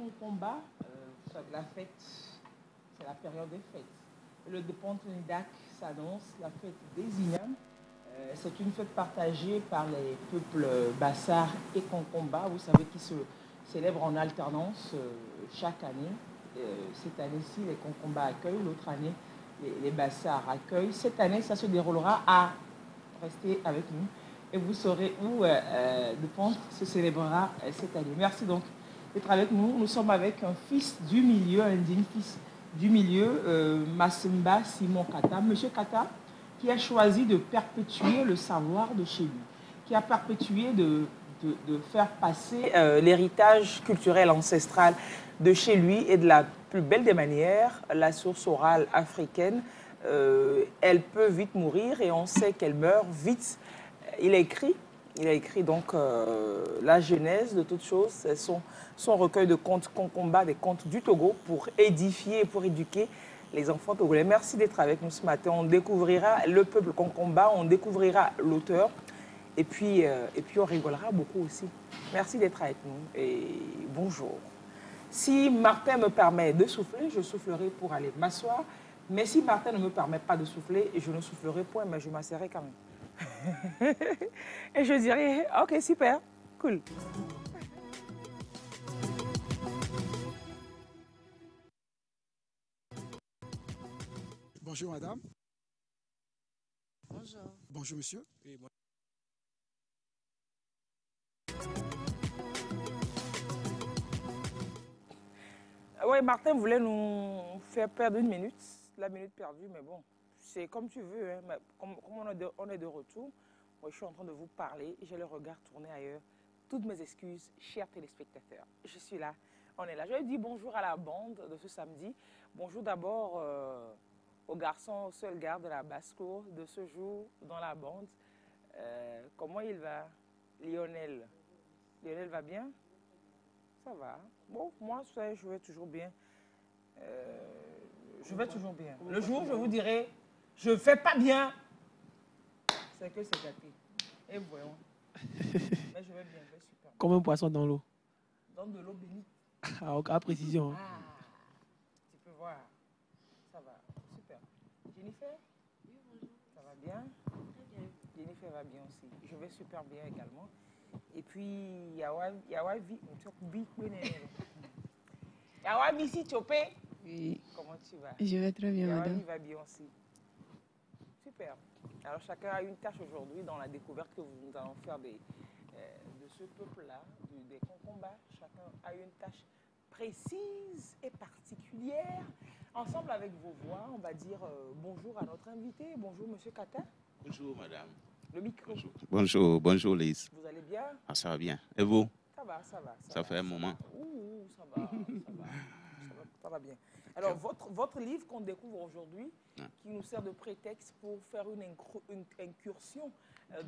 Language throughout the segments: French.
Concomba, la fête, c'est la période des fêtes. Le Depont-Trinidad s'annonce la fête des Inam. C'est une fête partagée par les peuples Bassar et Concomba, vous savez, qui se célèbrent en alternance chaque année. Cette année-ci, les Concomba accueillent, l'autre année, les Bassar accueillent. Cette année, ça se déroulera à rester avec nous et vous saurez où Depont se célébrera cette année. Merci donc d'être avec nous. Nous sommes avec un fils du milieu, un digne fils du milieu, Massimba Simon Kata. Monsieur Kata, qui a choisi de perpétuer le savoir de chez lui, qui a perpétué de faire passer l'héritage culturel ancestral de chez lui et de la plus belle des manières, la source orale africaine. Elle peut vite mourir et on sait qu'elle meurt vite. Il a écrit donc la genèse de toutes choses, c'est son recueil de contes Concomba, des contes du Togo, pour édifier et pour éduquer les enfants togolais. Merci d'être avec nous ce matin. On découvrira le peuple Concomba, on découvrira l'auteur et puis on rigolera beaucoup aussi. Merci d'être avec nous et bonjour. Si Martin me permet de souffler, je soufflerai pour aller m'asseoir. Mais si Martin ne me permet pas de souffler, je ne soufflerai point, mais je m'asserai quand même. Et je dirais, ok, super, cool. Bonjour madame. Bonjour. Bonjour monsieur. Oui, Martin voulait nous faire perdre une minute, la minute perdue, mais bon, c'est comme tu veux. Hein. Mais comme on est de retour, moi, je suis en train de vous parler, j'ai le regard tourné ailleurs. Toutes mes excuses, chers téléspectateurs. Je suis là, on est là. Je dis bonjour à la bande de ce samedi. Bonjour d'abord au garçon, au seul garde de la basse-cour de ce jour dans la bande. Comment il va, Lionel? Lionel va bien? Ça va. Bon, moi, je vais toujours bien. Je vais toujours bien. Le jour, je vous dirai, je ne fais pas bien. C'est que c'est gâté. Et voyons. Mais je vais bien, je vais super. Comme un poisson dans l'eau. Dans de l'eau bénite. À précision. Ah, tu peux voir. Ça va. Super. Jennifer? Oui, bonjour. Ça va bien? Très bien. Jennifer va bien aussi. Je vais super bien également. Et puis, Yawavi, Yawavi, si Chopé. Oui. Comment tu vas? Je vais très bien, madame. Yawavi va bien aussi. Super. Alors, chacun a une tâche aujourd'hui dans la découverte que nous allons faire de ce peuple-là, des Concomba. Chacun a une tâche précise et particulière. Ensemble avec vos voix, on va dire bonjour à notre invité. Bonjour, monsieur Kata. Bonjour, madame. Le micro. Bonjour, Lise. Vous allez bien? Ah, ça va bien. Et vous? Ça va, ça va. Ça fait un moment. Ouh, ça va bien. Alors, votre livre qu'on découvre aujourd'hui, qui nous sert de prétexte pour faire une incursion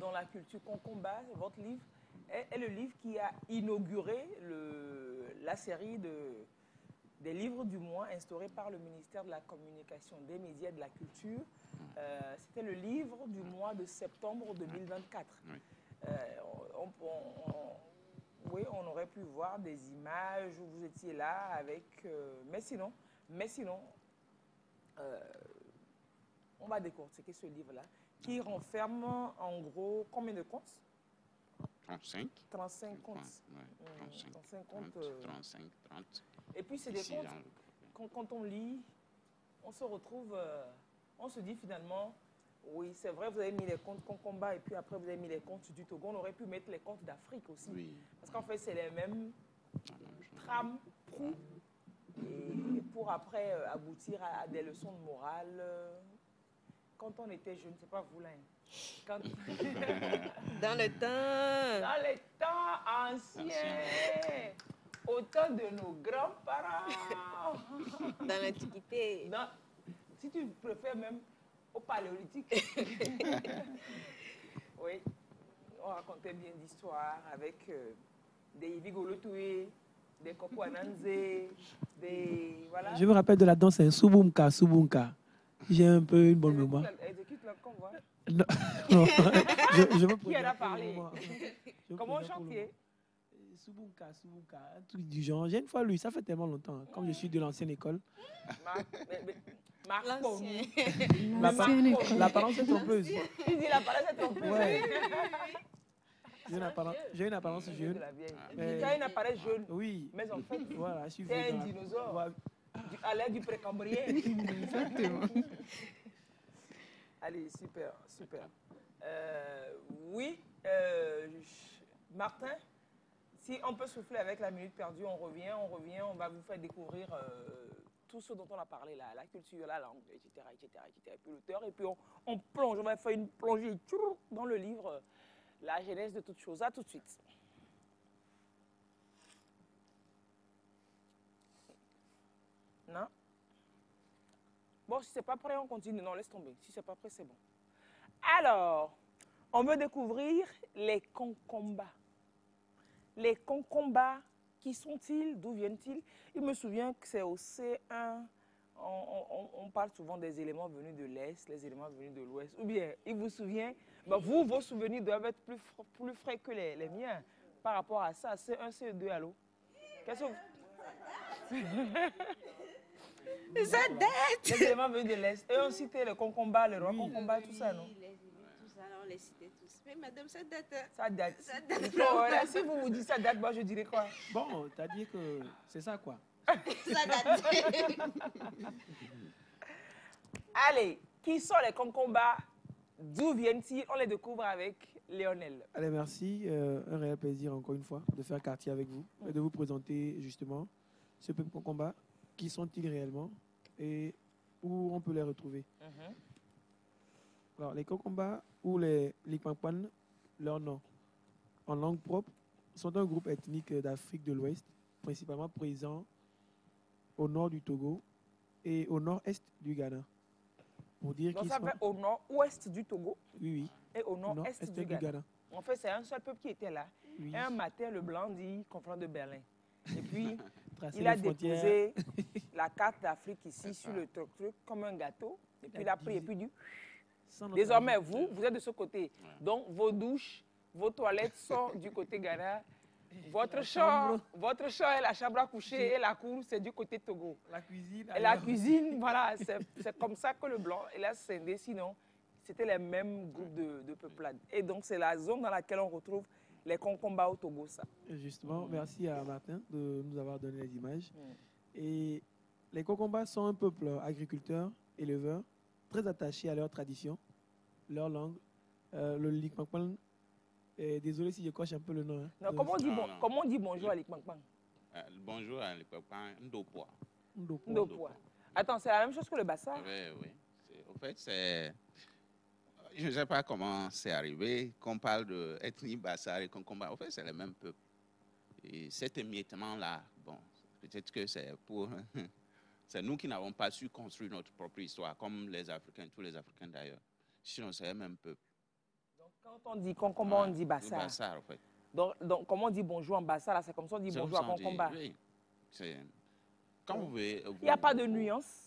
dans la culture Concomba, votre livre est le livre qui a inauguré la série des livres du mois instaurés par le ministère de la Communication, des médias et de la culture. C'était le livre du mois de septembre 2024. Oui, on aurait pu voir des images où vous étiez là avec... mais sinon, on va décortiquer ce livre-là qui renferme en gros combien de contes? 35. 35 contes. Ouais, 35 contes. 35, 30. Et puis c'est des contes, quand on lit, on se retrouve, on se dit finalement, oui, c'est vrai, vous avez mis les contes Concomba et puis après vous avez mis les contes du Togo. On aurait pu mettre les contes d'Afrique aussi. Oui. Parce qu'en fait, c'est les mêmes trames, et pour après aboutir à des leçons de morale. Quand on était jeune, c'est pas vous là. Quand... Dans le temps. Dans les temps anciens. Au temps de nos grands-parents. Dans l'Antiquité. Si tu préfères même au paléolithique. Oui, on racontait bien d'histoires avec des Vigolotoué, des Kokwananze, des... Voilà. Je me rappelle de la danse, un Subunka. J'ai un peu une bonne mémoire. Exécute le convoi. Non, je me Qui en a parlé? Comment chantier? Subunka, Subunka, un truc du genre. J'ai une fois lu, ça fait tellement longtemps, hein, comme je suis de l'ancienne école. L'ancien. L'apparence est trompeuse. Il dit l'apparence est trompeuse. Ouais. J'ai une apparence jeune. De la vieille. Mais- Tu as une apparence jeune, Oui, mais en fait, voilà, je suis tu es vieux un dans la- dinosaure. Ouais. À l'ère du précambrien. Exactement. Allez, super, super. Oui, Martin, si on peut souffler avec la minute perdue, on revient, on va vous faire découvrir tout ce dont on a parlé là, la culture, la langue, etc., etc., etc. Et puis l'auteur, et puis on plonge, on va faire une plongée dans le livre, la genèse de toutes choses. À tout de suite. Non? Bon, si c'est pas prêt, on continue. Non, laisse tomber. Si c'est pas prêt, c'est bon. Alors, on veut découvrir les concombats. Les concombats, qui sont-ils? D'où viennent-ils? Il me souvient que c'est au C1. On parle souvent des éléments venus de l'Est, les éléments venus de l'Ouest. Ou bien, il vous souvient, ben vous, vos souvenirs doivent être plus frais que les miens par rapport à ça. C1, C2, allô? Qu'est-ce que vous... Ça date. Les éléments venus de l'Est. Et on citait le concombat, le roi concombat, tout ça, non? Tout ça, on les citait tous. Mais madame, ça date. Ça date. Ça date. Il faut, là, si vous vous dites ça date, moi je dirais quoi? Bon, t'as dit que c'est ça, quoi. Ça date. Allez, qui sont les concombats? D'où viennent-ils? On les découvre avec Lionel. Allez, merci. Un réel plaisir, encore une fois, de faire quartier avec vous et de vous présenter justement ce peuple concombat. Qui sont-ils réellement et où on peut les retrouver? Alors, les Kokomba ou les Likmankwan, leur nom en langue propre, sont un groupe ethnique d'Afrique de l'Ouest, principalement présent au nord du Togo et au nord-est du Ghana. Pour dire Donc qu'ils ça sont... fait au nord-ouest du Togo Oui, et au oui, nord-est du Ghana. En fait, c'est un seul peuple qui était là. Oui. Et un matin, le blanc dit conflant de Berlin. Et puis, Tracer il a les frontières. déposé la carte d'Afrique ici sur le truc comme un gâteau. Et puis il a pris et puis dit, Sans notre désormais, avis. vous êtes de ce côté. Donc, vos douches, vos toilettes sont du côté Ghana. Votre chambre et la chambre à coucher et la cour, c'est du côté Togo. La cuisine. Et la alors. cuisine, voilà, c'est comme ça que le blanc, il a scindé. Sinon, c'était les mêmes groupes de peuplades. Et donc, c'est la zone dans laquelle on retrouve les concombats au Togo, ça. Justement, merci à Martin de nous avoir donné les images. Et les Kokomba sont un peuple agriculteur, éleveur, très attaché à leur tradition, leur langue. Le Likmankwan, désolé si je coche un peu le nom. Hein, Non, comment on dit bonjour à l'Ikmankpang? Bonjour à l'époque, Ndopoa. Ndoko. Ndopoa. Attends, c'est la même chose que le Bassa? Oui, oui. En fait, c'est... Je ne sais pas comment c'est arrivé qu'on parle d'ethnie Bassar et Concomba. En fait, c'est le même peuple. Et cet émiettement-là, bon, peut-être que c'est pour... c'est nous qui n'avons pas su construire notre propre histoire, comme les Africains, tous les Africains d'ailleurs. Sinon, c'est le même peuple. Donc, quand on dit concomba, on dit Bassa. Bassar, en fait. Donc, comment on dit bonjour en Bassa, là, c'est comme ça on dit C'est bonjour à comme ça, on dit, concomba. oui. Quand vous voulez... Il n'y a pas de nuance.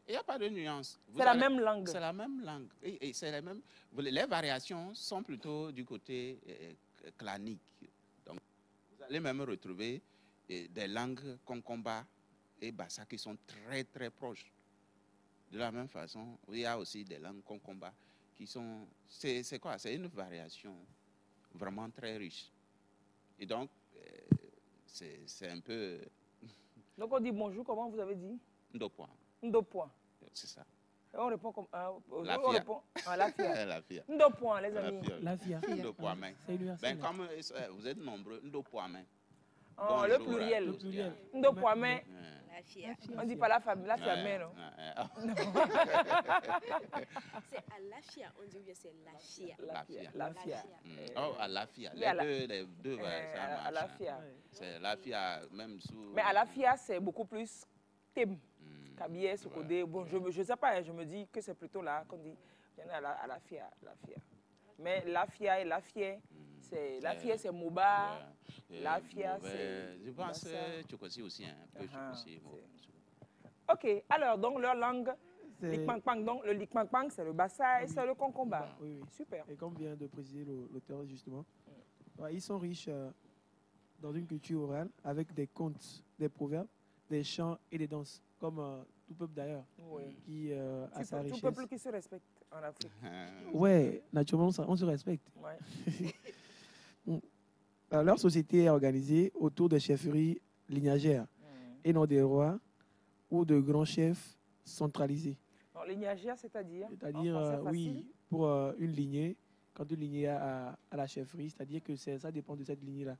Il n'y a pas de nuance. C'est la même langue. C'est la même langue. Et c'est la même... Les variations sont plutôt du côté clanique. Donc, vous allez même retrouver des langues concomba et bassa qui sont très, très proches. De la même façon, il y a aussi des langues concomba qui sont... C'est quoi? C'est une variation vraiment très riche. Et donc, c'est un peu... Donc, on dit bonjour, comment vous avez dit? Ndopoa. Ndopoa. C'est ça. Et on répond comme... on La répond à la fia. La fia. Ndopoa, les amis. La FIA. Ndopoa-main. C'est universel. Ben, comme vous êtes nombreux, Ndopoa-main. Oh, le pluriel. Le pluriel. Ndopoa-main. La fille. On ne dit pas la famille, la fia-main, non? C'est à la fia, on dit bien c'est la fia. La fia. La fia. Oh, à la fia. Oui, à la- Les deux, ouais, ça marche. À la hein. fia. C'est la fia, même sous... Mais à la fia, c'est beaucoup plus thème. Hmm. Kabier, Sokodé. Bon, je ne sais pas, je me dis que c'est plutôt là qu'on dit. Il y en a à la fia. Mais la fia et la fia, c'est la fia, c'est Moba. Ouais. La fia, Mauvais. c'est... Je pense Bassa. Tchokosi aussi, un peu Ah, Tchokosi. Bon. Ok, alors, donc, leur langue, C'est- Likmankpang, donc, le Likmankpang, c'est le Bassa et c'est le Concomba. Oui, oui. Super. Et comme vient de préciser l'auteur, justement, ils sont riches dans une culture orale avec des contes, des proverbes, des chants et des danses, comme tout peuple d'ailleurs, Oui. qui a sa Tout richesse. peuple qui se respecte en Afrique. Ouais, naturellement, on se respecte. Ouais. Leur société est organisée autour de chefferies lignagères et non des rois ou de grands chefs centralisés. Donc, lignagère, c'est-à-dire C'est-à-dire, en français facile? oui, pour une lignée, quand une lignée à la chefferie, c'est-à-dire que ça dépend de cette lignée-là,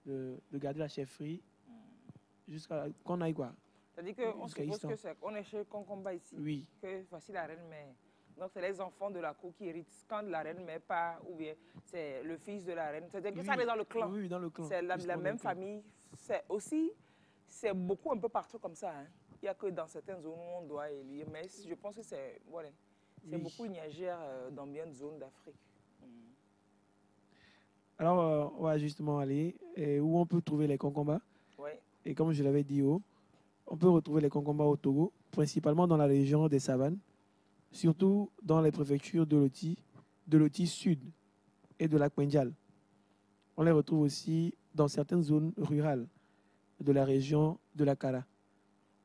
de garder la chefferie jusqu'à qu'on aille quoi. C'est-à-dire qu'on Jusqu'à suppose Istan. que on est chez Concomba ici, Oui, que voici la reine-mère. Donc, c'est les enfants de la cour qui héritent. Quand la reine-mère part, ou bien c'est le fils de la reine. C'est-à-dire que ça Oui, est dans le clan. oui, dans le clan. C'est la Justement, dans même le clan. famille. C'est beaucoup un peu partout comme ça. Hein. Il n'y a que dans certaines zones où on doit élire. Mais je pense que c'est voilà, c'est Oui. beaucoup lignagère dans bien de zones d'Afrique. Alors, on va justement aller où on peut trouver les concombats. Oui. Et comme je l'avais dit haut, on peut retrouver les concombats au Togo, principalement dans la région des savanes, surtout dans les préfectures de Loti Sud et de l'Akpendial. On les retrouve aussi dans certaines zones rurales de la région de la Kara.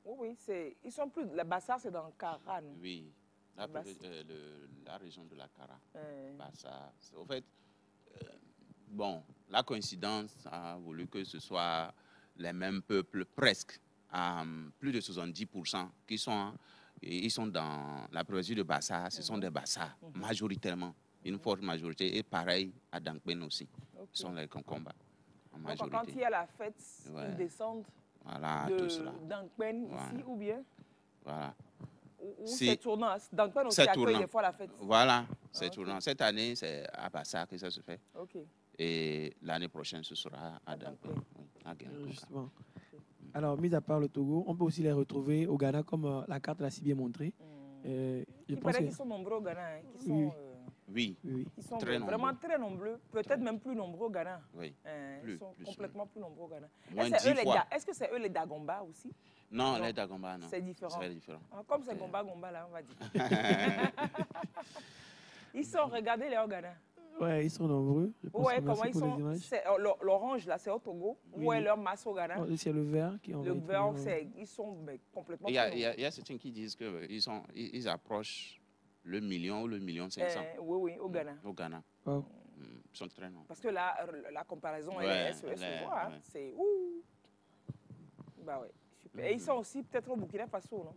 Oui, ils sont plus. La Bassa, c'est dans le Kara, non? Oui, la, Bah, la région de la Kara. Euh, Bah, ça, au fait, bon, la coïncidence a voulu que ce soit les mêmes peuples, presque, à plus de 70% qui sont, ils sont dans la préfecture de Bassa. Ce sont des Bassa, majoritairement, une forte majorité. Et pareil à Dankben aussi. ok. Ce sont les concombats, en Donc, majorité. quand il y a la fête, Ouais. ils descendent Voilà, tout cela. d'Ankpen Voilà. ici, ou bien Voilà. ou Si- c'est tournant. Dankpen aussi c'est accueille tournant. des fois la fête. Voilà, c'est ok. tournant. Cette année, c'est à Bassa que ça se fait. Ok. Et l'année prochaine, ce sera à À Dankpen. Dankpen. Oui, à Guingamp. Justement. Alors, mis à part le Togo, on peut aussi les retrouver au Ghana, comme la carte l'a si bien montré. Je Il pense paraît que qu'ils sont nombreux au Ghana. Hein, qui Oui. sont, Oui, oui. ils sont Très vraiment nombreux. très nombreux. Peut-être même plus nombreux au Ghana. oui. Ils Plus, sont plus, complètement plus nombreux au Ghana. Moins Est-ce que c'est 10 fois. Est-ce que c'est eux les Dagomba aussi? Non, Non. les Dagomba, non. C'est différent. C'est différent. Ah, comme c'est C'est- Gomba là, on va dire. Ils sont, regardez les au Ghana. Ouais, ils sont nombreux. Je pense Ouais, que merci comment ils pour les sont? images. C'est, l'orange là, c'est au Togo. Oui. Où est leur masse au Ghana? Oh, c'est le vert qui en Le va être vert, trouvé, ils sont complètement Il plus y, a, nombreux. il y a certains qui disent qu'ils approchent le million ou le million 500 Oui, au Ghana. au Ghana. Wow. Ils sont très nombreux. Parce que là, la comparaison, Ouais, elle se voit. Hein. ouais. C'est ouh. Bah ouais, super. Et ils sont aussi peut-être au Burkina Faso, non?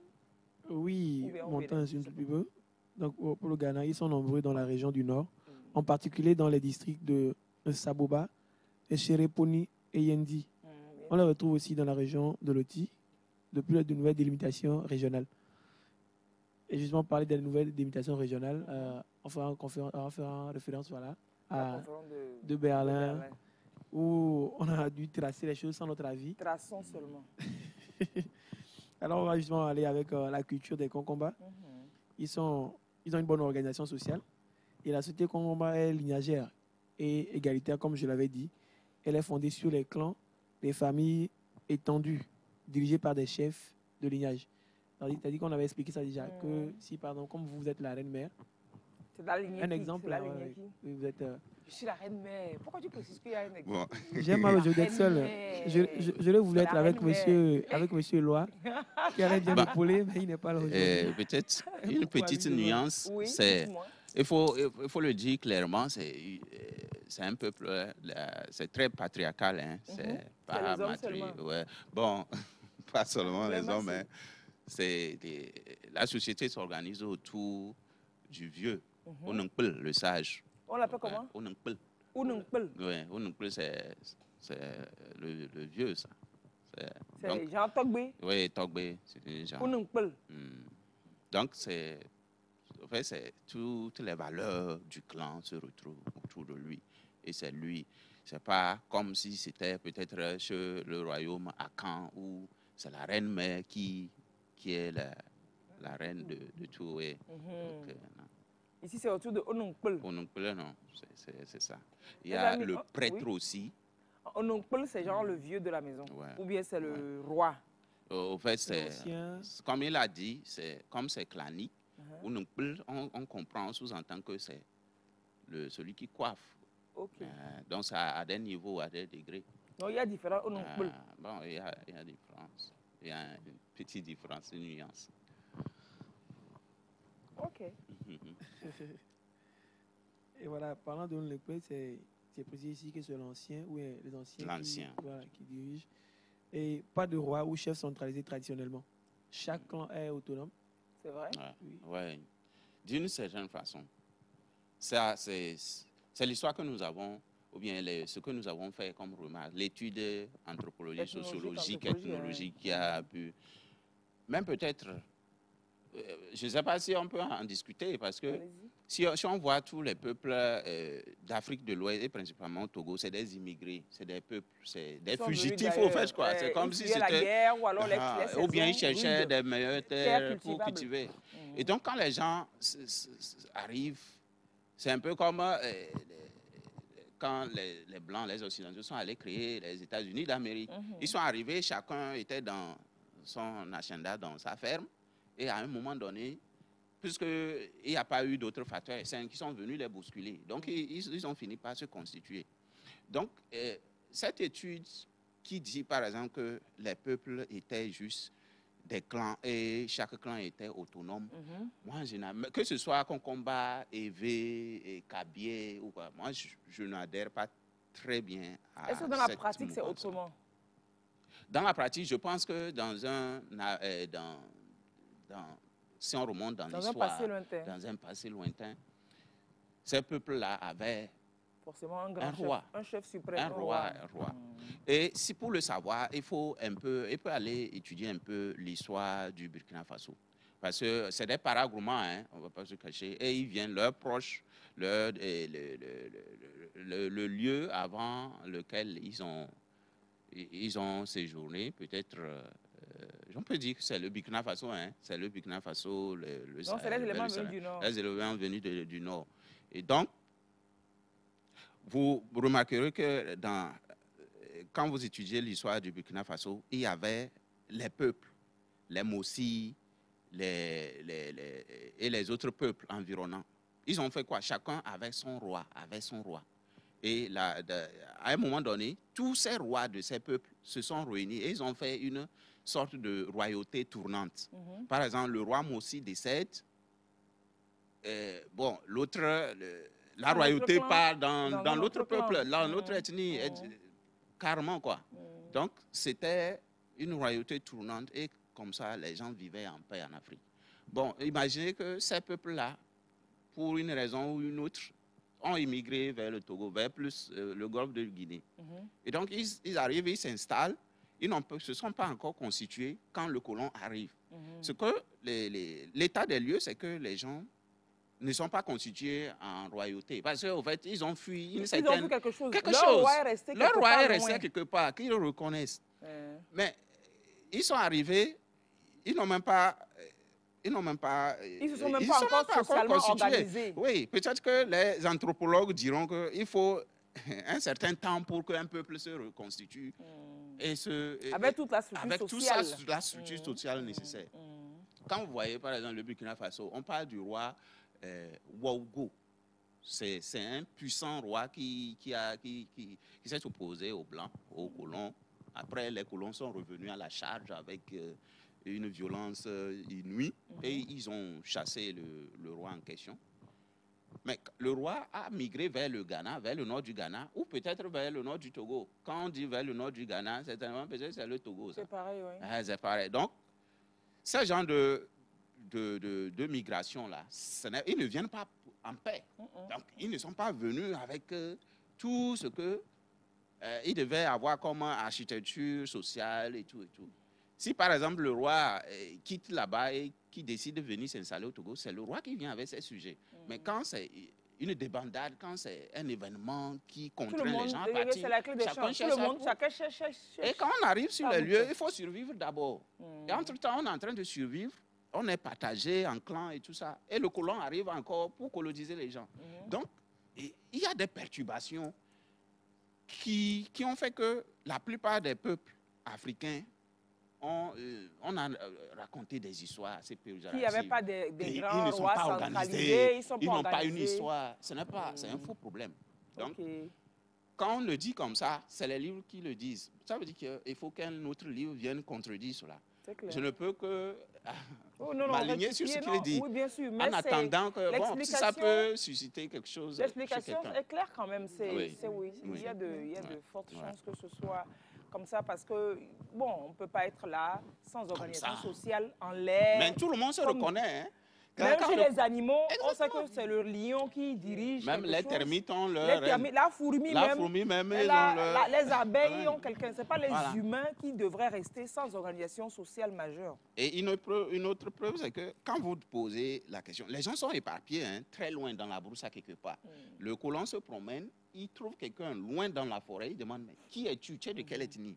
Oui, Ou bien au montant Bénin, un je sais tout pas. petit peu. Donc, pour le Ghana, ils sont nombreux dans la région du Nord, en particulier dans les districts de Saboba, Chereponi et Yendi. On les retrouve aussi dans la région de Loti, depuis de nouvelles délimitations régionales. Et justement, parler des nouvelles délimitations régionales, on fera référence voilà, La à conférence de Berlin, où on a dû tracer les choses sans notre avis. Traçons seulement. Alors, on va justement aller avec la culture des concombats. Ils ont une bonne organisation sociale. Et la société concombat est lignagère et égalitaire, comme je l'avais dit. Elle est fondée sur les clans, les familles étendues, dirigées par des chefs de lignage. C'est-à-dire qu'on avait expliqué ça déjà, que si, pardon, comme vous êtes la reine-mère, C'est la lignée un qui- exemple, c'est la là, lignée ouais, qui- oui, vous êtes... Je suis la reine-mère. Pourquoi tu précises qu'il y a un exemple? Bon. J'ai mal aujourd'hui d'être seul. reine-mère. Je l'ai voulu La être avec reine-mère. monsieur Loa, qui allait bien m'épauler, mais il n'est pas là aujourd'hui. Peut-être une Pourquoi petite lui, nuance, Oui, c'est dis-moi. il faut le dire clairement, c'est un peuple, c'est très patriarcal, hein, c'est pas les hommes matri- seulement. ouais. Bon, pas seulement les Vraiment, hommes, hein. La société s'organise autour du vieux, Onunkpel, le sage. On l'appelle comment? Onunkpel. Unungpel. Ouais, Onunkpel, c'est le vieux, ça. C'est Donc, Jean Togbe. oui, Togbe, c'est des gens. Unungpel. Donc, en fait, c'est toutes les valeurs du clan se retrouvent autour de lui. Et c'est lui. C'est pas comme si c'était peut-être chez le royaume à Caen où c'est la reine-mère qui est la reine de tout. Et, donc, non. Ici, c'est autour de Unungpel. Onunkpele, non, c'est ça. Il y Les a amis, le prêtre oui. aussi. Unungpel, c'est genre le vieux de la maison. Ouais. Ou bien c'est le roi. Au fait, c'est Ancien. comme il a dit, comme c'est clanique. Onunkpele, on comprend, on sous-entend que c'est celui qui coiffe. Ok. Donc, ça a des niveaux, à des degrés. Non, il y a différents. Oh, non, bleu. Bon, il y a différence. Il y a une petite différence, une nuance. Ok. Et voilà, parlant de Onlekwe, c'est précisé ici que c'est l'ancien ou les anciens qui dirigent. Et pas de roi ou chef centralisé traditionnellement. Chaque clan est autonome. C'est vrai? Oui. Ouais. D'une certaine façon. Ça, c'est l'histoire que nous avons, ou bien ce que nous avons fait comme remarque, l'étude anthropologique, sociologique, ethnologique qui a pu... Même peut-être... je ne sais pas si on peut en discuter, parce que si on voit tous les peuples d'Afrique de l'Ouest, et principalement au Togo, c'est des immigrés, c'est des peuples, c'est des fugitifs au fait, quoi. C'est comme si c'était... la guerre, ou alors ou bien ils cherchaient des meilleures terres pour cultiver. Et donc, quand les gens arrivent, c'est un peu comme quand les Blancs, les Occidentaux sont allés créer les États-Unis d'Amérique. Ils sont arrivés, chacun était dans son agenda, dans sa ferme. Et à un moment donné, puisqu'il n'y a pas eu d'autres facteurs externes qui sont venus les bousculer, donc ils ont fini par se constituer. Donc, cette étude qui dit, par exemple, que les peuples étaient juste des clans et chaque clan était autonome, moi, que ce soit Konkomba, Evé, Kabié, ou quoi, moi, je n'adhère pas très bien à cette... Est-ce que dans la pratique, c'est autrement? Dans la pratique, je pense que si on remonte dans l'histoire, dans un passé lointain, ces peuples-là avaient forcément un chef suprême. Un roi. Et si pour le savoir, il faut aller étudier un peu l'histoire du Burkina Faso. Parce que c'est des paragroupements, hein, on ne va pas se cacher, et ils viennent leurs proches, le lieu avant lequel ils ont séjourné, peut-être... on peut dire que c'est le Burkina Faso, hein. C'est le Burkina Faso, non, c'est les éléments venus du Nord. Les éléments venus du Nord. Et donc, vous remarquerez que quand vous étudiez l'histoire du Burkina Faso, il y avait les peuples, les Mossi, et les autres peuples environnants. Ils ont fait quoi? Chacun avait son roi, Et à un moment donné, tous ces rois de ces peuples se sont réunis et ils ont fait une sorte de royauté tournante. Par exemple, le roi Mossi décède. Bon, la royauté part dans l'autre peuple, dans l'autre ethnie, carrément, quoi. Donc, c'était une royauté tournante et comme ça, les gens vivaient en paix en Afrique. Bon, imaginez que ces peuples-là, pour une raison ou une autre, ont immigré vers le Togo, vers plus le golfe de Guinée. Et donc, ils arrivent, ils s'installent, ils ne se sont pas encore constitués quand le colon arrive. Ce que l'état des lieux, c'est que les gens ne sont pas constitués en royauté. Parce qu'en fait, ils ont fui une certaine... Ils ont vu quelque chose. Leur roi est resté quelque part, qu'ils le reconnaissent. Mais ils sont arrivés, ils n'ont même pas... Ils se sont même pas encore socialement organisés. Oui, peut-être que les anthropologues diront qu'il faut un certain temps pour qu'un peuple se reconstitue. Avec toute la structure sociale nécessaire. Quand vous voyez, par exemple, le Burkina Faso, on parle du roi Ouaougo. C'est un puissant roi qui s'est opposé aux Blancs, aux colons. Après, les colons sont revenus à la charge avec une violence inouïe et ils ont chassé le roi en question. Mais le roi a migré vers le Ghana, vers le nord du Ghana, ou peut-être vers le nord du Togo. Quand on dit vers le nord du Ghana, certainement peut-être c'est le Togo. C'est pareil, oui. C'est pareil. Donc, ce genre de migration-là, ils ne viennent pas en paix. Donc, ils ne sont pas venus avec tout ce qu'ils devaient avoir comme architecture sociale et tout et tout. Si, par exemple, le roi quitte là-bas et qui décide de venir s'installer au Togo, c'est le roi qui vient avec ses sujets. Mais quand c'est une débandade, quand c'est un événement qui contraint les gens à partir, chacun cherche. Et quand on arrive sur les lieux, il faut survivre d'abord. Et entre-temps, on est en train de survivre. On est partagé en clans et tout ça. Et le colon arrive encore pour coloniser les gens. Donc, il y a des perturbations qui ont fait que la plupart des peuples africains on a raconté des histoires assez péjoratifs. Il n'y avait pas des grands rois centralisés, ils n'ont pas une histoire. Ce n'est pas, c'est un faux problème. Donc, quand on le dit comme ça, c'est les livres qui le disent. Ça veut dire qu'il faut qu'un autre livre vienne contredire cela. Je ne peux que m'aligner sur ce qu'il dit. Oui, bien sûr. Mais en attendant que, bon, si ça peut susciter quelque chose. L'explication est claire quand même. Oui. Il y a de fortes chances que ce soit comme ça parce que, bon, on ne peut pas être là sans organisation sociale en l'air. Mais tout le monde se reconnaît, hein. Même chez les animaux, on sait que c'est le lion qui dirige. Même les termites ont leur... La fourmi même, ils ont leur... les abeilles ont quelqu'un. Ce n'est pas les humains qui devraient rester sans organisation sociale majeure. Et une autre preuve, c'est que quand vous posez la question, les gens sont éparpillés, hein, très loin dans la brousse à quelque part. Le colon se promène, il trouve quelqu'un loin dans la forêt, il demande, mais qui es-tu? Tu es de quelle ethnie?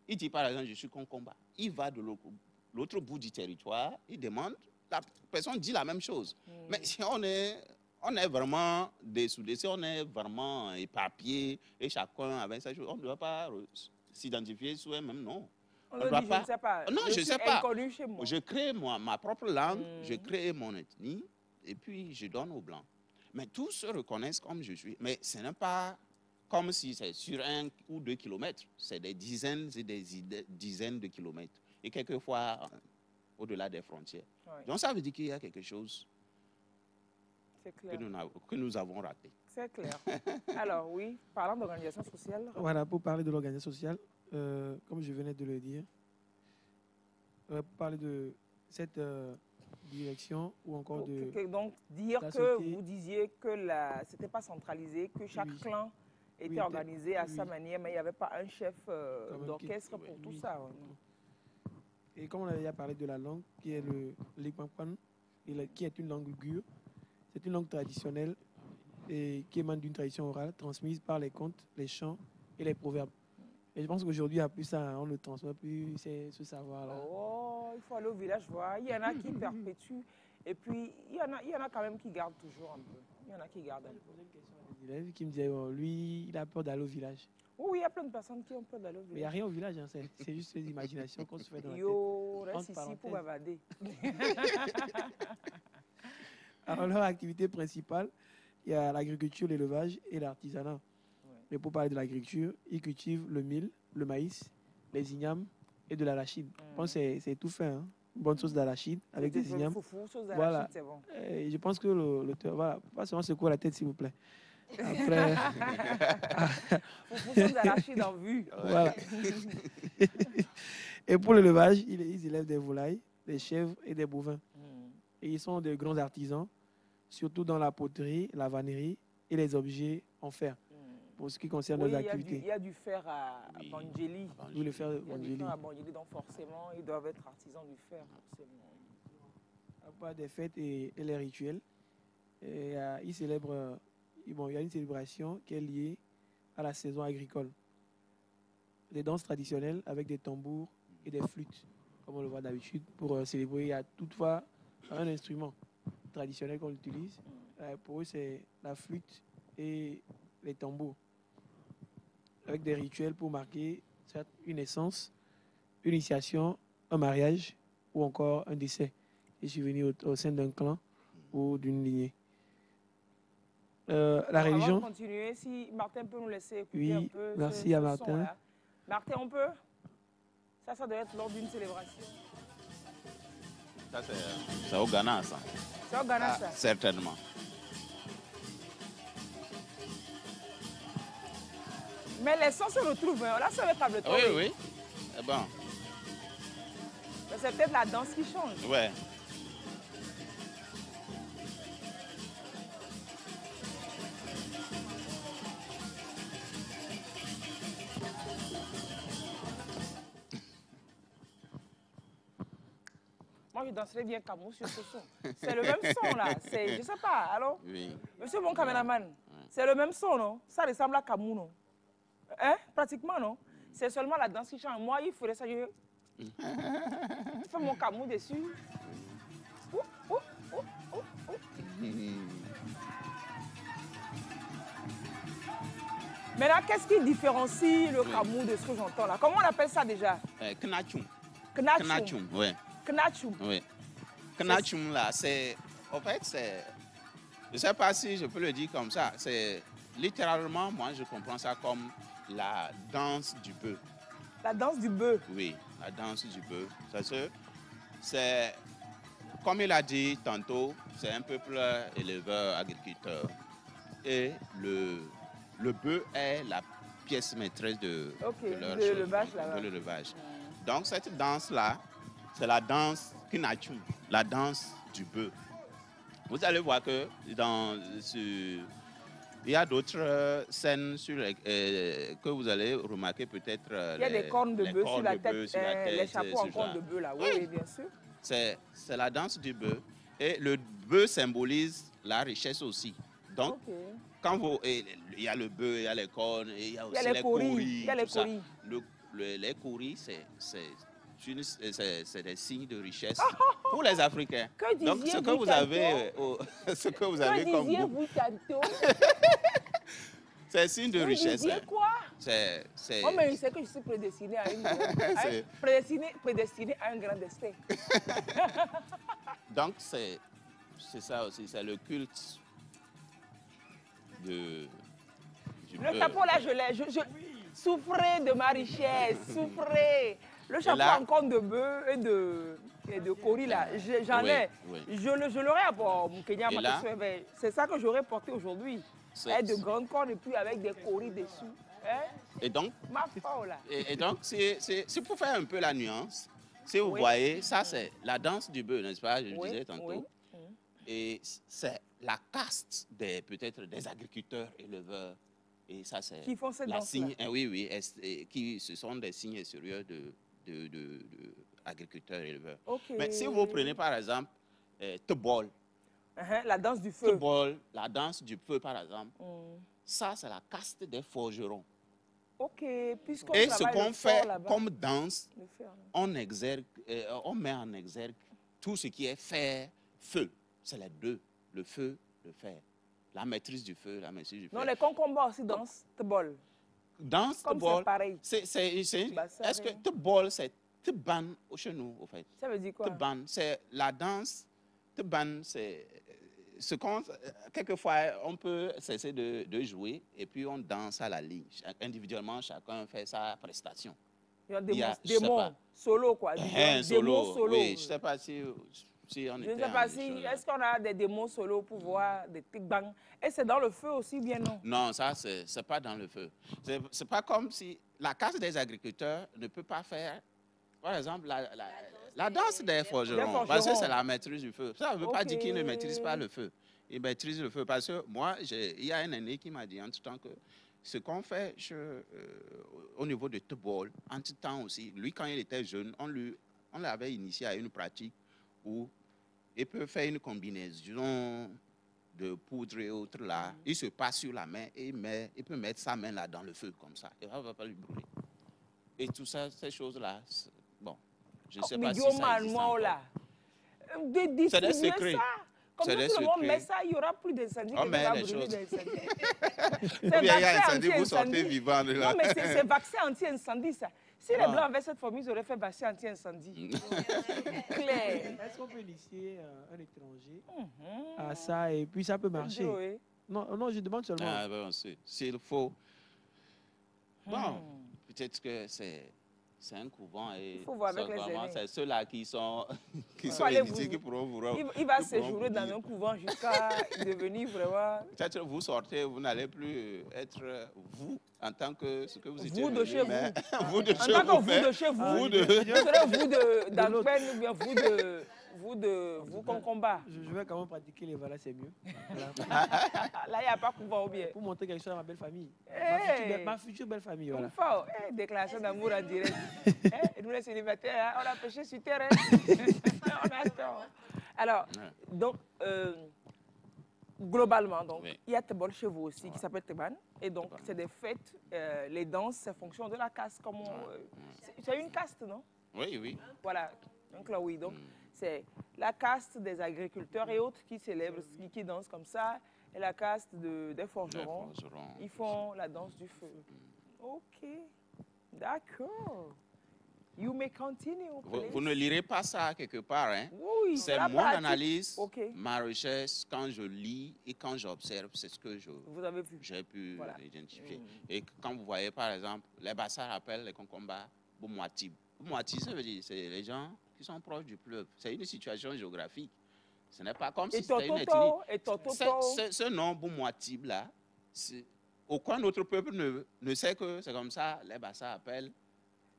Il dit par exemple, je suis Concomba. Il va de l'autre bout du territoire, il demande, la personne dit la même chose. Mais si on est vraiment dessoudé, si on est vraiment éparpillé et chacun avec sa chose, on ne doit pas s'identifier soi-même, non. On ne doit pas. Je ne sais pas. Non, je ne sais pas. Inconnu chez moi. Je crée ma propre langue, je crée mon ethnie et puis je donne aux Blancs. Mais tous se reconnaissent comme je suis. Mais ce n'est pas comme si c'est sur 1 ou 2 kilomètres. C'est des dizaines et des dizaines de kilomètres. Et quelquefois, au-delà des frontières. Oui. Donc ça veut dire qu'il y a quelque chose que nous avons raté. C'est clair. Alors oui, parlant d'organisation sociale. Voilà, pour parler de l'organisation sociale, comme je venais de le dire, pour parler de cette direction ou encore de... Donc dire que vous disiez que ce n'était pas centralisé, que chaque clan était organisé à sa manière, mais il n'y avait pas un chef d'orchestre pour tout ça. Et comme on avait déjà parlé de la langue, qui est le Likmankwan, qui est une langue uighur, c'est une langue traditionnelle et qui émane d'une tradition orale transmise par les contes, les chants et les proverbes. Et je pense qu'aujourd'hui, il n'y a plus ça, on ne transmet plus ce savoir-là. Oh, il faut aller au village voir. Il y en a qui perpétuent et puis il y en a quand même qui gardent toujours un peu. Il y en a qui gardent un peu. J'ai posé une question à des élèves qui me disaient, lui, il a peur d'aller au village. Oui, il y a plein de personnes qui ont peur d'aller au village. Mais il n'y a rien au village, hein, c'est juste les imaginations qu'on se fait dans la tête. Yo, reste ici pour bavader. Alors, leur activité principale, il y a l'agriculture, l'élevage et l'artisanat. Ouais. Mais pour parler de l'agriculture, ils cultivent le mil, le maïs, les ignames et de l'arachide. Je pense que c'est tout fait, hein. Une bonne sauce d'arachide avec des ignames. Voilà. C'est bon. Et je pense que l'auteur, voilà, pas seulement secouer la tête, s'il vous plaît. Après... Sauce d'arachide en vue. Voilà. Et pour l'élevage, ils élèvent des volailles, des chèvres et des bovins. Et ils sont de grands artisans, surtout dans la poterie, la vannerie et les objets en fer. Pour ce qui concerne leurs activités. Il y a du fer à Bangeli. Oui, le fer à Bangeli. Il y a du fer à Bangeli, donc forcément, ils doivent être artisans du fer. À part des fêtes et les rituels, ils célèbrent... Bon, il y a une célébration qui est liée à la saison agricole. Les danses traditionnelles avec des tambours et des flûtes, comme on le voit d'habitude, pour célébrer. Il y a toutefois un instrument traditionnel qu'on utilise. Pour eux, c'est la flûte et les tambours, avec des rituels pour marquer une naissance, une initiation, un mariage ou encore un décès. Je suis venu au sein d'un clan ou d'une lignée. La religion. On va continuer. Si Martin peut nous laisser écouter un peu. Merci à Martin. Martin, on peut? Ça doit être lors d'une célébration. Ça, c'est au Ghana, ça. C'est au Ghana, ça? Certainement. Mais les sons se retrouvent. Hein. Là, c'est le table de Oui, oui. C'est bon. C'est peut-être la danse qui change. Ouais. Moi, je danserais bien Kamou sur ce son. C'est le même son, là. Je ne sais pas. Alors, oui. Monsieur mon caméraman, c'est le même son, non? Ça ressemble à Kamou, non? Hein? Pratiquement, non? C'est seulement la danse qui change. Moi, il faudrait ça. Je fais mon Kamou dessus. Maintenant, qu'est-ce qui différencie le Kamou de ce que j'entends là? Comment on appelle ça déjà? Knachum. Knachum, oui. Knachum. Oui. Knachum, là, c'est... En fait, c'est... Je ne sais pas si je peux le dire comme ça. C'est littéralement, moi, je comprends ça comme la danse du bœuf. La danse du bœuf? Oui, la danse du bœuf. C'est, comme il a dit tantôt, c'est un peuple éleveur, agriculteur. Et le bœuf est la pièce maîtresse de leur l'élevage. Donc, cette danse-là, c'est la danse Kinachum, la danse du bœuf. Vous allez voir que il y a d'autres scènes que vous allez remarquer peut-être. Il y a des cornes de bœuf sur la tête, les chapeaux en cornes de bœuf là, oui, bien sûr. C'est la danse du bœuf. Et le bœuf symbolise la richesse aussi. Donc, quand il y a le bœuf, il y a les cornes, et il y a aussi les coris. Il y a les coris. Les coris, c'est des signes de richesse pour les Africains. Donc, ce que vous avez, comme vous tantôt? c'est un signe de richesse. Vous disiez quoi? Oh, mais il sait que je suis prédestiné à prédestiné à un grand destin. Donc, c'est ça aussi, c'est le culte du Le chapeau là, je souffrais de ma richesse, souffrais. Le chapeau en corne de bœuf et de coris là, j'en ai. Oui. Je l'aurais pour mon Kenya, c'est ça que j'aurais porté aujourd'hui. De grandes cornes et puis avec des coris dessous. Et donc, ma folle là. Et donc, c'est pour faire un peu la nuance. Si vous voyez, ça c'est la danse du bœuf, n'est-ce pas? Je le disais tantôt. Et c'est la caste peut-être des agriculteurs, éleveurs. Et ça, c'est qui font cette danse-là. Oui, ce sont des signes extérieurs de agriculteurs, éleveurs. Mais si vous prenez par exemple Tebol, la danse du feu. Tebol, la danse du feu par exemple, ça c'est la caste des forgerons. Et ce qu'on fait comme danse, on met en exergue tout ce qui est fer, feu. C'est les deux, le feu, le fer. La maîtrise du feu, la maîtrise du fer. Non, les concombats aussi dansent Tebol. Dans Tebol, c'est pareil. Est-ce que Tebol, c'est Teban chez nous, au fait? Ça veut dire quoi? Teban, c'est la danse. Teban, c'est ce qu'on... Quelquefois, on peut cesser de jouer et puis on danse à la ligne. Individuellement, chacun fait sa prestation. Il y a des mots solo, quoi. Solo. Oui, je ne sais pas si on était... Je ne sais pas si... Est-ce qu'on a des démos solo pour voir des tic-bang? Et c'est dans le feu aussi, bien non? Non, ça, c'est pas dans le feu. C'est pas comme si la caste des agriculteurs ne peut pas faire, par exemple, la danse des forgerons. Parce que c'est la maîtrise du feu. Ça ne veut pas dire qu'ils ne maîtrisent pas le feu. Ils maîtrisent le feu. Parce que moi, il y a un aîné qui m'a dit en tout temps que ce qu'on fait au niveau de Tebol, en tout temps aussi, lui, quand il était jeune, on l'avait initié à une pratique où il peut faire une combinaison de poudre et autres là. Il se passe sur la main et il peut mettre sa main là dans le feu comme ça. Et ça ne va pas lui brûler. Et tout ça, ces choses-là, bon, je ne sais pas si ça existe encore. C'est des secrets. Comme ça, tout le monde met ça, il n'y aura plus d'incendie. On met les choses. Il y a incendie, vous sortez vivant de là. Non, mais c'est vaccin anti-incendie, ça. Si les Blancs avaient cette formule, ils auraient fait vaccin anti-incendie. Claire. Est-ce qu'on peut initier un étranger à ça et puis ça peut marcher? Non, je demande seulement. Ah, ben, s'il faut. Bon, peut-être que c'est un couvent et c'est ceux-là qui sont initiés qui pourront vous rendre. Il va séjourner dans un couvent jusqu'à devenir vraiment... Peut-être vous sortez, vous n'allez plus être vous en tant que ce que vous étiez. Vous de chez vous. Vous de chez vous. En tant que vous de chez vous. Vous serez vous d'Antoine ou bien vous de Concomba. Je vais quand même pratiquer les valas, c'est mieux. Là, il n'y a pas couvent ou bien. Pour montrer quelque chose à ma belle famille. Ma future belle famille. Voilà. Déclaration d'amour en direct. Nous les célibataires, on a pêché sur terre. On a tort. Alors, donc, globalement, il y a Tebol chez vous aussi qui s'appelle Teban. Et donc, c'est des fêtes, les danses, c'est fonction de la caste. C'est une caste, non? Oui. Voilà, donc là, oui. Donc, c'est la caste des agriculteurs et autres qui célèbrent, qui dansent comme ça. Et la caste des forgerons, ils font la danse du feu. Ok, d'accord. You may continue, Vous ne lirez pas ça quelque part. Hein? Oui, c'est la mon pratique. analyse, Okay. ma recherche, quand je lis et quand j'observe, c'est ce que j'ai pu identifier. Et quand vous voyez, par exemple, les Bassars appellent les Konkomba Boumouatib. Boumouatib, ça veut dire c'est les gens qui sont proches du fleuve. C'est une situation géographique. Ce n'est pas comme si c'était une ethnie. Ce nom Boumouatib, là, aucun autre peuple ne sait que c'est comme ça les Bassars appellent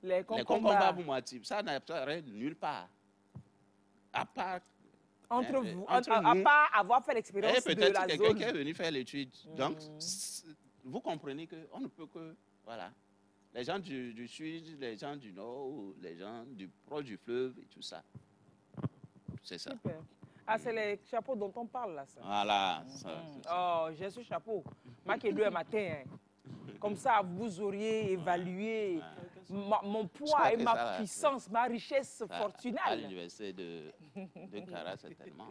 les Konkomba Boumouatib. Ça n'apparaît nulle part. À part entre vous, à part avoir fait l'expérience de la zone. Peut-être quelqu'un qui est venu faire l'étude. Donc, vous comprenez qu'on ne peut que... Voilà. Les gens du sud, les gens du nord, les gens du proche du fleuve et tout ça. C'est ça. Super. Ah, c'est les chapeaux dont on parle là, ça. Voilà. Oh, j'ai ce chapeau. Moi qui ai 2 matin. Comme ça, vous auriez évalué mon poids et ma puissance, ma richesse fortunale. À l'université de Kara, certainement.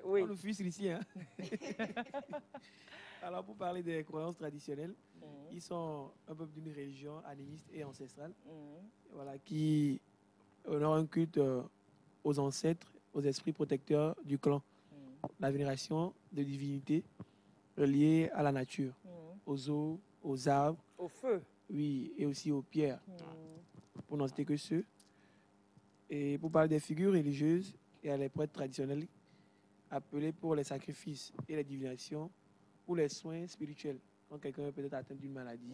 Oui. On nous fuse ici. Hein. Alors, pour parler des croyances traditionnelles, ils sont un peu d'une religion animiste et ancestrale, voilà, qui honore un culte aux ancêtres, aux esprits protecteurs du clan. La vénération de divinités reliées à la nature, aux eaux, aux arbres, au feu, oui, et aussi aux pierres, pour n'en citer que ceux. Et pour parler des figures religieuses et les prêtres traditionnels appelés pour les sacrifices et les divinations, pour les soins spirituels, quand quelqu'un est peut-être atteint d'une maladie,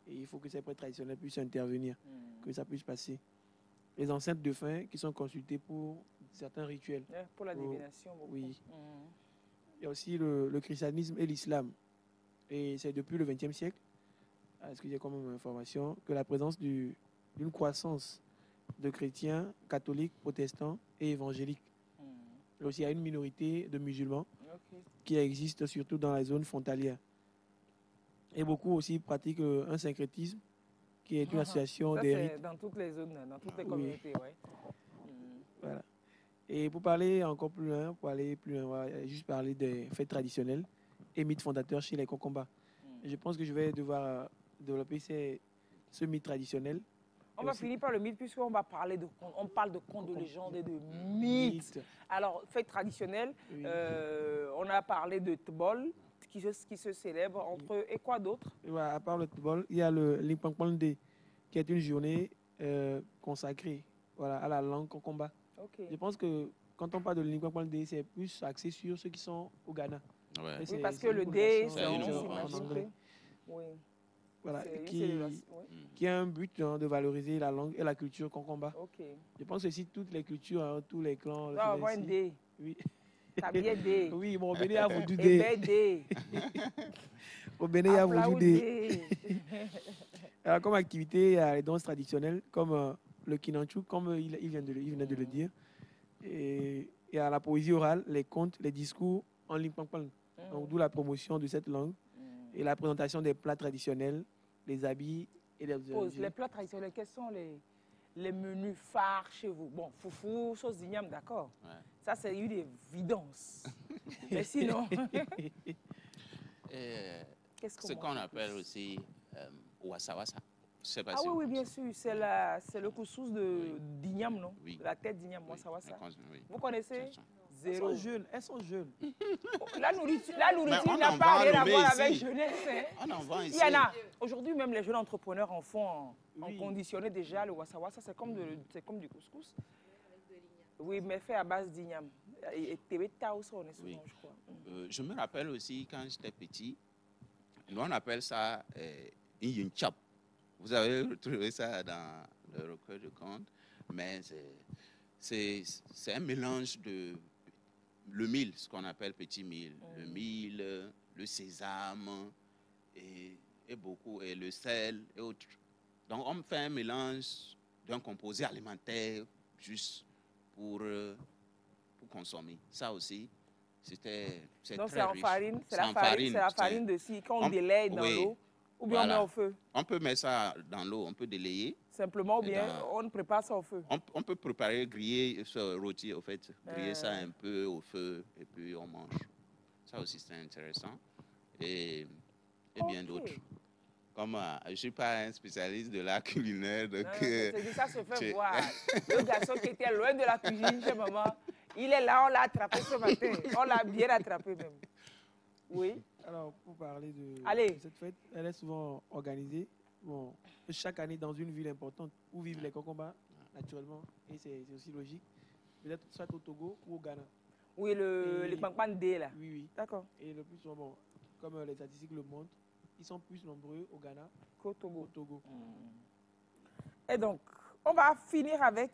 et il faut que ces prêtres traditionnels puissent intervenir, que ça puisse passer. Les ancêtres défunts qui sont consultés pour certains rituels. Pour la divination, beaucoup. Oui. Il y a aussi le christianisme et l'islam. Et c'est depuis le XXe siècle, à ce que j'ai comme information, que la présence d'une croissance de chrétiens, catholiques, protestants et évangéliques. Et aussi, il y a une minorité de musulmans qui existe surtout dans la zone frontalière. Et beaucoup aussi pratiquent un syncrétisme, qui est une association des rites. Dans toutes les zones, dans toutes les communautés, oui. Voilà. Et pour parler encore plus loin, on va juste parler des fêtes traditionnelles et mythes fondateurs chez les Konkomba. Je pense que je vais devoir développer ce mythe traditionnel. On va finir par le mythe puisqu'on va parler on parle de contes de légende et de mythes. Alors, fête traditionnelle, on a parlé de Tbol qui se célèbre entre eux et quoi d'autre? À part le Tbol, il y a le Limpangpangde qui est une journée consacrée à la langue Konkomba. Je pense que quand on parle de Limpangpangde, c'est plus axé sur ceux qui sont au Ghana. Ouais. Oui, parce que le D, c'est en anglais. Oui. Voilà, qui a un but de valoriser la langue et la culture Konkomba. Je pense que si toutes les cultures, tous les clans... On va avoir un D. Oui. T'as bien D. Oui, mon Béné a voulu D. D. Au Béné a voulu D. Alors, comme activité, il y a les danses traditionnelles, comme le Kinanchu, comme il venait de le dire. Et il y a la poésie orale, les contes, les discours en Limpangpang. Donc, d'où la promotion de cette langue et la présentation des plats traditionnels, les habits et les objets. Les plats traditionnels, quels sont les menus phares chez vous? Bon, foufou, sauce d'igname, d'accord. Ouais. Ça, c'est une évidence. Mais sinon... ce qu'on appelle aussi wasawasa. Oui, bien sûr. C'est le couscous d'igname, non? Oui. La tête d'igname, wasawasa. Oui. Vous connaissez? Zéro. Elles sont jeunes. La nourriture n'a pas rien à voir avec jeunesse. On en vend ici. Il y en a. Aujourd'hui, même les jeunes entrepreneurs en font en conditionné déjà. Le wasawasa, c'est comme du couscous. Oui, mais fait à base d'igname. Et tebeta aussi, on est souvent, je crois. Je me rappelle aussi, quand j'étais petit, nous on appelle ça yinchap. Vous avez retrouvé ça dans le recueil de contes, mais c'est un mélange de le mil, ce qu'on appelle petit mil, le mil, le sésame et le sel et autres. Donc on fait un mélange d'un composé alimentaire juste pour consommer. Ça aussi, c'est très riche. Donc c'est en farine, c'est la farine de scie qu'on délaye dans l'eau. Ou bien on met au feu? On peut mettre ça dans l'eau, on peut délayer. Simplement, ou bien on prépare ça au feu? On peut préparer, griller, rôti, au fait. Griller ça un peu au feu et puis on mange. Ça aussi, c'est intéressant. Et bien d'autres. comme je ne suis pas un spécialiste de la culinaire, donc... ça se fait voir. Le garçon qui était loin de la cuisine chez maman, il est là, on l'a attrapé ce matin. On l'a bien attrapé même. Oui. Alors, pour parler de cette fête, elle est souvent organisée chaque année dans une ville importante où vivent les Kokomba, naturellement, et c'est aussi logique. Peut-être soit au Togo ou au Ghana. Oui, les Pampandé, là. Oui, oui. D'accord. Et le plus souvent, comme les statistiques le montrent, ils sont plus nombreux au Ghana qu'au Togo. Mm. Et donc, on va finir avec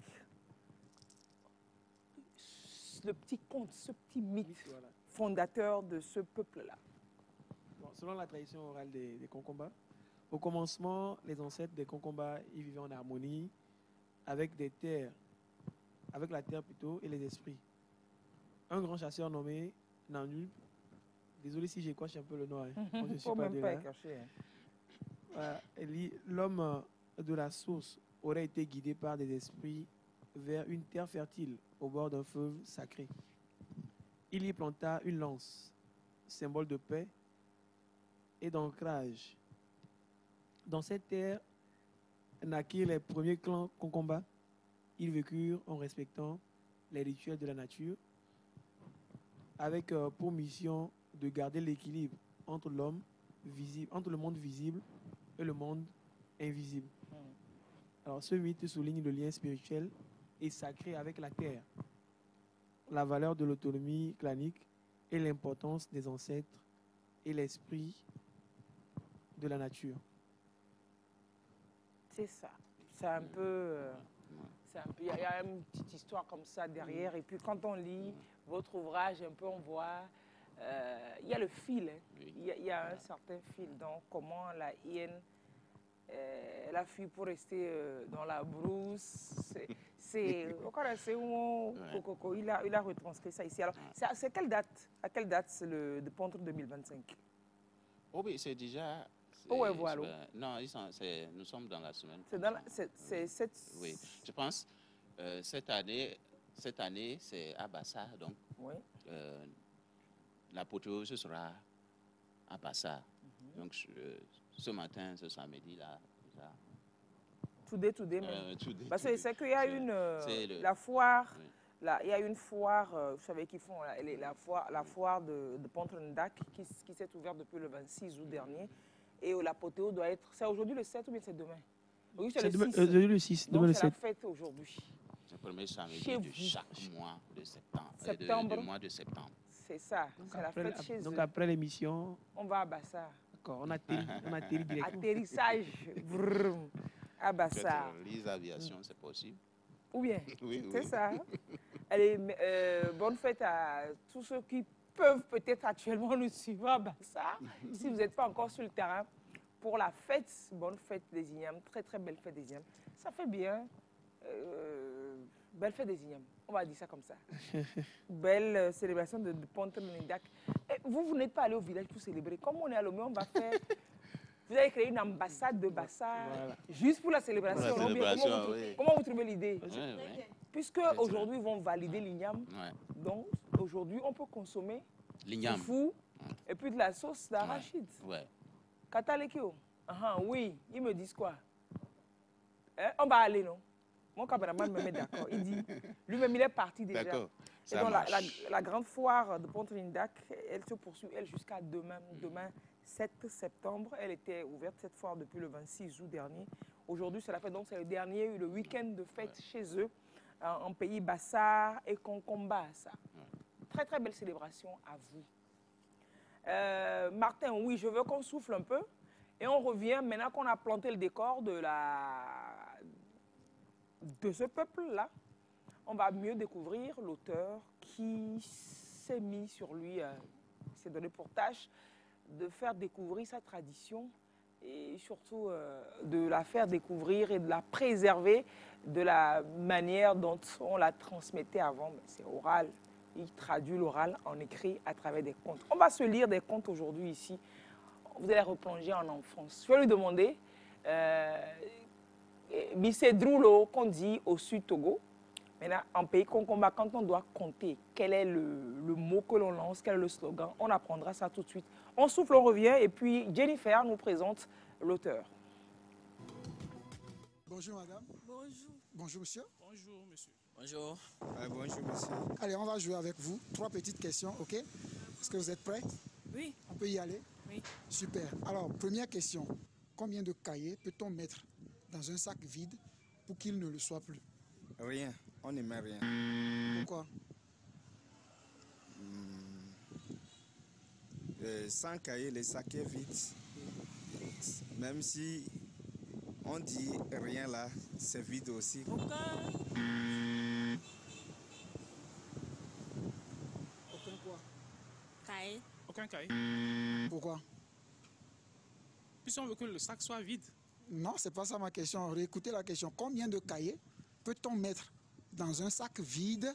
le petit conte, ce petit mythe fondateur de ce peuple-là. Bon, selon la tradition orale des Kokomba, au commencement, les ancêtres des Kokomba ils vivaient en harmonie avec la terre plutôt, et les esprits. Un grand chasseur nommé Nanul, désolé si j'écorche un peu le nom, je ne suis pas de là. Voilà, l'homme de la source aurait été guidé par des esprits vers une terre fertile au bord d'un fleuve sacré. Il y planta une lance, symbole de paix et d'ancrage. Dans cette terre naquirent les premiers clans Kokomba. Ils vécurent en respectant les rituels de la nature, avec pour mission de garder l'équilibre entre l'homme visible, entre le monde visible et le monde invisible. Alors, ce mythe souligne le lien spirituel et sacré avec la terre, la valeur de l'autonomie clanique et l'importance des ancêtres et l'esprit de la nature. C'est ça. C'est un peu... il y a une petite histoire comme ça derrière. Et puis quand on lit votre ouvrage, un peu on voit... il y a le fil. Hein. Il y a un certain fil. Donc comment la hyène... elle a fui pour rester dans la brousse. Il a retranscrit ça ici. Alors, c'est quelle date? À quelle date c'est le Pontre 2025? Oh oui, c'est déjà... voilà. Non, nous sommes dans la semaine. Oui, je pense cette année c'est à Bassa, donc l'apothéose ce sera à Bassa. Donc ce matin, ce samedi là. Today même. Parce que c'est qu'il y a la foire. Oui. Là, il y a une foire, vous savez qu'ils font la foire de Pontre-Ndak qui s'est ouverte depuis le 26 août dernier. Et l'apothéose doit être... C'est aujourd'hui le 7 ou bien c'est demain? Oui, c'est le 6. Donc c'est la fête aujourd'hui. C'est le premier samedi de chaque mois de septembre. Du mois de septembre. C'est ça, c'est la fête chez eux. Donc après l'émission... On va à Bassa. D'accord, on atterrit directement. Atterrissage à Bassa. Les aviations, c'est possible. Ou bien, oui, c'est ça. Allez, bonne fête à tous ceux qui peuvent peut-être actuellement nous suivre à Bassa. Si vous n'êtes pas encore sur le terrain, pour la fête, bonne fête des Ignames, très très belle fête des Ignames. Ça fait bien, belle fête des Ignames, on va dire ça comme ça. Belle célébration de Pontre-Ndak. Vous n'êtes pas allé au village pour célébrer. Comme on est à Lomé, on va faire... Vous avez créé une ambassade de Bassa, juste pour la célébration. Comment vous trouvez l'idée? Puisque aujourd'hui, ils vont valider l'igname. Donc, aujourd'hui, on peut consommer du fou et puis de la sauce d'arachide. Katalekio. Oui, ils me disent quoi? On va aller, non? Mon caméraman me met d'accord. Il dit, lui-même, il est parti déjà. D'accord. Et donc, la grande foire de Pontre-Ndak, elle se poursuit, elle, jusqu'à demain. Demain, 7 septembre. Elle était ouverte, cette foire, depuis le 26 août dernier. Aujourd'hui, c'est la fête. Donc, c'est le dernier, le week-end de fête chez eux, en pays Bassa et Konkomba. Très, très belle célébration à vous. Martin, oui, je veux qu'on souffle un peu. Et on revient, maintenant qu'on a planté le décor de ce peuple-là, on va mieux découvrir l'auteur qui s'est mis sur lui, s'est donné pour tâche de faire découvrir sa tradition et surtout de la faire découvrir et de la préserver de la manière dont on la transmettait avant. C'est oral. Il traduit l'oral en écrit à travers des contes. On va se lire des contes aujourd'hui ici. Vous allez replonger en enfance. Je vais lui demander, Missé Droulo, qu'on dit au sud Togo, maintenant en pays Konkomba, quand on doit compter, quel est le mot que l'on lance, quel est le slogan, on apprendra ça tout de suite. On souffle, on revient, et puis Jennifer nous présente l'auteur. Bonjour madame. Bonjour. Bonjour monsieur. Bonjour monsieur. Bonjour. Bonjour monsieur. Allez, on va jouer avec vous. 3 petites questions, ok? Est-ce que vous êtes prêts? Oui. On peut y aller? Oui. Super. Alors, première question. Combien de cahiers peut-on mettre dans un sac vide pour qu'il ne le soit plus? Rien, on ne met rien. Pourquoi? Sans cahier, le sac est vide. Même si on dit rien là, c'est vide aussi. Aucun quoi? cahier. Aucun cahier. Pourquoi? Puisqu'on veut que le sac soit vide. Non, c'est pas ça ma question. Réécoutez la question. Combien de cahiers peut-on mettre dans un sac vide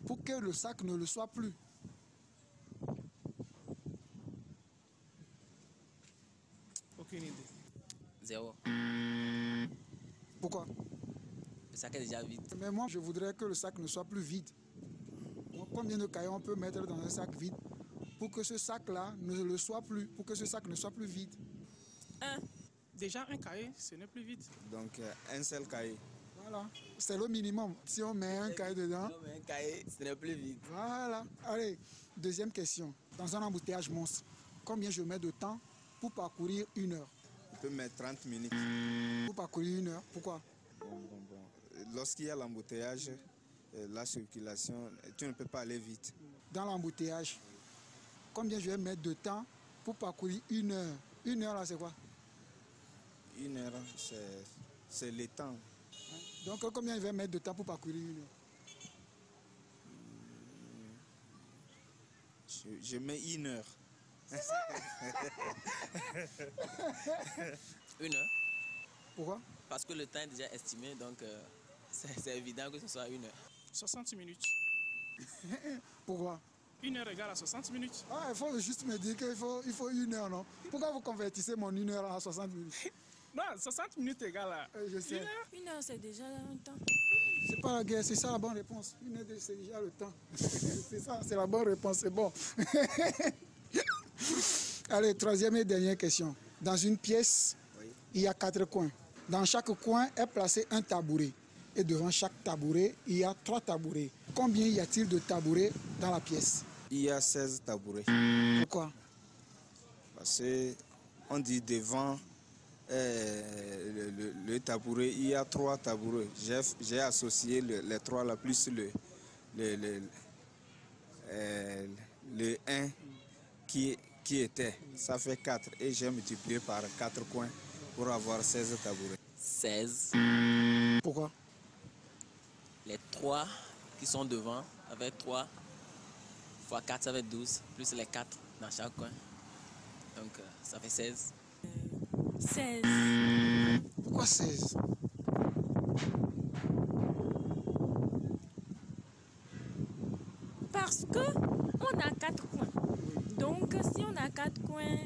pour que le sac ne le soit plus? Aucune idée. 0. Pourquoi? Le sac est déjà vide. Mais moi, je voudrais que le sac ne soit plus vide. Donc, combien de cahiers on peut mettre dans un sac vide pour que ce sac-là ne le soit plus, pour que ce sac ne soit plus vide? 1. Déjà, un cahier, ce n'est plus vide. Donc un seul cahier. Voilà, c'est le minimum. Si on met un cahier dedans, Non, mais un cahier, ce n'est plus vide. voilà. Allez, deuxième question. Dans un embouteillage monstre, combien je mets de temps pour parcourir 1 heure? On peut mettre 30 minutes. Pour parcourir 1 heure, pourquoi? Bon. Lorsqu'il y a l'embouteillage, la circulation, tu ne peux pas aller vite. Dans l'embouteillage, combien je vais mettre de temps pour parcourir 1 heure? 1 heure là, c'est quoi? 1 heure, c'est le temps. Donc combien je vais mettre de temps pour parcourir 1 heure? Je mets 1 heure. 1 heure. Pourquoi? Parce que le temps est déjà estimé, donc c'est évident que ce soit 1 heure. 60 minutes. Pourquoi? 1 heure égale à 60 minutes. Ah, il faut juste me dire qu'il faut 1 heure, non? Pourquoi vous convertissez mon 1 heure à 60 minutes? Non, 60 minutes égale à Je sais. 1 heure. 1 heure, c'est déjà un temps. C'est pas la guerre, c'est ça la bonne réponse. 1 heure, c'est déjà le temps. C'est ça, c'est la bonne réponse, c'est bon. Allez, troisième et dernière question. Dans une pièce, il y a 4 coins. Dans chaque coin est placé un tabouret. Et devant chaque tabouret, il y a 3 tabourets. Combien y a-t-il de tabourets dans la pièce? Il y a 16 tabourets. Pourquoi? Parce qu'on dit devant le tabouret, il y a 3 tabourets. J'ai associé les 3 là, plus le 1 qui était. Ça fait 4. Et j'ai multiplié par 4 coins pour avoir 16 tabourets. 16. Pourquoi? Les 3 qui sont devant, avec 3 fois 4, ça fait 12. Plus les 4 dans chaque coin. Donc ça fait 16. 16. Pourquoi 16? Parce que on a 4 coins. Donc, si on a 4 coins,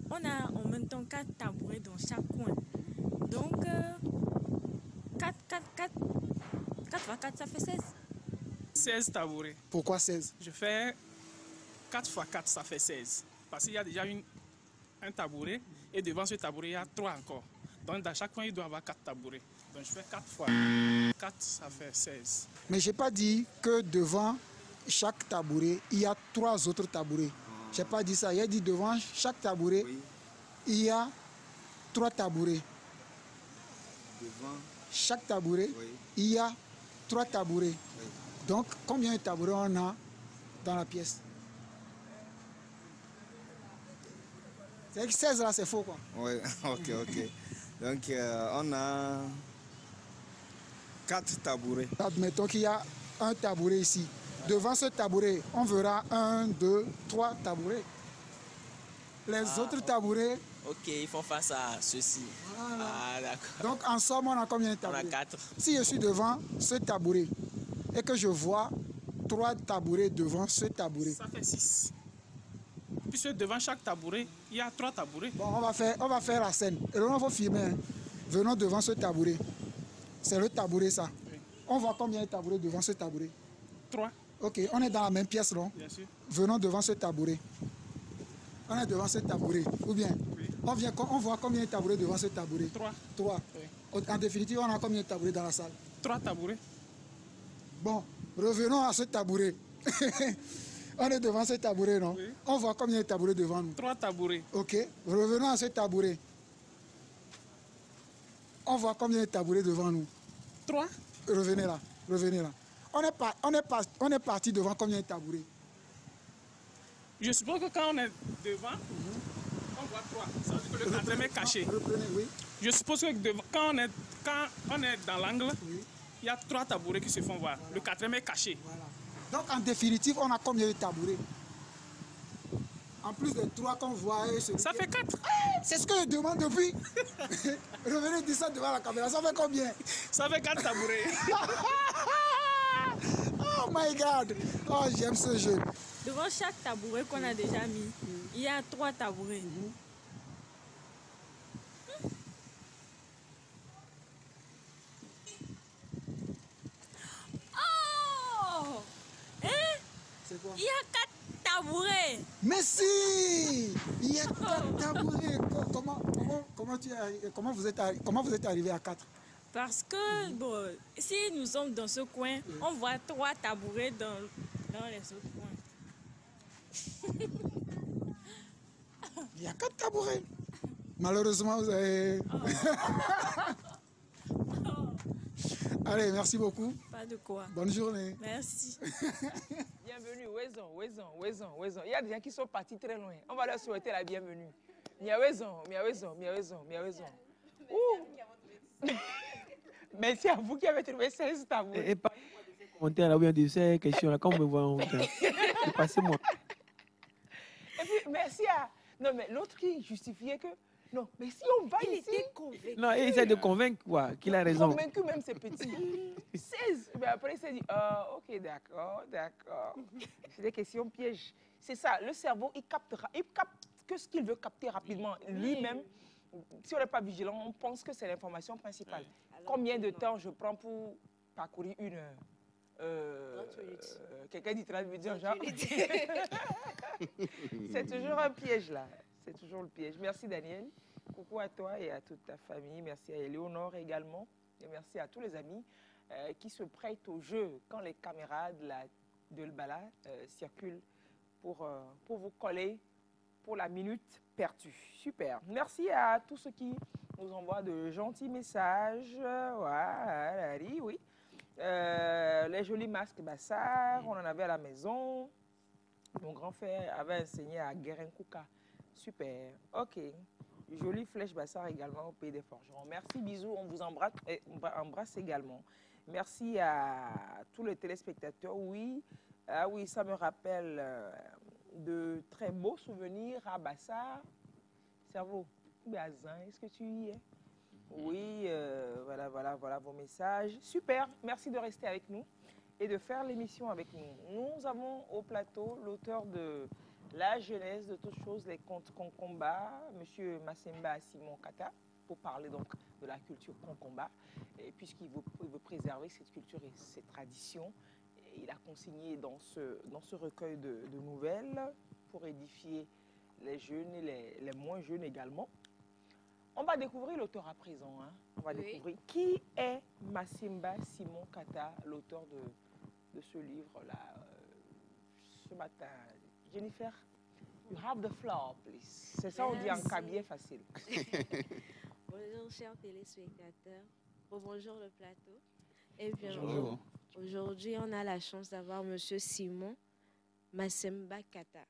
on a en même temps 4 tabourets dans chaque coin. Donc, 4 fois 4, ça fait 16. 16 tabourets. Pourquoi 16? Je fais 4 fois 4, ça fait 16. Parce qu'il y a déjà un tabouret et devant ce tabouret, il y a 3 encore. Donc dans chaque coin, il doit y avoir 4 tabourets. Donc je fais 4 fois 4, ça fait 16. Mais je n'ai pas dit que devant chaque tabouret, il y a 3 autres tabourets. Je n'ai pas dit ça. J'ai dit devant chaque tabouret, Oui. il y a 3 tabourets. Devant, Chaque tabouret, oui. il y a 3 tabourets. Oui. Donc, combien de tabourets on a dans la pièce? C'est que 16 là, c'est faux quoi. Oui, ok. Donc on a 4 tabourets. Admettons qu'il y a un tabouret ici. Devant ce tabouret, on verra 1, 2, 3 tabourets. Les autres tabourets. Ok, il faut face à ceci. Voilà. Ah, d'accord. Donc en somme, on a combien de On a tabourets? 4. Si je suis devant ce tabouret et que je vois 3 tabourets devant ce tabouret, Ça fait 6. Puisque devant chaque tabouret, il y a 3 tabourets. bon, on va faire la scène. Et là, on va filmer. Hein. Venons devant ce tabouret. C'est le tabouret, ça. Oui. On voit combien de tabourets devant ce tabouret? 3, Ok, on est dans la même pièce, non? bien sûr. Venons devant ce tabouret. On est devant ce tabouret, ou bien? Oui. On voit combien de tabourets devant ce tabouret? 3. 3. Oui. En définitive, on a combien de tabourets dans la salle? 3 tabourets. Bon, revenons à ce tabouret. On est devant ce tabouret, non? Oui. On voit combien de tabourets devant nous? 3 tabourets. Ok, revenons à ce tabouret. On voit combien de tabourets devant nous? 3. Revenez là, revenez là. On est parti devant combien de tabourets? Je suppose que quand on est devant, on voit 3. Ça veut dire que le quatrième est caché. Reprenez, oui. Je suppose que quand on est dans l'angle, oui, il y a 3 tabourets qui se font voir. Voilà. Le quatrième est caché. Voilà. Donc en définitive, on a combien de tabourets? En plus des 3 qu'on voit... Ça fait 4. C'est ce que je demande depuis. Revenez dire ça devant la caméra. Ça fait combien? Ça fait 4 tabourets. Oh my God. Oh, j'aime ce jeu. Devant chaque tabouret qu'on a déjà mis, il y a 3 tabourets. Oh! Hein? C'est quoi? Il y a 4 tabourets. Mais si! Il y a 4 tabourets. Comment vous êtes arrivé à 4? Parce que, bon, si nous sommes dans ce coin, on voit 3 tabourets dans les autres coins. Il y a 4 tabourets. Malheureusement, vous avez... Allez, merci beaucoup. Pas de quoi. Bonne journée. Merci. Bienvenue, Wezon. Il y a des gens qui sont partis très loin. On va leur souhaiter la bienvenue. Miawezon. Merci à vous qui avez trouvé 16 tabourets. Et pas de ces commentaires là, ou bien de ces questions-là, quand vous me voyez en route, passez-moi. Et puis, merci à... Non, mais l'autre qui justifiait que... Non, mais si on va ici... Il était convaincu. Non, il essaie de convaincre quoi, qu'il a raison. Convaincu même, c'est petit. 16. Mais après, il s'est dit, ok, d'accord. C'est des questions pièges. C'est ça, le cerveau, il capte que ce qu'il veut capter rapidement. Lui-même, si on n'est pas vigilant, on pense que c'est l'information principale. Combien de temps je prends pour parcourir une heure? Quelqu'un dit 30 minutes, genre. C'est toujours un piège là. C'est toujours le piège. Merci Daniel. Coucou à toi et à toute ta famille. Merci à Éléonore également. Et merci à tous les amis qui se prêtent au jeu quand les caméras de l'Bala circulent pour vous coller pour la minute perdue. Super. Merci à tous ceux qui nous envoient de gentils messages. Voilà, oui. Les jolis masques Bassar, on en avait à la maison. Mon grand frère avait enseigné à Guérenkouka. Super. Ok. Jolie flèche Bassar également au Pays des Forgerons. Merci, bisous. On vous embrasse également. Merci à tous les téléspectateurs. Oui, oui, ça me rappelle de très beaux souvenirs à Bassar. Cerveau, Bazin, est-ce que tu y es? Oui, voilà vos messages. Super, merci de rester avec nous et de faire l'émission avec nous. Nous avons au plateau l'auteur de La jeunesse de toutes choses, les contes Konkomba, M. Massemba Simon Kata, pour parler donc de la culture Konkomba. Et puisqu'il veut préserver cette culture et cette traditions, il a consigné dans ce recueil de nouvelles pour édifier les jeunes et les moins jeunes également. On va découvrir l'auteur à présent. Hein. On va découvrir qui est Massemba Simon Kata, l'auteur de ce livre-là. Ce matin, Jennifer, you have the floor, please. C'est ça, on dit en cabier facile. Bonjour, chers téléspectateurs. Bonjour le plateau. Et bien, aujourd'hui, on a la chance d'avoir M. Simon Massemba Kata.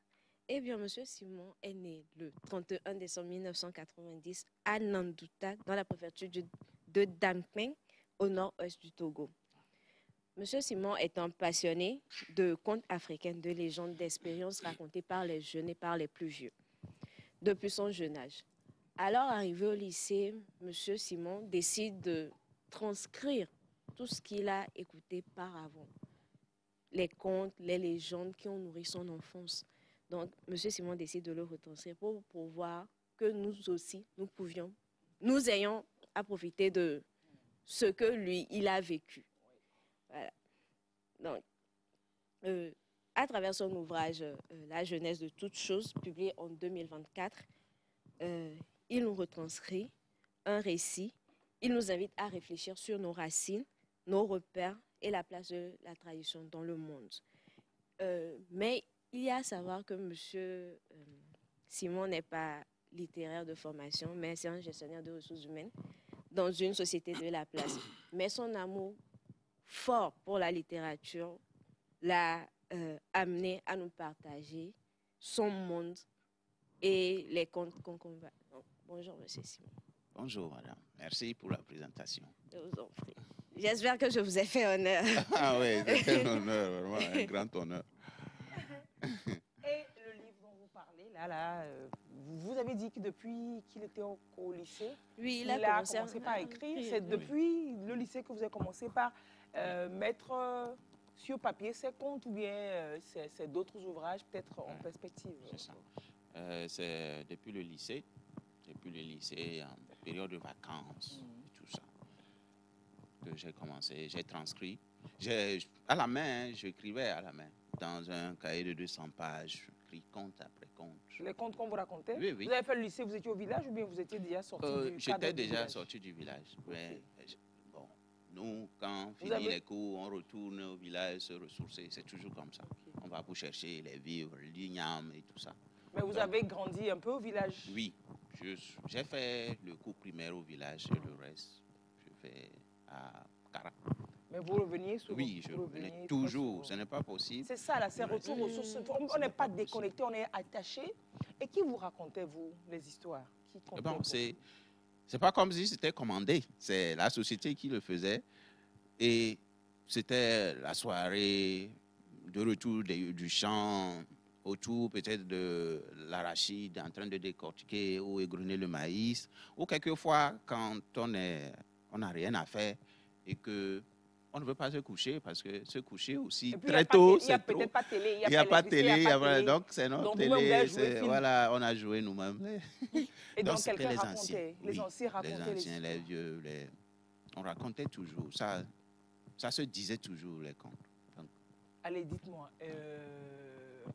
Eh bien, M. Simon est né le 31 décembre 1990 à Nandouta, dans la préfecture de Damping, au nord-ouest du Togo. M. Simon est un passionné de contes africains, de légendes, d'expériences racontées par les jeunes et par les plus vieux, depuis son jeune âge. Alors, arrivé au lycée, M. Simon décide de transcrire tout ce qu'il a écouté par avant. Les contes, les légendes qui ont nourri son enfance. Donc, M. Simon décide de le retranscrire pour pouvoir que nous aussi, nous ayons à profiter de ce que lui, il a vécu. Voilà. Donc, à travers son ouvrage « La jeunesse de toutes choses », publié en 2024, il nous retranscrit un récit. Il nous invite à réfléchir sur nos racines, nos repères et la place de la tradition dans le monde. Mais il y a à savoir que M. Simon n'est pas littéraire de formation, mais c'est un gestionnaire de ressources humaines dans une société de la place. Mais son amour fort pour la littérature l'a amené à nous partager son monde et les contes qu'on combat. Bonjour, M. Simon. Bonjour, madame. Merci pour la présentation. Je vous en prie. J'espère que je vous ai fait honneur. Ah oui, c'est un honneur, vraiment, un grand honneur. Et le livre dont vous parlez, vous avez dit que depuis qu'il était au lycée, oui, il a commencé par écrire. C'est depuis le lycée que vous avez commencé par mettre sur papier ses contes ou bien c'est d'autres ouvrages peut-être en perspective? C'est ça. C'est depuis le lycée, en période de vacances, et tout ça, que j'ai commencé, j'ai transcrit. À la main, j'écrivais à la main, dans un cahier de 200 pages, j'écris conte après conte. Les contes qu'on vous racontait? Oui, oui. Vous avez fait le lycée, vous étiez au village ou bien vous étiez déjà sorti du cadre? J'étais déjà sorti du village. Mais, bon, nous, quand on finit les cours, on retourne au village se ressourcer. C'est toujours comme ça. Okay. On va pour chercher les vivres, l'igname et tout ça. Mais vous avez grandi un peu au village? Oui. J'ai fait le cours primaire au village et le reste, je fais à Cara. Mais vous reveniez souvent? Oui, je revenais toujours. Ce n'est pas possible. C'est ça, là, c'est retour aux sources. On n'est pas déconnecté, on est attaché. Et qui vous racontait, vous, les histoires? C'est pas comme si c'était commandé. C'est la société qui le faisait. Et c'était la soirée de retour du champ, autour peut-être de l'arachide, en train de décortiquer ou égrener le maïs. Ou quelquefois, quand on n'a rien à faire et que on ne veut pas se coucher parce que se coucher aussi très tôt, c'est trop. Il n'y a pas de télé. Il n'y a pas de télé. Donc, c'est notre télé. Voilà, on a joué nous-mêmes. Et donc, quelqu'un racontait, les anciens racontaient. Les anciens, les vieux, on racontait toujours. Ça se disait toujours, les contes. Donc, allez, dites-moi,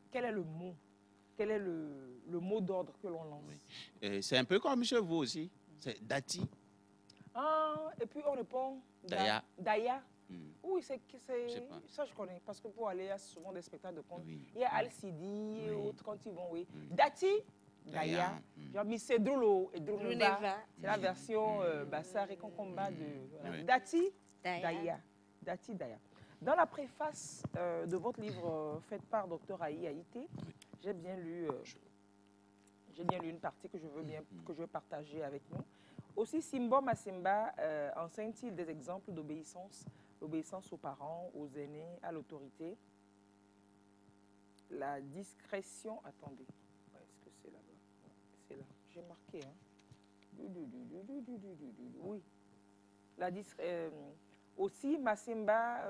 quel est le mot? Quel est le mot d'ordre que l'on lance? Oui. C'est un peu comme chez vous aussi. C'est Dati. Ah, et puis on répond Daya. Daya. Oui, ça je connais, parce que pour aller, il y a souvent des spectacles de contes. Oui. Il y a Al-Sidi et autres quand ils vont, oui. Dati, Daya. Genre Misedrolo et Druneva. C'est la version Bassar et Concomba de Dati, Daya. Dati, Daya. Dans la préface de votre livre faite par Dr Aïe Haïté, j'ai bien lu une partie que je veux partager avec nous. Aussi, Simbo Masimba enseigne-t-il des exemples d'obéissance, l'obéissance aux parents, aux aînés, à l'autorité, la discrétion. Attendez, est-ce que c'est là-bas? C'est là, j'ai marqué. Oui. Aussi, Masimba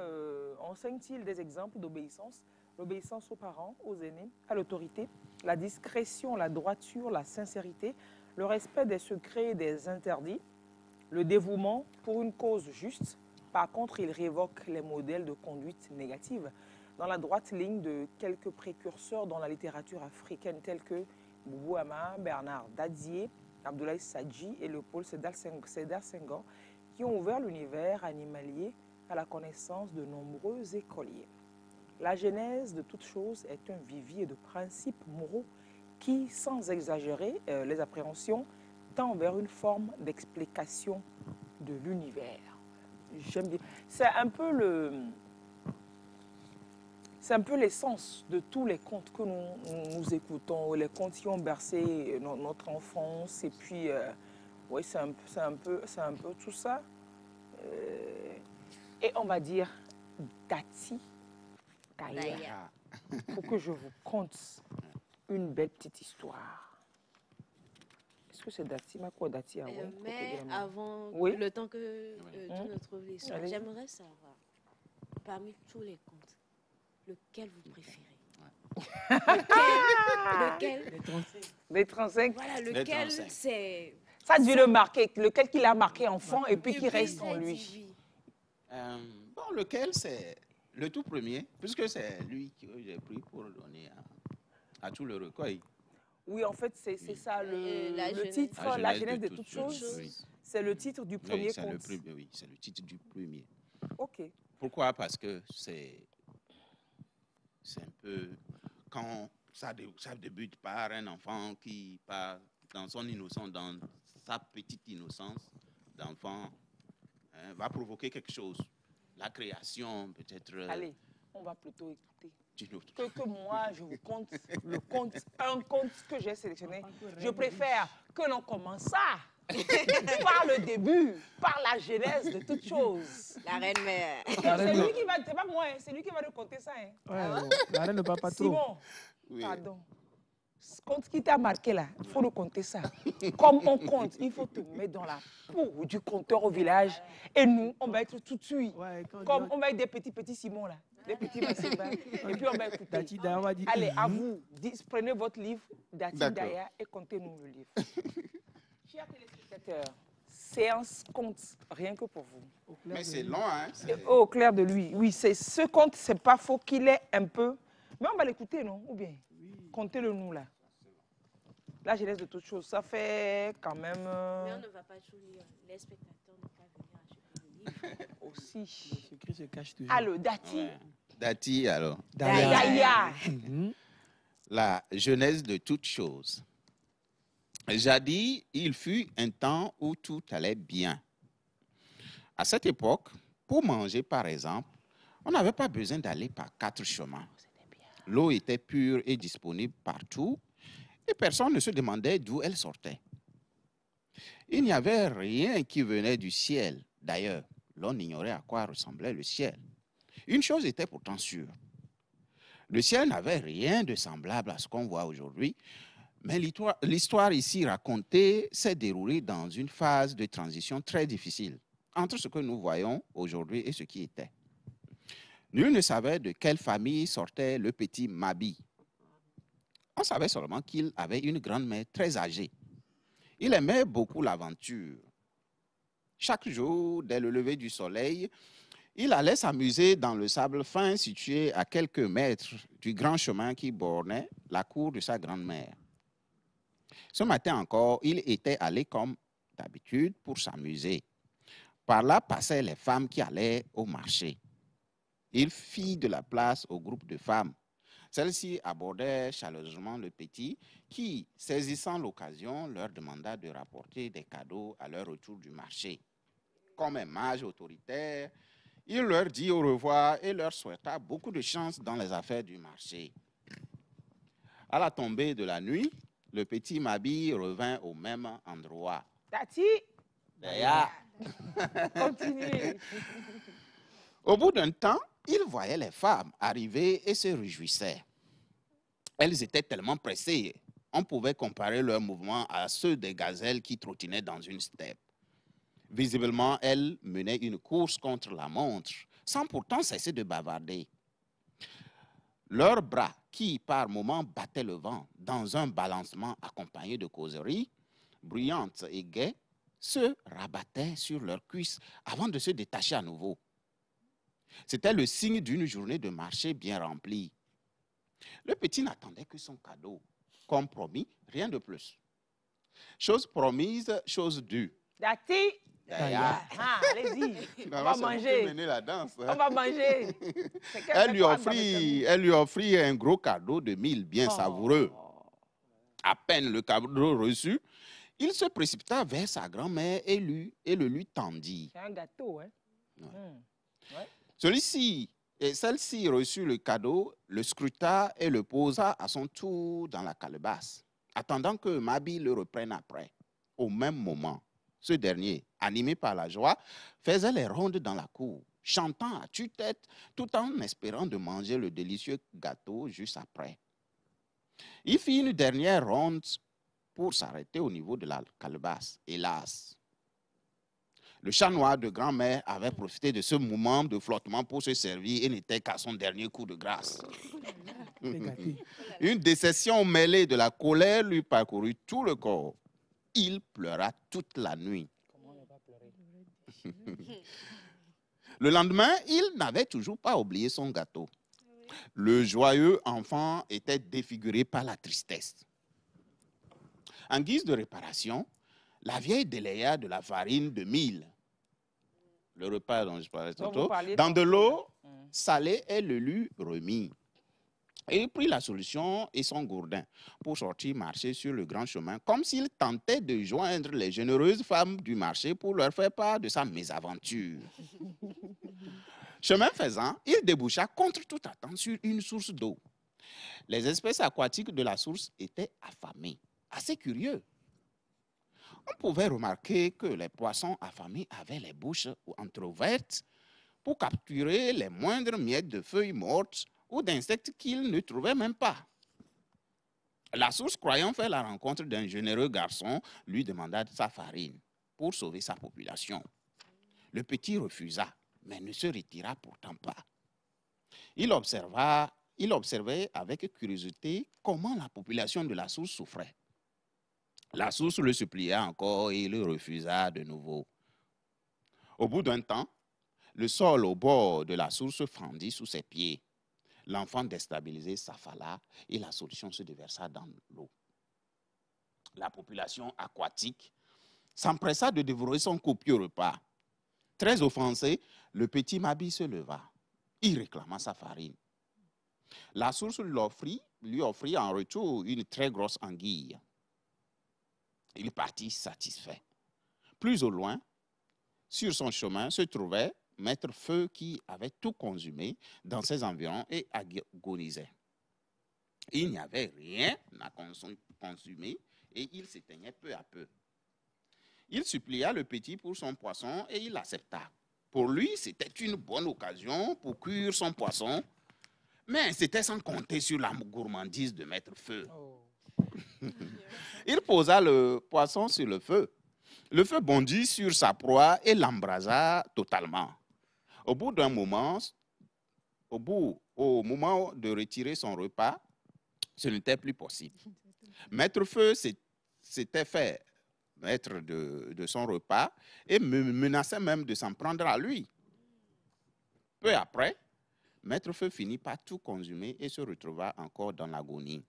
enseigne-t-il des exemples d'obéissance, l'obéissance aux parents, aux aînés, à l'autorité, la discrétion, la droiture, la sincérité, le respect des secrets et des interdits, le dévouement pour une cause juste. Par contre, il révoque les modèles de conduite négative dans la droite ligne de quelques précurseurs dans la littérature africaine tels que Boubou Ama, Bernard Dadier, Abdoulaye Sadji et Léopold Sédar Senghor, qui ont ouvert l'univers animalier à la connaissance de nombreux écoliers. La genèse de toute chose est un vivier de principes moraux qui, sans exagérer les appréhensions, tend vers une forme d'explication de l'univers. J'aime bien. C'est un peu l'essence de tous les contes que nous écoutons, les contes qui ont bercé notre enfance. Et puis, oui, c'est un peu tout ça. Et on va dire Dati, Daya. Pour que je vous conte une belle petite histoire. Est-ce que c'est Dati, quoi Dati? Mais avant, le temps que tu ne trouves l'histoire, j'aimerais savoir, parmi tous les contes, lequel vous préférez? Lequel? Les 35. Voilà, lequel c'est... Ça a dû le marquer, lequel qui l'a marqué enfant et puis qui reste en lui. Bon, lequel c'est le tout premier, puisque c'est lui que j'ai pris pour donner à tout le recueil. Oui, en fait, c'est ça le titre, La jeunesse de toutes choses. Oui. C'est le titre du premier conte. Oui, c'est le titre du premier. OK. Pourquoi? Parce que c'est un peu... Quand ça débute par un enfant qui part dans son innocence, dans sa petite innocence d'enfant, hein, va provoquer quelque chose. La création, peut-être... Allez, on va plutôt écouter. Autre. Que moi, je vous conte un conte que j'ai sélectionné. Je préfère que l'on commence ça par le début, par la genèse de toutes choses. La reine-mère. C'est lui qui va, c'est pas moi, c'est lui qui va nous conter ça. Hein. Ouais, bon, la reine ne parle pas trop. Simon, Oui. pardon. Compte qui t'a marqué là, il faut nous compter ça. Comme on compte, il faut te mettre dans la peau du compteur au village. Et nous, on va être tout de suite. Ouais, comme on va être des petits Simon là. Des petits Massimba. Et puis on va écouter. Allez, à vous, prenez votre livre, Dati Daya, et comptez-nous le livre. Chers téléspectateurs, séance compte rien que pour vous. Mais c'est long, hein? Au clair de lui. Oui, ce conte, c'est pas faux qu'il est un peu. Mais on va l'écouter, non? Ou bien? Comptez-le nous là. La jeunesse de toutes choses, ça fait quand même... Mais on ne va pas tout lire. Les spectateurs n'ont pas venir acheter le livre. Aussi. Le secret se cache toujours. Allô, Dati. Ouais. Dati, alors. Daya. La jeunesse de toutes choses. Jadis, il fut un temps où tout allait bien. À cette époque, pour manger par exemple, on n'avait pas besoin d'aller par 4 chemins. L'eau était pure et disponible partout et personne ne se demandait d'où elle sortait. Il n'y avait rien qui venait du ciel. D'ailleurs, l'on ignorait à quoi ressemblait le ciel. Une chose était pourtant sûre. Le ciel n'avait rien de semblable à ce qu'on voit aujourd'hui, mais l'histoire ici racontée s'est déroulée dans une phase de transition très difficile entre ce que nous voyons aujourd'hui et ce qui était. Nul ne savait de quelle famille sortait le petit Mabi. On savait seulement qu'il avait une grand-mère très âgée. Il aimait beaucoup l'aventure. Chaque jour, dès le lever du soleil, il allait s'amuser dans le sable fin situé à quelques mètres du grand chemin qui bornait la cour de sa grand-mère. Ce matin encore, il était allé comme d'habitude pour s'amuser. Par là passaient les femmes qui allaient au marché. Il fit de la place au groupe de femmes. Celles-ci abordaient chaleureusement le petit qui, saisissant l'occasion, leur demanda de rapporter des cadeaux à leur retour du marché. Comme un mage autoritaire, il leur dit au revoir et leur souhaita beaucoup de chance dans les affaires du marché. À la tombée de la nuit, le petit Mabi revint au même endroit. Tati. Daya. Continuez. Au bout d'un temps, il voyait les femmes arriver et se réjouissait. Elles étaient tellement pressées, on pouvait comparer leurs mouvements à ceux des gazelles qui trottinaient dans une steppe. Visiblement, elles menaient une course contre la montre, sans pourtant cesser de bavarder. Leurs bras, qui par moments battaient le vent dans un balancement accompagné de causeries, bruyantes et gaies, se rabattaient sur leurs cuisses avant de se détacher à nouveau. C'était le signe d'une journée de marché bien remplie. Le petit n'attendait que son cadeau. Comme promis, rien de plus. Chose promise, chose due. Dati. Daya. Ah, allez-y. On va manger. Mener la danse, hein. On va manger. Elle lui offrit un gros cadeau de 1000 bien savoureux. À peine le cadeau reçu, il se précipita vers sa grand-mère et le lui tendit. C'est un gâteau, hein? Ouais. Celle-ci reçut le cadeau, le scruta et le posa à son tour dans la calebasse, attendant que Mabi le reprenne après. Au même moment, ce dernier, animé par la joie, faisait les rondes dans la cour, chantant à tue-tête, tout en espérant de manger le délicieux gâteau juste après. Il fit une dernière ronde pour s'arrêter au niveau de la calebasse. Hélas, le chat noir de grand-mère avait profité de ce moment de flottement pour se servir et n'était qu'à son dernier coup de grâce. Une déception mêlée de la colère lui parcourut tout le corps. Il pleura toute la nuit. Le lendemain, il n'avait toujours pas oublié son gâteau. Le joyeux enfant était défiguré par la tristesse. En guise de réparation, la vieille délaya de la farine de mil, le repas dont je parlais tantôt, dans de l'eau salée et le lui remit. Et il prit la solution et son gourdin pour sortir marcher sur le grand chemin, comme s'il tentait de joindre les généreuses femmes du marché pour leur faire part de sa mésaventure. Chemin faisant, il déboucha contre toute attente sur une source d'eau. Les espèces aquatiques de la source étaient affamées. Assez curieux. On pouvait remarquer que les poissons affamés avaient les bouches entrouvertes pour capturer les moindres miettes de feuilles mortes ou d'insectes qu'ils ne trouvaient même pas. La source, croyant faire la rencontre d'un généreux garçon, lui demanda de sa farine pour sauver sa population. Le petit refusa, mais ne se retira pourtant pas. Il observait avec curiosité comment la population de la source souffrait. La source le supplia encore et il le refusa de nouveau. Au bout d'un temps, le sol au bord de la source fendit sous ses pieds. L'enfant déstabilisé s'affala et la solution se déversa dans l'eau. La population aquatique s'empressa de dévorer son copieux repas. Très offensé, le petit Mabi se leva. Il réclama sa farine. La source lui offrit en retour une très grosse anguille. Il partit satisfait. Plus au loin, sur son chemin, se trouvait Maître Feu qui avait tout consumé dans ses environs et agonisait. Il n'y avait rien à consumer et il s'éteignait peu à peu. Il supplia le petit pour son poisson et il accepta. Pour lui, c'était une bonne occasion pour cuire son poisson, mais c'était sans compter sur la gourmandise de Maître Feu. Il posa le poisson sur le feu. Le feu bondit sur sa proie et l'embrasa totalement. Au moment de retirer son repas, ce n'était plus possible. Maître Feu s'était fait maître de son repas et menaçait même de s'en prendre à lui. Peu après, Maître Feu finit par tout consumer et se retrouva encore dans l'agonie.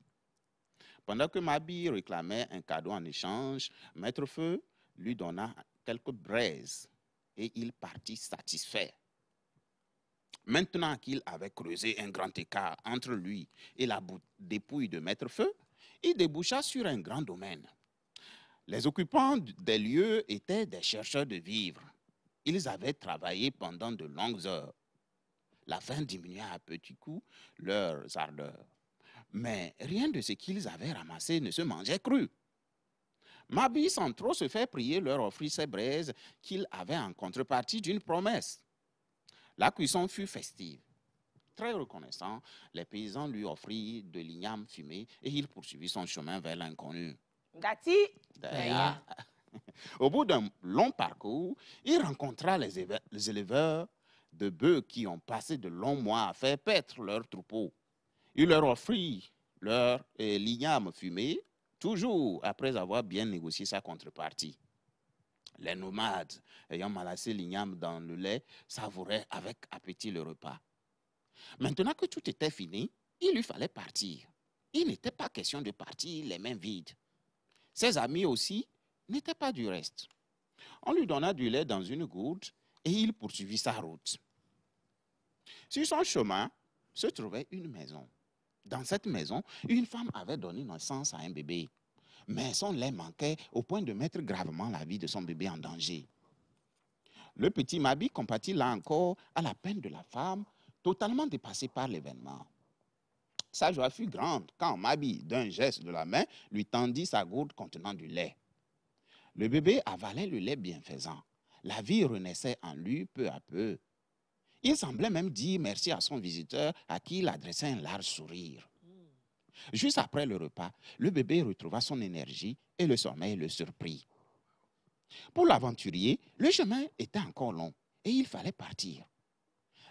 Pendant que Mabi réclamait un cadeau en échange, Maître Feu lui donna quelques braises et il partit satisfait. Maintenant qu'il avait creusé un grand écart entre lui et la dépouille de Maître Feu, il déboucha sur un grand domaine. Les occupants des lieux étaient des chercheurs de vivres. Ils avaient travaillé pendant de longues heures. La faim diminua à petits coups leurs ardeurs. Mais rien de ce qu'ils avaient ramassé ne se mangeait cru. Mabi, sans trop se faire prier, leur offrit ses braises qu'il avait en contrepartie d'une promesse. La cuisson fut festive. Très reconnaissant, les paysans lui offrirent de l'igname fumé et il poursuivit son chemin vers l'inconnu. Gati. Au bout d'un long parcours, il rencontra les éleveurs de bœufs qui ont passé de longs mois à faire paître leurs troupeaux. Il leur offrit l'igname fumé, toujours après avoir bien négocié sa contrepartie. Les nomades, ayant malassé l'igname dans le lait, savouraient avec appétit le repas. Maintenant que tout était fini, il lui fallait partir. Il n'était pas question de partir les mains vides. Ses amis aussi n'étaient pas du reste. On lui donna du lait dans une gourde et il poursuivit sa route. Sur son chemin se trouvait une maison. Dans cette maison, une femme avait donné naissance à un bébé. Mais son lait manquait au point de mettre gravement la vie de son bébé en danger. Le petit Mabi compatit là encore à la peine de la femme, totalement dépassée par l'événement. Sa joie fut grande quand Mabi, d'un geste de la main, lui tendit sa gourde contenant du lait. Le bébé avalait le lait bienfaisant. La vie renaissait en lui peu à peu. Il semblait même dire merci à son visiteur à qui il adressait un large sourire. Juste après le repas, le bébé retrouva son énergie et le sommeil le surprit. Pour l'aventurier, le chemin était encore long et il fallait partir.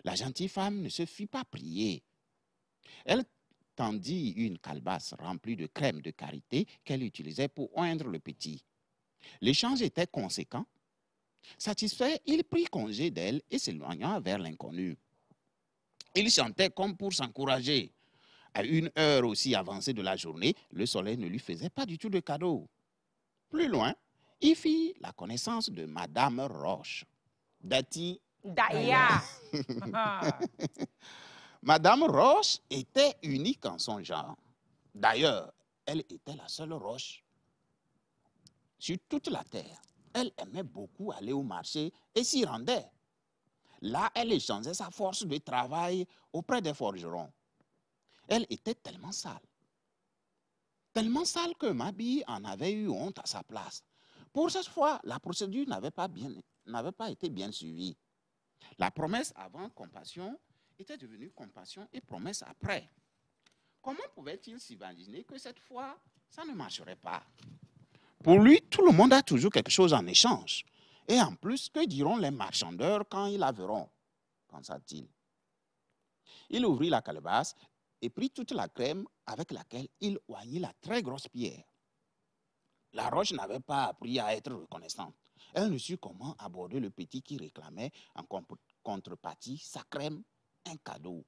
La gentille femme ne se fit pas prier. Elle tendit une calebasse remplie de crème de karité qu'elle utilisait pour oindre le petit. L'échange était conséquent. Satisfait, il prit congé d'elle et s'éloigna vers l'inconnu. Il chantait comme pour s'encourager. À une heure aussi avancée de la journée, le soleil ne lui faisait pas du tout de cadeau. Plus loin, il fit la connaissance de Madame Roche. Dati. Daya. Madame Roche était unique en son genre. D'ailleurs, elle était la seule roche sur toute la terre. Elle aimait beaucoup aller au marché et s'y rendait. Là, elle échangeait sa force de travail auprès des forgerons. Elle était tellement sale que Mabi en avait eu honte à sa place. Pour cette fois, la procédure n'avait pas été bien suivie. La promesse avant compassion était devenue compassion et promesse après. Comment pouvait-il s'imaginer que cette fois, ça ne marcherait pas? Pour lui, tout le monde a toujours quelque chose en échange. Et en plus, que diront les marchandeurs quand ils la verront, pensa-t-il. Il ouvrit la calebasse et prit toute la crème avec laquelle il oignit la très grosse pierre. La roche n'avait pas appris à être reconnaissante. Elle ne sut comment aborder le petit qui réclamait en contrepartie sa crème, un cadeau.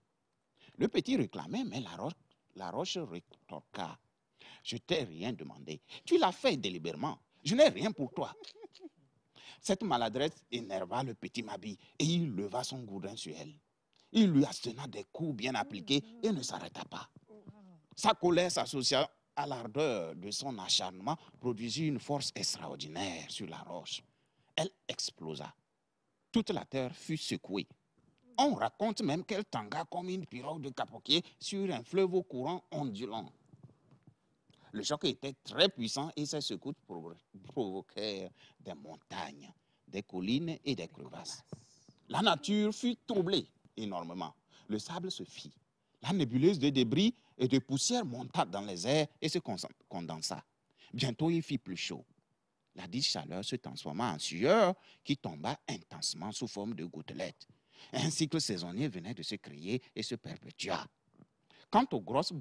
Le petit réclamait, mais la roche rétorqua. Je t'ai rien demandé. Tu l'as fait délibérément. Je n'ai rien pour toi. Cette maladresse énerva le petit Mabi et il leva son gourdin sur elle. Il lui assena des coups bien appliqués et ne s'arrêta pas. Sa colère s'associa à l'ardeur de son acharnement, produisit une force extraordinaire sur la roche. Elle explosa. Toute la terre fut secouée. On raconte même qu'elle tangua comme une pirogue de capoquier sur un fleuve au courant ondulant. Le choc était très puissant et ses secousses provoquèrent des montagnes, des collines et des crevasses. La nature fut troublée énormément. Le sable se fit. La nébuleuse de débris et de poussière monta dans les airs et se condensa. Bientôt, il fit plus chaud. La dite chaleur se transforma en sueur qui tomba intensement sous forme de gouttelettes. Un cycle saisonnier venait de se créer et se perpétua. Quant aux grosses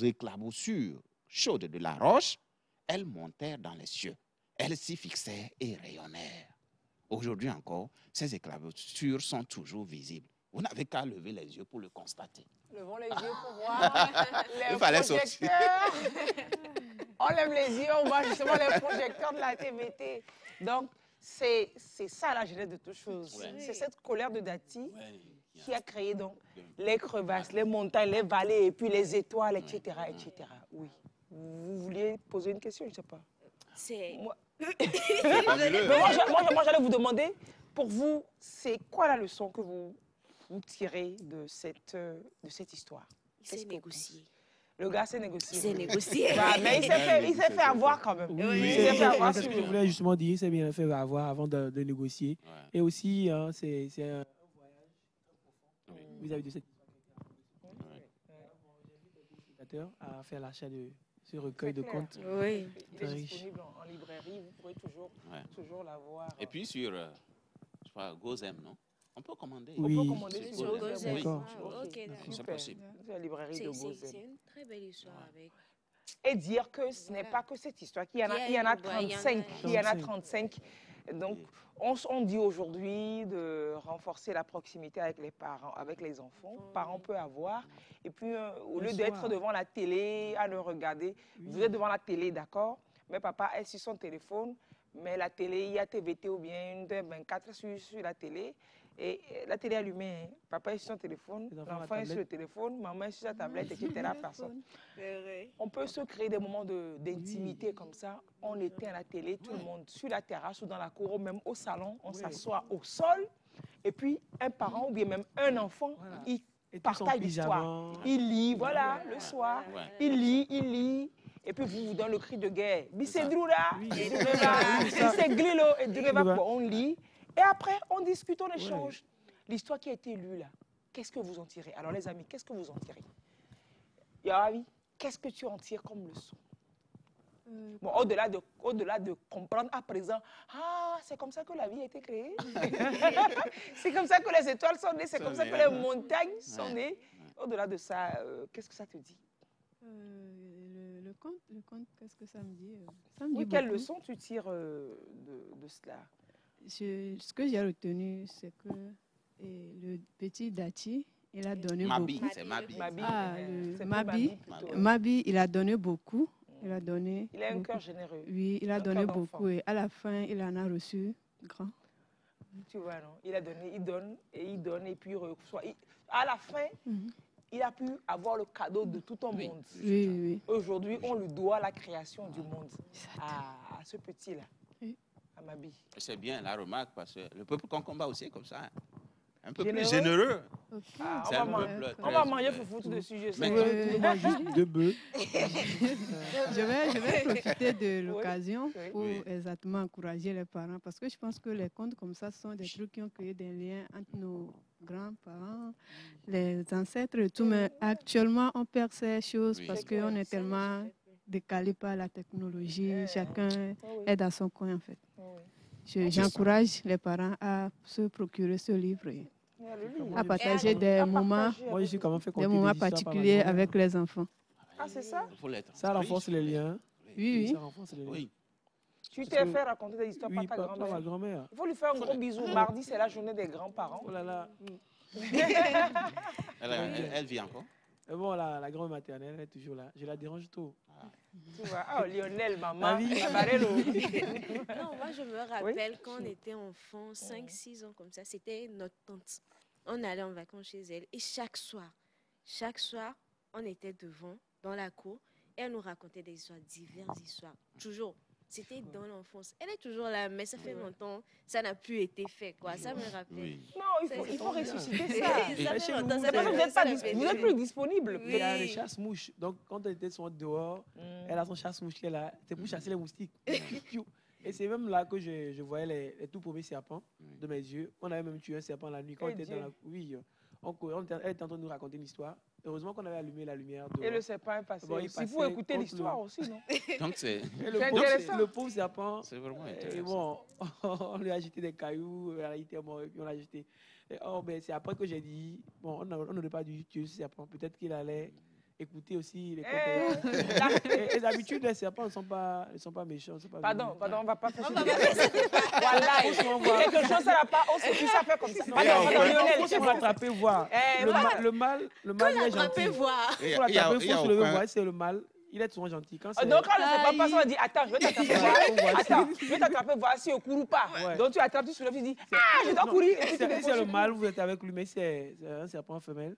éclaboussures chaudes de la roche, elles montèrent dans les cieux. Elles s'y fixèrent et rayonnèrent. Aujourd'hui encore, ces éclaboussures sont toujours visibles. Vous n'avez qu'à lever les yeux pour le constater. Levons les yeux pour voir les Il fallait projecteurs. On lève les yeux, on voit justement les projecteurs de la TVT. Donc, c'est ça la genèse de toutes choses. Ouais. C'est cette colère de Dati qui a créé donc les crevasses, les montagnes, les vallées, et puis les étoiles, etc. etc. Oui. Vous vouliez poser une question, je ne sais pas. C'est... Moi, j'allais vous demander, pour vous, c'est quoi la leçon que vous tirez de cette histoire? Il s'est négocié. Le gars s'est négocié. Il s'est négocié. Bah, mais il s'est fait avoir quand même. Oui, il s'est fait avoir. C'est ce que je voulais justement dire. Il s'est bien fait avoir avant de négocier. Ouais. Et aussi, c'est un voyage vis-à-vis de cette histoire. À faire l'achat de ce recueil de contes. Oui. Il est disponible en librairie. Vous pourrez toujours l'avoir. Et puis sur, je crois, Gozem, non? On peut commander. Oui. On peut commander sur Gozem. Oui. Ok, c'est possible. C'est la librairie de Gozem. C'est une très belle histoire avec... Et dire que ce n'est pas que cette histoire, qu'il y en a 35. Il y en a 35. Donc, on dit aujourd'hui de renforcer la proximité avec les parents, avec les enfants. Parents peuvent avoir. Et puis, au lieu d'être devant la télé, à le regarder, vous êtes devant la télé, d'accord? Mais papa est sur son téléphone. Mais la télé, il y a TVT ou bien une 24 sur la télé. Et la télé allumée, papa est sur son téléphone, l'enfant est sur le téléphone, maman est sur sa tablette, etc. Personne. On peut se créer des moments d'intimité comme ça. On éteint la télé, tout le monde sur la terrasse ou dans la cour, ou même au salon, on s'assoit au sol. Et puis, un parent ou bien même un enfant, il partage l'histoire. Il lit, voilà, le soir. Il lit. Et puis, vous donne le cri de guerre. Bisedroula, Biseglilo, et on lit. Et après, on discute, on échange. L'histoire qui a été lue là, qu'est-ce que vous en tirez? Alors les amis, qu'est-ce que vous en tirez? Yahavi, qu'est-ce que tu en tires comme leçon? Bon, au-delà de comprendre à présent, c'est comme ça que la vie a été créée. C'est comme ça que les étoiles sont nées, c'est comme ça que les montagnes sont nées. Au-delà de ça, qu'est-ce que ça te dit? Le conte, qu'est-ce que ça me dit? Quelle leçon tu tires de cela? Ce que j'ai retenu, c'est que le petit Dati, il a donné beaucoup. C'est Mabi. Mabi, il a donné beaucoup Il a donné. Il a un beaucoup. cœur généreux. Oui, il a donné beaucoup et à la fin, il en a reçu grand. Tu vois, non? Il a donné, il donne et puis il reçoit. À la fin, il a pu avoir le cadeau de tout un monde. Oui, oui. Aujourd'hui, on lui doit la création du monde à ce petit-là, à Mabi. C'est bien la remarque parce que le peuple qu'on combat aussi est comme ça. Un peu plus généreux. Okay. On va manger foufou tout de suite. On mange juste 2 bœufs. Je vais profiter de l'occasion pour exactement encourager les parents parce que je pense que les contes comme ça sont des trucs qui ont créé des liens entre nos grands-parents, les ancêtres et tout. Mais actuellement, on perd ces choses parce qu'on est tellement décalé par la technologie. Chacun est dans son coin en fait. J'encourage les parents à se procurer ce livre et à partager des moments, des moments particuliers avec les enfants. Ah, c'est ça? Ça renforce les liens. Oui, Ça renforce les liens. Tu t'es fait raconter des histoires par ta grand-mère. Ma grand-mère. Il faut lui faire un gros bisou. Mardi, c'est la journée des grands-parents. Oh là là. Elle vit encore? Bon, la grande maternelle, elle est toujours là. Je la dérange tôt. Tu vois, oh Lionel, maman, Non, moi je me rappelle quand on était enfant, 5-6 ans comme ça, c'était notre tante. On allait en vacances chez elle et chaque soir, on était devant, dans la cour, et elle nous racontait des histoires, diverses histoires, toujours. C'était dans l'enfance. Elle est toujours là, mais ça fait longtemps, ça n'a plus été fait, quoi. Ça me rappelle. Oui. Non, il faut ressusciter ça. Ça vous n'êtes plus disponible. Il y a les chasse-mouches. Donc, quand elle était dehors, elle a son chasse-mouche qui est là. C'est pour chasser les moustiques. Et c'est même là que je voyais les tout premiers serpents de mes yeux. On avait même tué un serpent la nuit. Quand on était dans la... Oui, elle était en train de nous raconter une histoire. Heureusement qu'on avait allumé la lumière. Et le serpent est passé. Il faut écouter l'histoire aussi, non? Donc c'est intéressant. Le pauvre serpent. C'est vraiment intéressant. Et bon, on lui a jeté des cailloux, il était mort et puis on l'a jeté. C'est après que j'ai dit, bon, on n'aurait pas dû tuer ce serpent. Peut-être qu'il allait écouter aussi les contes. Et d'habitude, les serpents ne sont pas méchants. Pardon, on ne va pas faire ça. Voilà, quelque chose, ça va pas. On sait plus ça faire comme ça. Pardon, Lionel, il faut l'attraper, voir. Le mal, il est gentil. Il faut l'attraper, il faut se lever, voir. C'est le mal. Il est souvent gentil. Donc, quand le pas ça, on dit attends, je vais t'attraper, voir. Attends, je vais t'attraper, voir si on court ou pas. Donc, tu attrapes, tu soulèves, tu dis ah, je dois courir. Si c'est le mal, vous êtes avec lui, mais c'est un serpent femelle.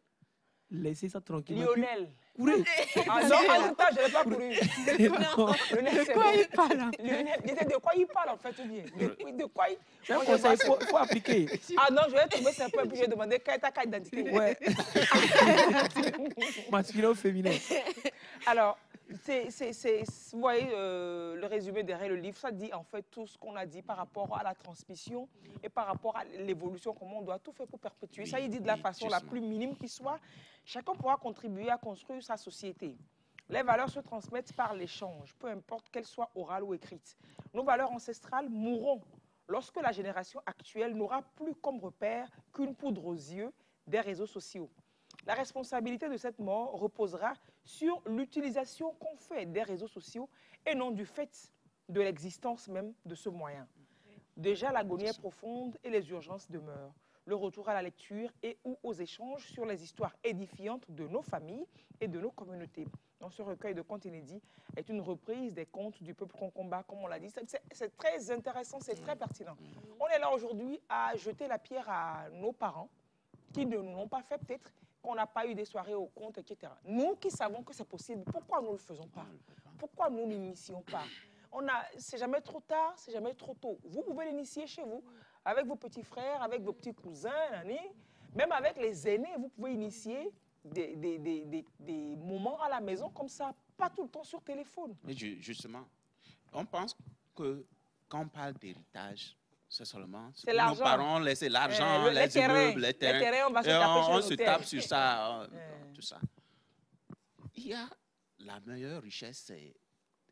Laissez ça tranquille. Lionel. Courez. Ah non, en tout cas, je n'ai pas couru. De quoi il parle? Lionel, de quoi il parle en fait, ou bien? De quoi il... C'est un conseil, il faut appliquer. Ah non, je vais tomber sur un peu et puis je vais demander quelle est ta carte d'identité. Ouais. Masculin ou féminin? Alors, vous voyez le résumé derrière le livre, ça dit en fait tout ce qu'on a dit par rapport à la transmission et par rapport à l'évolution, comment on doit tout faire pour perpétuer. Ça, il dit de la façon la plus minime qui soit. Chacun pourra contribuer à construire sa société. Les valeurs se transmettent par l'échange, peu importe qu'elles soient orales ou écrites. Nos valeurs ancestrales mourront lorsque la génération actuelle n'aura plus comme repère qu'une poudre aux yeux des réseaux sociaux. La responsabilité de cette mort reposera sur l'utilisation qu'on fait des réseaux sociaux et non du fait de l'existence même de ce moyen. Déjà, l'agonie est profonde et les urgences demeurent. Le retour à la lecture et ou aux échanges sur les histoires édifiantes de nos familles et de nos communautés. Donc, ce recueil de contes inédits est une reprise des contes du peuple qu'on combat, comme on l'a dit. C'est très intéressant, c'est très pertinent. On est là aujourd'hui à jeter la pierre à nos parents qui ne nous l'ont pas fait peut-être, qu'on n'a pas eu des soirées au compte, etc. Nous qui savons que c'est possible, pourquoi nous ne le faisons pas? Pourquoi nous n'initions pas? C'est jamais trop tard, c'est jamais trop tôt. Vous pouvez l'initier chez vous, avec vos petits frères, avec vos petits cousins, même avec les aînés, vous pouvez initier des moments à la maison comme ça, pas tout le temps sur téléphone. Mais justement, on pense que quand on parle d'héritage, c'est seulement ce que nos parents laissent, l'argent, les immeubles, les terrains. On se tape sur ça, tout ça. Il y a la meilleure richesse, c'est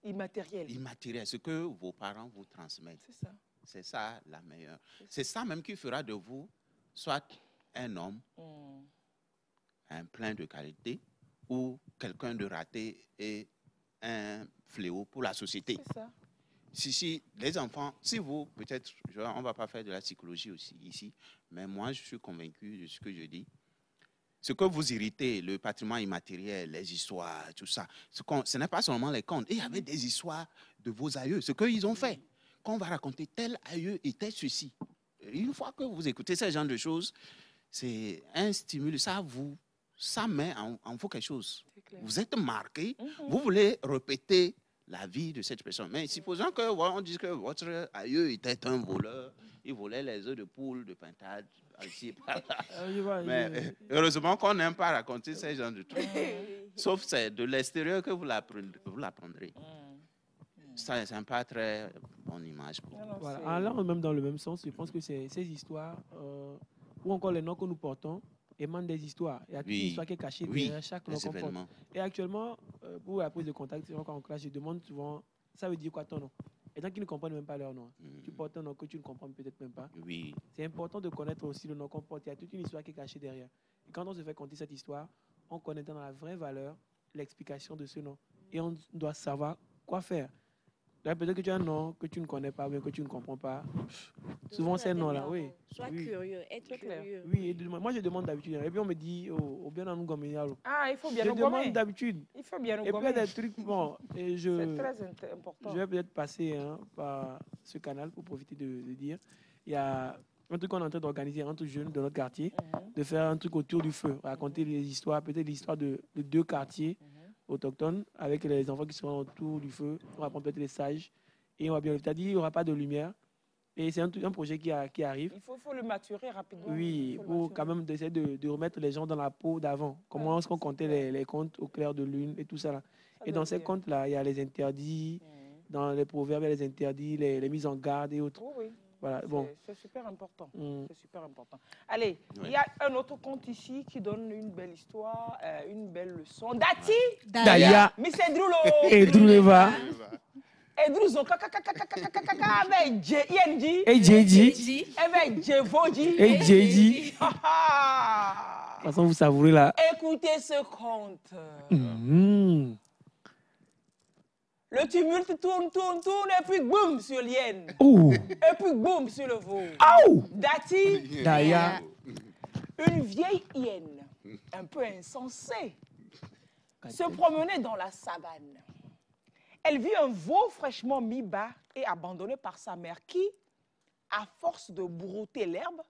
immatériel. Immatériel, ce que vos parents vous transmettent. C'est ça. C'est ça la meilleure. C'est ça même qui fera de vous soit un homme, un plein de qualité, ou quelqu'un de raté et un fléau pour la société. C'est ça. Si les enfants, si vous, peut-être, on ne va pas faire de la psychologie aussi ici, mais moi, je suis convaincu de ce que je dis. Ce que vous irritez, le patrimoine immatériel, les histoires, tout ça, ce n'est pas seulement les contes. Et il y avait des histoires de vos aïeux, ce qu'ils ont fait. Quand on va raconter tel aïeux était ceci. Une fois que vous écoutez ce genre de choses, c'est un stimulus, ça met en vous quelque chose. Vous êtes marqué, vous voulez répéter la vie de cette personne. Mais supposons qu'on dise que votre aïeux était un voleur, il volait les œufs de poule, de pintade, ici, par là. Mais heureusement qu'on n'aime pas raconter ce genre de trucs. Sauf c'est de l'extérieur que vous l'apprendrez. Ça, c'est pas très bonne image. Voilà. Alors, même dans le même sens, je pense que ces histoires, ou encore les noms que nous portons, émanent des histoires. Il y a toute une histoire qui est cachée derrière chaque nom qu'on porte. Et actuellement, pour la prise de contact, en classe, je demande souvent, ça veut dire quoi ton nom? Et tant qu'ils ne comprennent même pas leur nom, tu portes un nom que tu ne comprends peut-être même pas. C'est important de connaître aussi le nom qu'on porte. Il y a toute une histoire qui est cachée derrière. Et quand on se fait conter cette histoire, on connaît dans la vraie valeur l'explication de ce nom. Et on doit savoir quoi faire. Peut-être que tu as un nom que tu ne connais pas, bien que tu ne comprends pas. Souvent, ces noms-là, oui. Sois curieux, être curieux. Oui, moi je demande d'habitude. Et puis on me dit, oh, bien dans nous gommer. Ah, il faut bien nous gommer. Je demande d'habitude. Il faut bien nous gommer. Et puis il y a des trucs, bon, et c'est très important. Je vais peut-être passer par ce canal pour profiter de dire. Il y a un truc qu'on est en train d'organiser entre jeunes de notre quartier, de faire un truc autour du feu, raconter les histoires, peut-être l'histoire de 2 quartiers autochtones, avec les enfants qui seront autour du feu. On va prendre peut-être les sages. Et on va bien, c'est-à-dire il n'y aura pas de lumière. Et c'est un projet qui arrive. Il faut le maturer rapidement. Oui, pour quand même essayer de remettre les gens dans la peau d'avant. Comment est-ce qu'on comptait les contes au clair de lune et tout ça là. Et dans ces contes-là, il y a les interdits, dans les proverbes, il y a les interdits, les mises en garde et autres. Oui. Voilà, bon. C'est super important. C'est super important. Allez, il y a un autre conte ici qui donne une belle histoire, une belle leçon. Dati Daya Miss Edrulo Edruleva Edruzo avec Yenji Ejeji avec Jevoji Ejeji. De toute façon, vous savourez là. Écoutez ce conte. Le tumulte tourne, et puis boum sur l'hyène. Et puis boum sur le veau. Dati Daya. Une vieille hyène, un peu insensée, se promenait dans la savane. Elle vit un veau fraîchement mis bas et abandonné par sa mère qui, à force de brouter l'herbe,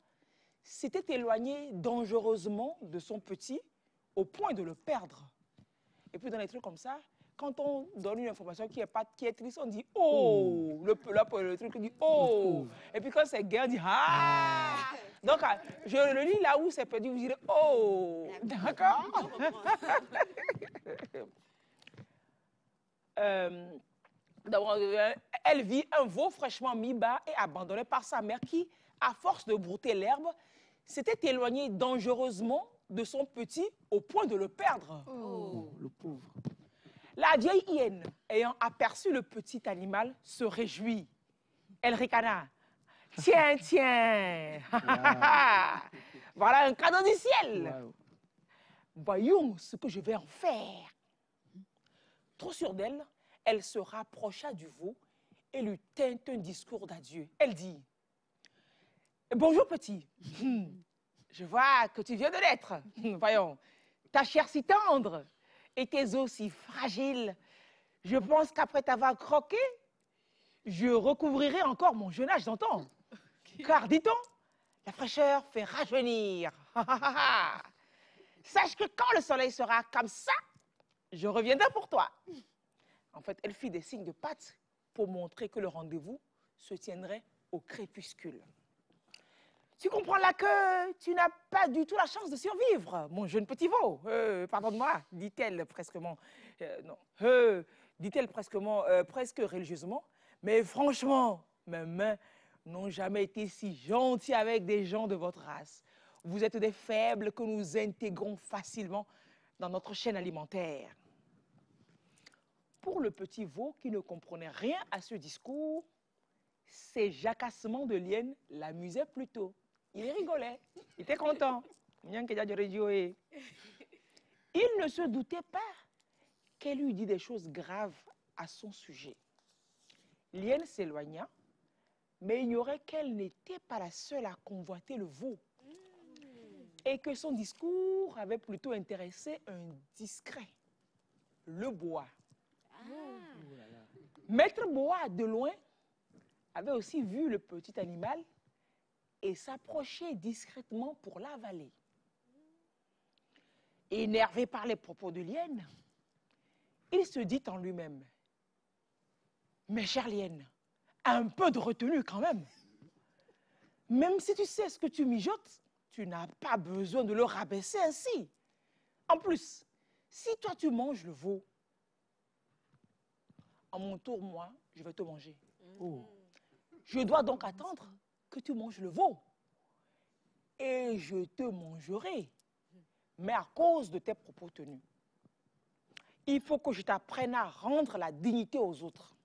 s'était éloigné dangereusement de son petit au point de le perdre. Et puis dans les trucs comme ça, quand on donne une information qui est triste, on dit « Oh ». Le truc dit « Oh ». Et puis quand c'est gay, on dit « Ah ». Donc, je le lis là où c'est perdu, vous direz « Oh ». D'accord. Elle vit un veau fraîchement mis bas et abandonné par sa mère qui, à force de brouter l'herbe, s'était éloigné dangereusement de son petit au point de le perdre. Le pauvre. La vieille hyène, ayant aperçu le petit animal, se réjouit. Elle ricana. Tiens, tiens. Voilà un cadeau du ciel. Voyons ce que je vais en faire. Trop sûre d'elle, elle se rapprocha du veau et lui tint un discours d'adieu. Elle dit « Bonjour petit, je vois que tu viens de naître. Voyons, ta chair si tendre et tes os si fragiles. Je pense qu'après t'avoir croqué, je recouvrirai encore mon jeune âge d'antan. Car, dit-on, la fraîcheur fait rajeunir. Sache que quand le soleil sera comme ça, je reviendrai pour toi. » En fait, elle fit des signes de pattes pour montrer que le rendez-vous se tiendrait au crépuscule. Tu comprends là que tu n'as pas du tout la chance de survivre, mon jeune petit veau. Pardonne-moi, dit-elle presque presque religieusement. Mais franchement, mes mains n'ont jamais été si gentilles avec des gens de votre race. Vous êtes des faibles que nous intégrons facilement dans notre chaîne alimentaire. Pour le petit veau qui ne comprenait rien à ce discours, ces jacassements de l'hyène l'amusaient plutôt. Il rigolait, il était content. Il ne se doutait pas qu'elle lui dit des choses graves à son sujet. L'hyène s'éloigna, mais ignorait qu'elle n'était pas la seule à convoiter le veau. et que son discours avait plutôt intéressé un discret, le boa. Maître Boa, de loin, avait aussi vu le petit animal et s'approchait discrètement pour l'avaler. Énervé par les propos de Lienne, il se dit en lui-même, « Mais chère Lienne, un peu de retenue quand même. Même si tu sais ce que tu mijotes, tu n'as pas besoin de le rabaisser ainsi. En plus, si toi tu manges le veau, à mon tour, moi, je vais te manger. Oh. Je dois donc attendre que tu manges le veau. Et je te mangerai, mais à cause de tes propos tenus. Il faut que je t'apprenne à rendre la dignité aux autres. »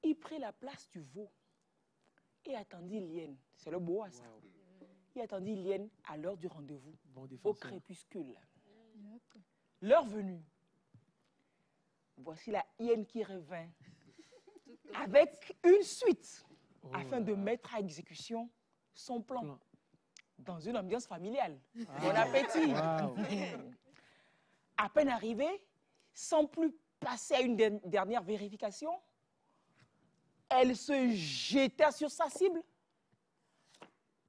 Il prit la place du veau et attendit Lienne. C'est le boa, ça. Wow. Il attendit Lienne à l'heure du rendez-vous, au crépuscule. L'heure venue, voici la hyène qui revint avec une suite afin de mettre à exécution son plan dans une ambiance familiale. Bon appétit. Wow. À peine arrivé, sans plus passer à une dernière vérification, elle se jeta sur sa cible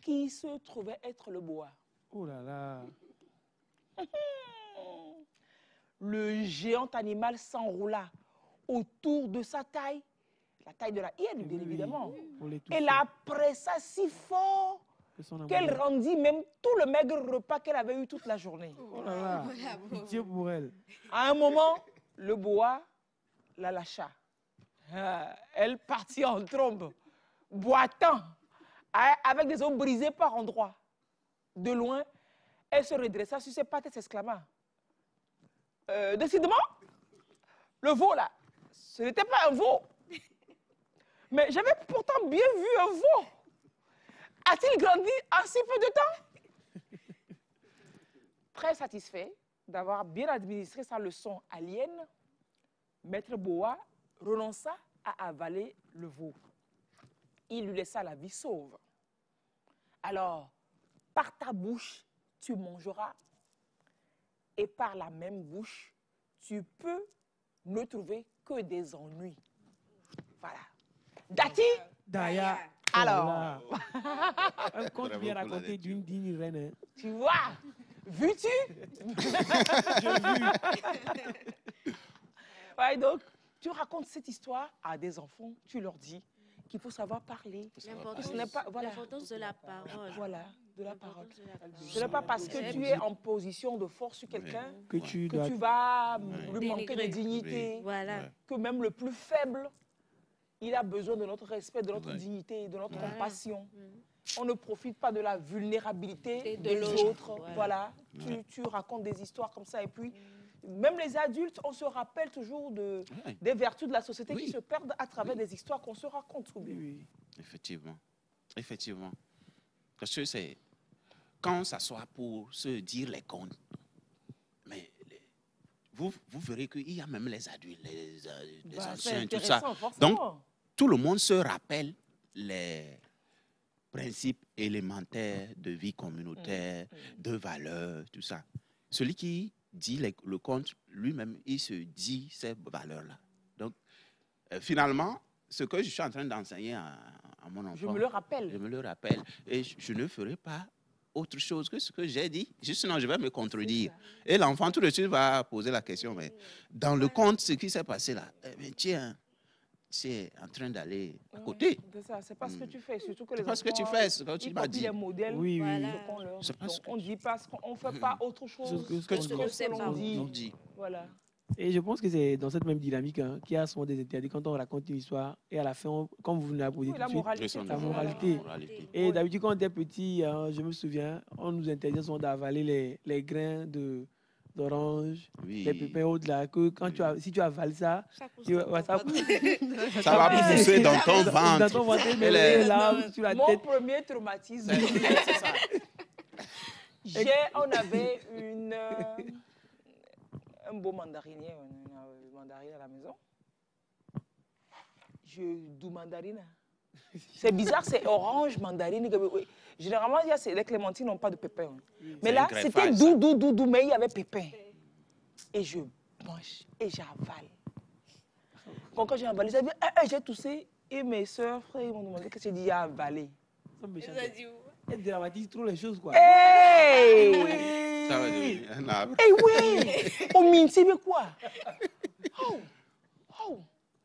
qui se trouvait être le boa. Oh là là. Le géant animal s'enroula autour de sa taille, la taille de la hyène, bien évidemment, et la pressa si fort qu'elle rendit même tout le maigre repas qu'elle avait eu toute la journée. Oh là là, pitié pour elle. À un moment, le boa la lâcha. Elle partit en trombe, boitant, avec des os brisés par endroits. De loin, elle se redressa sur ses pattes et s'exclama. Décidément, le veau là, ce n'était pas un veau. Mais j'avais pourtant bien vu un veau. A-t-il grandi en si peu de temps? Très satisfait d'avoir bien administré sa leçon à Lienne, Maître Boa renonça à avaler le veau. Il lui laissa la vie sauve. Alors, par ta bouche, tu mangeras, et par la même bouche, tu peux ne trouver que des ennuis. Voilà. Dati, Daya. Alors, un conte bien raconté d'une digne reine. Tu vois, vu-tu? Ouais, donc, tu racontes cette histoire à des enfants, tu leur dis qu'il faut savoir parler. L'importance de la parole. Voilà, de la parole. Ce n'est pas parce que tu es en position de force sur quelqu'un que tu vas lui manquer de dignité. Voilà. Que même le plus faible, il a besoin de notre respect, de notre dignité, de notre compassion. On ne profite pas de la vulnérabilité des autres. Voilà. Tu racontes des histoires comme ça et puis même les adultes, on se rappelle toujours des vertus de la société qui se perdent à travers des histoires qu'on se raconte. Oui. Effectivement. Effectivement. Parce que c'est quand on s'assoit pour se dire les contes, mais vous verrez qu'il y a même les adultes, les anciens, tout ça. Forcément. Donc, tout le monde se rappelle les principes élémentaires de vie communautaire, de valeurs, tout ça. Celui qui dit le conte, lui-même, il se dit ces valeurs-là. Donc, finalement, ce que je suis en train d'enseigner à mon enfant, je me le rappelle. Je me le rappelle. Et je ne ferai pas autre chose que ce que j'ai dit. Sinon, je vais me contredire. Et l'enfant, tout de suite, va poser la question, mais dans le conte, ce qui s'est passé là, tiens, c'est en train d'aller à côté. C'est ça, c'est pas ce que tu fais, surtout que les enfants, ce que tu fais, ce que tu m'as dit. Les modèles, oui. On ne dit pas, on ne fait pas autre chose que ce que l'on dit. Voilà. Et je pense que c'est dans cette même dynamique qu'il y a souvent des interdits quand on raconte une histoire et à la fin, comme vous l'avez posé tout de suite, la moralité. Et d'habitude, quand on était petit, je me souviens, on nous interdisait souvent d'avaler les grains d'orange, les pépins autres là, que quand si tu avales ça, ça va pousser dans ton ventre. Dans ton ventre, mais là, sur la tête. Mon premier traumatisme, c'est ça. On avait un beau mandarinier, un mandarine à la maison. Je doux mandarine. C'est bizarre, c'est orange, mandarine. Généralement, les clémentines n'ont pas de pépins. Mais là, c'était doux, mais il y avait pépins. Et je mange et j'avale. Quand j'ai avalé, j'ai toussé et mes soeurs, frères, ils m'ont demandé que j'ai dit à avaler. Elle dramatise trop les choses, quoi. Hey! Ça va devenir un arbre. Eh oui! Au minti, mais quoi?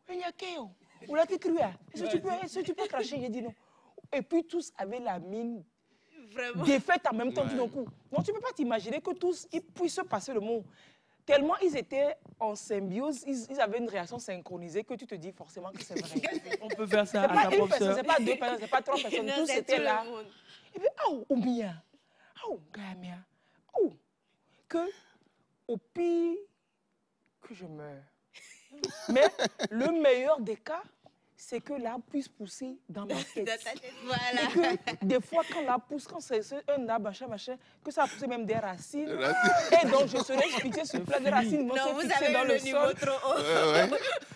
Il y a qu'un. Ou là, tu cries. Est-ce que tu peux cracher? J'ai dit non. Et puis tous avaient la mine défaite en même temps, tout d'un coup. Donc tu ne peux pas t'imaginer que tous ils puissent se passer le mot. Tellement ils étaient en symbiose, ils avaient une réaction synchronisée que tu te dis forcément que c'est vrai. On peut faire ça à ta propre personne, sœur. c'est pas 2 personnes, c'est pas 3 personnes, tous étaient là. Et puis, que au pire que je meure. Mais le meilleur des cas, c'est que l'arbre puisse pousser dans ma tête. Dans ta tête, voilà. Et que des fois, quand l'arbre pousse, quand c'est un arbre, machin, que ça a poussé même des racines. Et donc, je serais fixée sur plein de racines. Non, vous avez dans le niveau sol. trop haut.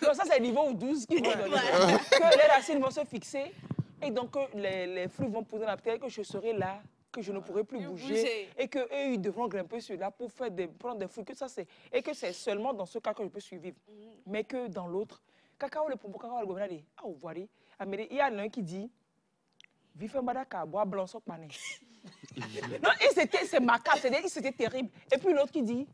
Non, ça, c'est le niveau 12 qui vont donner. Que les racines vont se fixer. Et donc, les fruits vont pousser dans la terre, que je serai là, que je ne pourrai plus bouger. Et qu'eux, ils devront grimper sur là pour prendre des fruits. Et que c'est seulement dans ce cas que je peux survivre. Mais que dans l'autre, cacao le pompo, cacao le gouvernement, vous voyez, il y a l'un qui dit, vif un badaka, bois blanc, sok mané. Non, c'est macabre, c'était terrible. Et puis l'autre qui dit,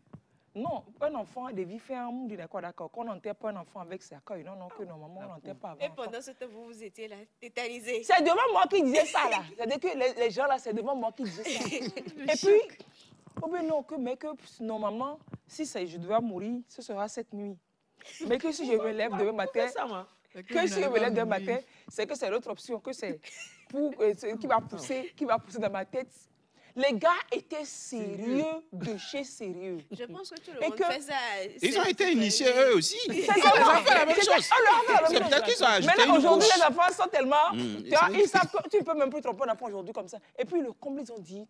non, un enfant devait faire un monde, d'accord, qu'on n'enterre pas un enfant avec ses accueils. Non, que normalement, on n'enterre pas avec. Et pendant ce temps, vous étiez là, tétanisé. C'est devant moi qui disais ça, là. C'est-à-dire que les gens, là, c'est devant moi qui disaient ça. Et puis, mais que normalement, si je devais mourir, ce sera cette nuit. Mais que si je me lève demain matin, c'est que c'est l'autre option, que c'est qui va pousser dans ma tête. Les gars étaient sérieux de chez sérieux. Je pense que tout le monde fait ça. Ils ont été initiés eux aussi. Ils ont fait la même chose. C'est peut-être qu'ils ont ajouté une couche. Mais aujourd'hui, les enfants sont tellement... Ils savent que tu ne peux même plus tromper un enfant aujourd'hui comme ça. Et puis le comble, ils ont dit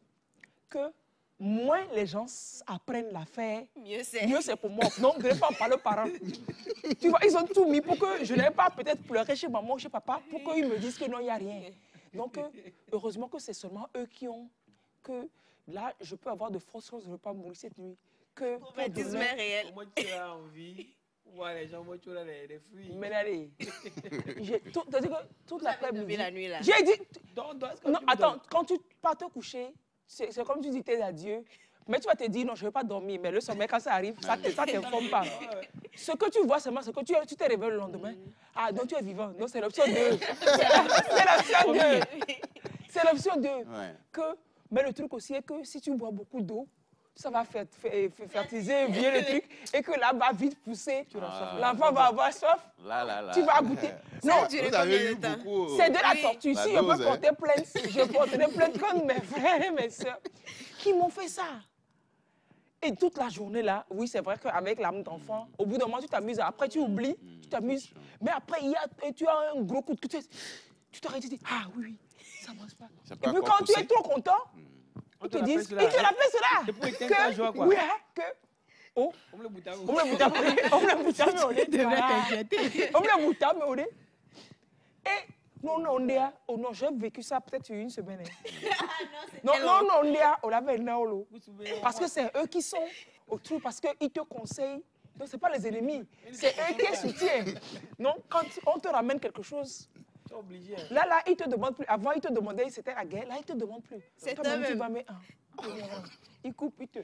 que moins les gens apprennent l'affaire, mieux c'est pour moi. Non, je ne vais pas en parler aux parents. Tu vois, ils ont tout mis pour que je n'aie pas peut-être pleuré chez maman ou chez papa, pour qu'ils me disent que non, il n'y a rien. Donc, heureusement que c'est seulement eux qui ont... que là, je peux avoir de fausses choses, je ne veux pas mourir cette nuit. Que traumatisme réel. Moi, tu as envie, voir les gens, moi, tu as les fruits. Mais allez, c'est-à-dire que toute l'après-midi, la nuit là. J'ai dit, non, attends, quand tu pars te coucher, c'est comme tu dis tes adieux, mais tu vas te dire non, je ne vais pas dormir, mais le sommeil, quand ça arrive, ça ne t'informe pas. Ce que tu vois seulement, c'est que tu te réveilles le lendemain. Ah, donc tu es vivant. Non, c'est l'option 2. C'est l'option 2. C'est l'option 2. Mais le truc aussi est que si tu bois beaucoup d'eau, ça va fertiliser, vieux le truc, et que là va vite pousser. L'enfant va avoir soif. Tu vas goûter. Non, vous avez eu beaucoup. C'est de la torture. Si je peux porter plainte, je porterai plainte contre mes frères et mes soeurs qui m'ont fait ça. Et toute la journée là, oui, c'est vrai qu'avec l'âme d'enfant, au bout d'un moment, tu t'amuses. Après, tu oublies, tu t'amuses. Mais après, tu as un gros coup de cul. Tu t'arrêtes, tu dis, ah oui, ça ne marche pas. Et puis quand tu es trop content, ils te disent, ils te l'appellent cela. Que, oui, que, oh, on me le bouta, mais on est. Et non, j'ai vécu ça peut-être une semaine. Non, on l'avait non. Parce que c'est eux qui sont au trou, parce qu'ils te conseillent. Donc, ce n'est pas les ennemis, c'est eux qui soutiennent. Non, quand on te ramène quelque chose, obligé. Là, ils te demandent plus. Avant, ils te demandaient, c'était la guerre. Là, ils te demandent plus. C'est toi-même. Tu vas mettre un. Ils coupent, ils te.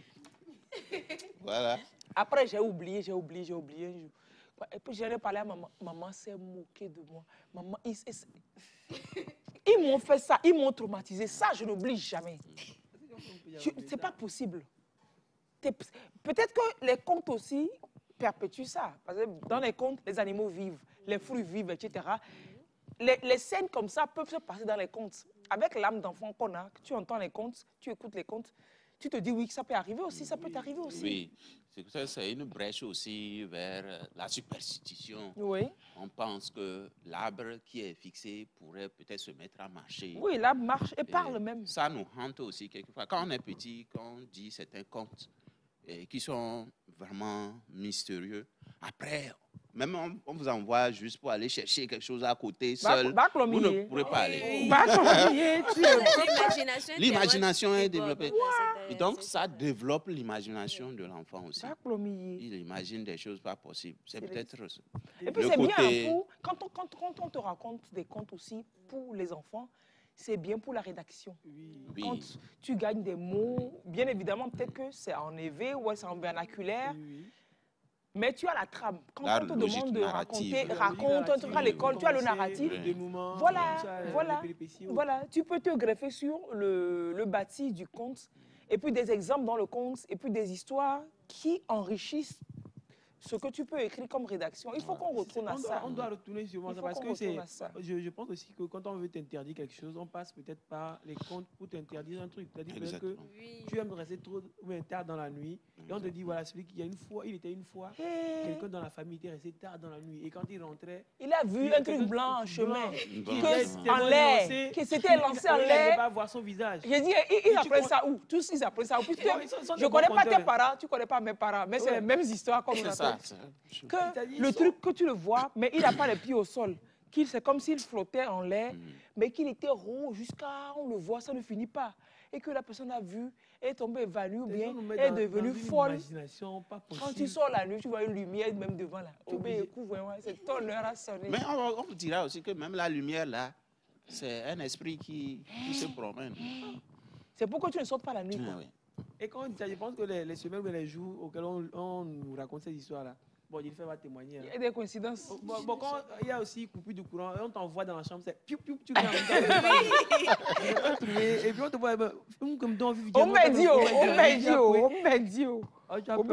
Voilà. Après, j'ai oublié un jour. Et puis, j'ai parlé à maman. Maman s'est moquée de moi. Maman, ils m'ont fait ça. Ils m'ont traumatisé. Ça, je n'oublie jamais. C'est pas possible. Peut-être que les contes aussi perpétuent ça. Parce que dans les contes, les animaux vivent, les fruits vivent, etc. Les scènes comme ça peuvent se passer dans les contes. Avec l'âme d'enfant qu'on a, tu entends les contes, tu écoutes les contes, tu te dis oui, ça peut arriver aussi, ça peut t'arriver aussi. Oui, c'est une brèche aussi vers la superstition. Oui. On pense que l'arbre qui est fixé pourrait peut-être se mettre à marcher. Oui, l'arbre marche et parle même. Ça nous hante aussi quelquefois. Quand on est petit, quand on dit certains contes qui sont vraiment mystérieux, après, Même on vous envoie juste pour aller chercher quelque chose à côté, seul. Vous ne pourrez pas aller. L'imagination est développée. Et donc, ça développe l'imagination de l'enfant aussi. Il imagine des choses pas possibles. C'est peut-être... Et puis, c'est bien pour... Quand on te raconte des contes aussi pour les enfants, c'est bien pour la rédaction. Oui. Quand tu gagnes des mots, bien évidemment, peut-être que c'est en éveillé ou c'est en vernaculaire. Oui. Mais tu as la trame. Quand on te demande de raconte un truc à l'école, tu as le narratif. Voilà. Tu peux te greffer sur le bâti du conte, et puis des exemples dans le conte, et puis des histoires qui enrichissent ce que tu peux écrire comme rédaction. Il faut qu'on retourne à ça. On doit retourner sur ça parce que je pense aussi que quand on veut t'interdire quelque chose, on passe peut-être par les contes pour t'interdire un truc. C'est-à-dire que tu aimes rester trop tard dans la nuit et on te dit voilà, celui qui a une fois, il était une fois, quelqu'un dans la famille était resté tard dans la nuit et quand il rentrait, il a vu un truc blanc en chemin, en l'air, qui s'était lancé en l'air. Il ne pas voir son visage. J'ai dit, ils apprennent ça où? Tous, ils apprennent ça où? Puisque je ne connais pas tes parents, tu ne connais pas mes parents, mais c'est les mêmes histoires comme on que le truc que tu le vois, mais il n'a pas les pieds au sol. C'est comme s'il flottait en l'air, mais qu'il était rouge jusqu'à on le voit, ça ne finit pas. Et que la personne a vu, est tombée évanouie ou bien est devenue folle. Quand tu sors la nuit, tu vois une lumière même devant là. C'est ton heure à sonner. Mais on vous dira aussi que même la lumière là, c'est un esprit qui se promène. C'est pourquoi tu ne sortes pas la nuit. Oui. Et quand je pense que les semaines ou les jours auxquels on nous raconte ces histoires-là, bon, Jennifer va témoigner. Il y a des coïncidences. Bon, quand il y a aussi coupure du courant, et on t'envoie dans la chambre, c'est piou, piou, tu viens en même temps. Et puis on te voit, comme dans on m'a dit,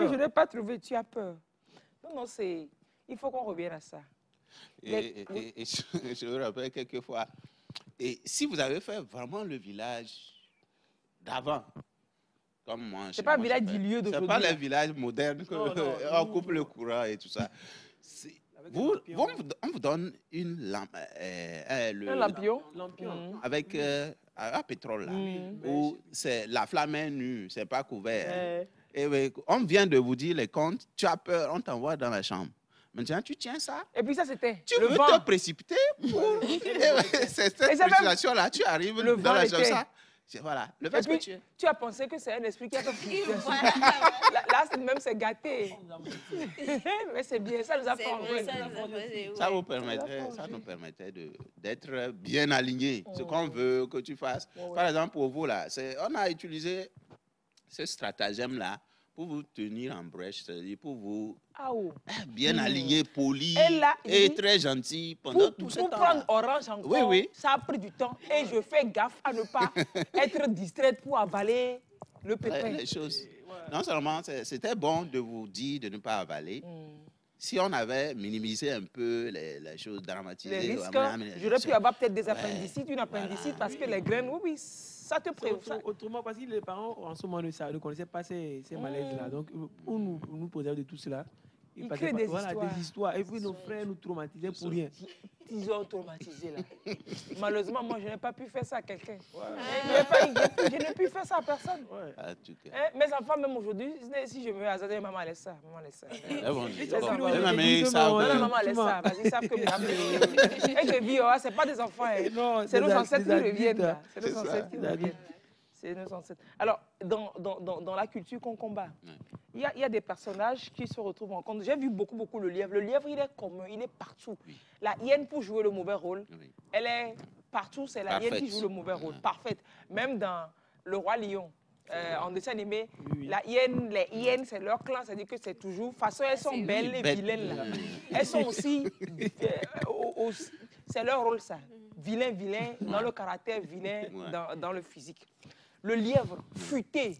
je n'ai pas trouvé, tu as peur. Non, il faut qu'on revienne à ça. Et je me rappelle quelquefois, et si vous avez fait vraiment le village d'avant, comme moi. C'est pas le village du lieu d'aujourd'hui. C'est pas le village moderne on coupe le courant et tout ça. On vous donne une lampe, un lampion avec un pétrole là, où la flamme est nue, c'est pas couvert. Et on vient de vous dire les contes, tu as peur, on t'envoie dans la chambre. Maintenant, tu tiens ça. Et puis ça, c'était tu veux te précipiter pour... cette précipitation-là, tu arrives dans la chambre, ça. Voilà, le fait que tu as pensé que c'est un esprit qui a fait là, même c'est gâté. Mais c'est bien, ça nous a formé. Ça nous permettait d'être bien alignés. Ce qu'on veut que tu fasses. Par exemple, pour vous, là, on a utilisé ce stratagème-là pour vous tenir en brèche, c'est-à-dire pour vous bien aligner, poli et très gentil pendant tout ce temps. Pour prendre Orange encore, ça a pris du temps et je fais gaffe à ne pas être distraite pour avaler le pépin. Les choses. Non seulement c'était bon de vous dire de ne pas avaler, si on avait minimisé un peu les choses dramatisées. Les risques, j'aurais pu avoir peut-être des appendicites, une appendicite parce que les graines, ça te préoccupe. Autrement, parce que les parents, en ce moment, ne connaissaient pas ces malaises-là. Donc, pour nous poser de tout cela, ils créent des histoires. Et puis, nos frères nous traumatisaient pour rien. Ils ont traumatisé, là. Malheureusement, moi, je n'ai pas pu faire ça à quelqu'un. Je n'ai pu faire ça à personne. Mes enfants, même aujourd'hui, si je me mets à Zazé, maman laisse ça. Maman laisse ça. Maman laisse ça. Parce qu'ils savent que et je vis, c'est pas des enfants. C'est nos ancêtres qui reviennent. C'est nos ancêtres qui reviennent. C'est nos ancêtres. Alors, dans la culture qu'on combat, il y a des personnages qui se retrouvent en compte. J'ai vu beaucoup le lièvre. Le lièvre, il est commun, il est partout. La hyène, pour jouer le mauvais rôle, elle est partout. C'est la hyène qui joue le mauvais rôle. Parfaite. Même dans Le Roi Lion, en dessin animé, les hyènes, c'est leur clan. C'est-à-dire que c'est toujours... De toute façon, elles sont belles et vilaines. Là. Elles sont aussi... c'est leur rôle, ça. Vilain, dans le caractère, vilain dans le physique. Le lièvre, futé.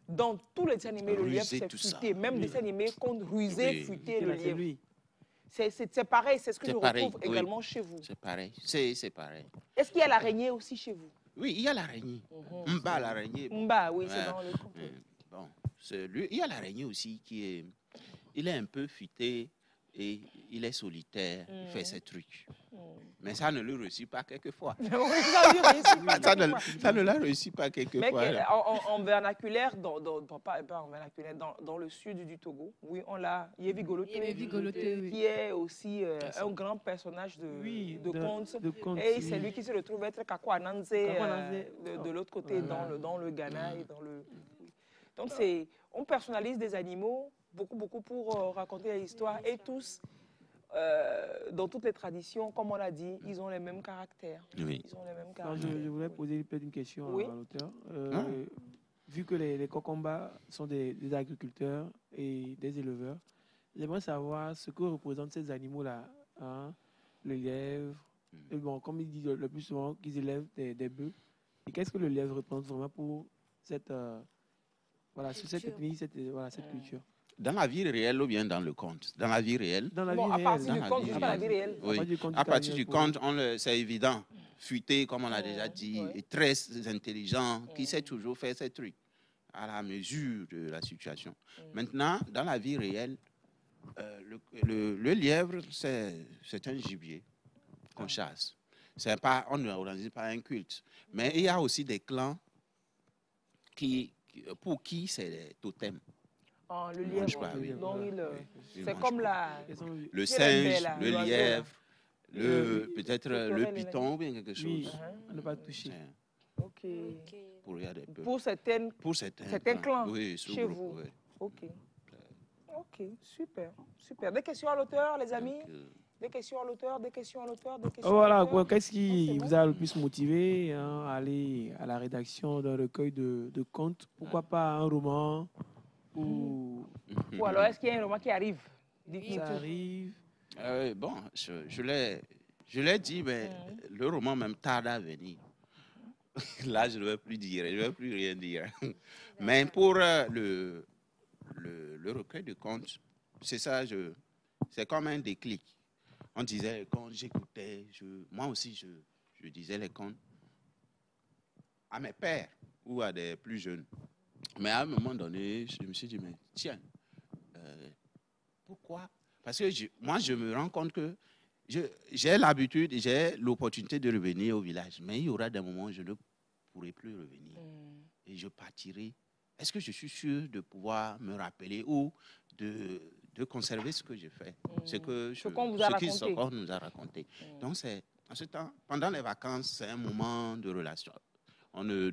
Dans tous les dessins animés, le lièvre, c'est futé. Même des dessins animés qu'on rusé, futé, le lièvre. C'est pareil, c'est ce que je retrouve également chez vous. C'est pareil, c'est pareil. Est-ce qu'il y a l'araignée aussi chez vous? Oui, il y a l'araignée. Mba, l'araignée. Mba, oui, c'est dans le conte. Bon, il y a l'araignée aussi qui est... Il est un peu futé. et il est solitaire, il fait ses trucs. Mais ça ne le réussit pas quelquefois. Ça ne l'a réussi pas quelquefois. Mais en vernaculaire, pas en vernaculaire, dans le sud du Togo, oui, on l'a, Yévi Goloté, qui est aussi un grand personnage de conte. Et c'est lui qui se retrouve être Kakwa Nanze de l'autre côté, dans le Ghana. Et dans le... Donc, on personnalise des animaux beaucoup pour raconter l'histoire. Et tous, dans toutes les traditions, comme on l'a dit, ils ont les mêmes caractères. Oui. Ils ont les mêmes caractères. Je voulais poser peut-être une question à l'auteur. Vu que les Kokomba sont des agriculteurs et des éleveurs, j'aimerais savoir ce que représentent ces animaux-là. Hein, le lièvre, bon, comme ils disent le plus souvent qu'ils élèvent des bœufs. Et qu'est-ce que le lièvre représente vraiment pour cette, cette ethnie, cette culture? Dans la vie réelle ou bien dans le conte? Dans la vie réelle. Dans la vie réelle. À partir du conte, c'est évident. Futé, comme on l'a déjà dit, et très intelligent, qui sait toujours faire ses trucs à la mesure de la situation. Maintenant, dans la vie réelle, le lièvre, c'est un gibier qu'on chasse. On n'organise pas un culte. Mais il y a aussi des clans pour qui c'est des totems. Le lièvre, c'est comme le singe, le lièvre, peut-être le python ou bien quelque chose. On ne pas toucher. Pour certains clans chez vous. Oui. Ok, super. Des questions à l'auteur, les amis? Des questions à l'auteur, des questions à l'auteur, des questions à l'auteur. Qu'est-ce qui vous a le plus motivé à aller à la rédaction d'un recueil de contes? Pourquoi pas un roman? Ou alors, est-ce qu'il y a un roman qui arrive? Ça arrive. Bon, je l'ai dit, mais le roman même tarde à venir. Là, je ne vais plus dire, je ne vais plus rien dire. Mais pour le recueil de contes, c'est ça, c'est comme un déclic. On disait, quand j'écoutais, moi aussi, je disais les contes à mes pères ou à des plus jeunes. Mais à un moment donné, je me suis dit, mais tiens, pourquoi? Parce que moi, je me rends compte que j'ai l'habitude, j'ai l'opportunité de revenir au village. Mais il y aura des moments où je ne pourrai plus revenir. Et je partirai. Est-ce que je suis sûr de pouvoir me rappeler ou de conserver ce que j'ai fait, ce qu'on nous a raconté. Donc, en ce temps, pendant les vacances, c'est un moment de relation. On ne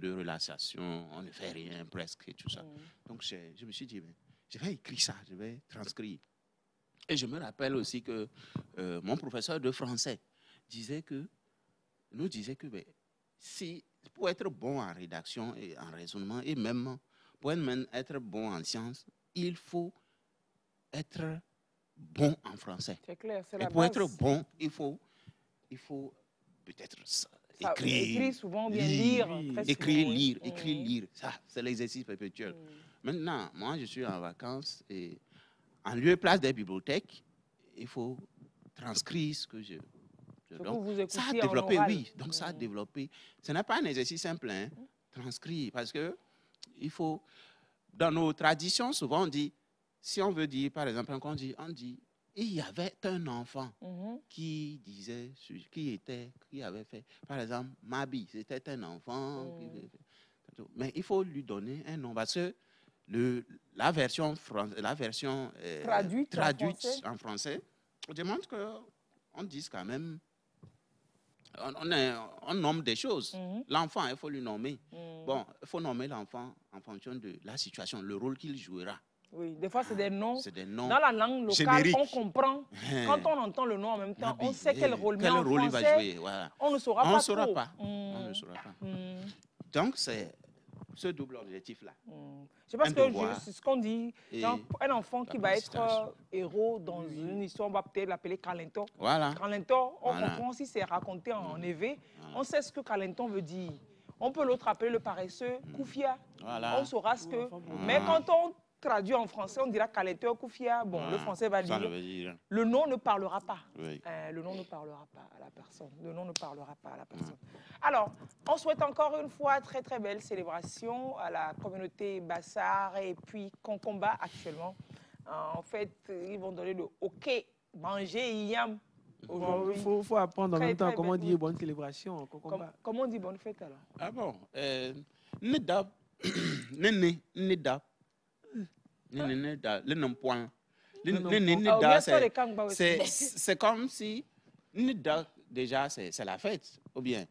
fait rien presque et tout ça. Donc, je me suis dit, je vais écrire ça, je vais transcrire. Et je me rappelle aussi que mon professeur de français nous disait que pour être bon en rédaction et en raisonnement, et même pour être bon en sciences, il faut être bon en français. C'est clair, c'est la base. Et pour être bon, il faut peut-être écrire souvent, bien lire. Écrire. Ça, c'est l'exercice perpétuel. Maintenant, moi, je suis en vacances et en lieu et place des bibliothèques, il faut transcrire ce que je... Donc, ça a développé, oui. Donc, ça a développé. Ce n'est pas un exercice simple, hein, transcrire, parce que il faut... Dans nos traditions, souvent, on dit, si on veut dire, par exemple, on dit, il y avait un enfant qui disait, qui avait fait, par exemple, Mabi, c'était un enfant. Mais il faut lui donner un nom, parce que la version traduite en français, on demande qu'on dise quand même, on nomme des choses. L'enfant, il faut lui nommer. Bon, il faut nommer l'enfant en fonction de la situation, le rôle qu'il jouera. Oui, des fois, c'est des noms. Dans la langue locale, générique. On comprend. Quand on entend le nom en même temps, on sait quel rôle. Mais en français, il va jouer. Voilà. On ne saura pas. On ne saura pas. Donc, c'est ce double objectif-là. Je pense que c'est ce qu'on dit. Un enfant qui va être héros dans une histoire, on va peut-être l'appeler Calenton. Voilà. Calenton, on comprend si c'est raconté en éveil. On sait ce que Calenton veut dire. On peut l'autre appeler le paresseux, Koufia. Voilà. On saura ce que... Mais quand on traduit en français, on dira Calenton, Koufia. Bon, le français va dire... Le nom ne parlera pas. Oui. Le nom ne parlera pas à la personne. Le nom ne parlera pas à la personne. Alors, on souhaite encore une fois très très belle célébration à la communauté Bassar et puis Kokomba actuellement. En fait, ils vont donner le OK manger yam. Il faut apprendre en même temps comment dire bonne célébration. Comment on dit bonne fête alors? Ah bon? Nida. Nida. Le nom point. C'est comme si Nida, déjà, c'est la fête, ou bien.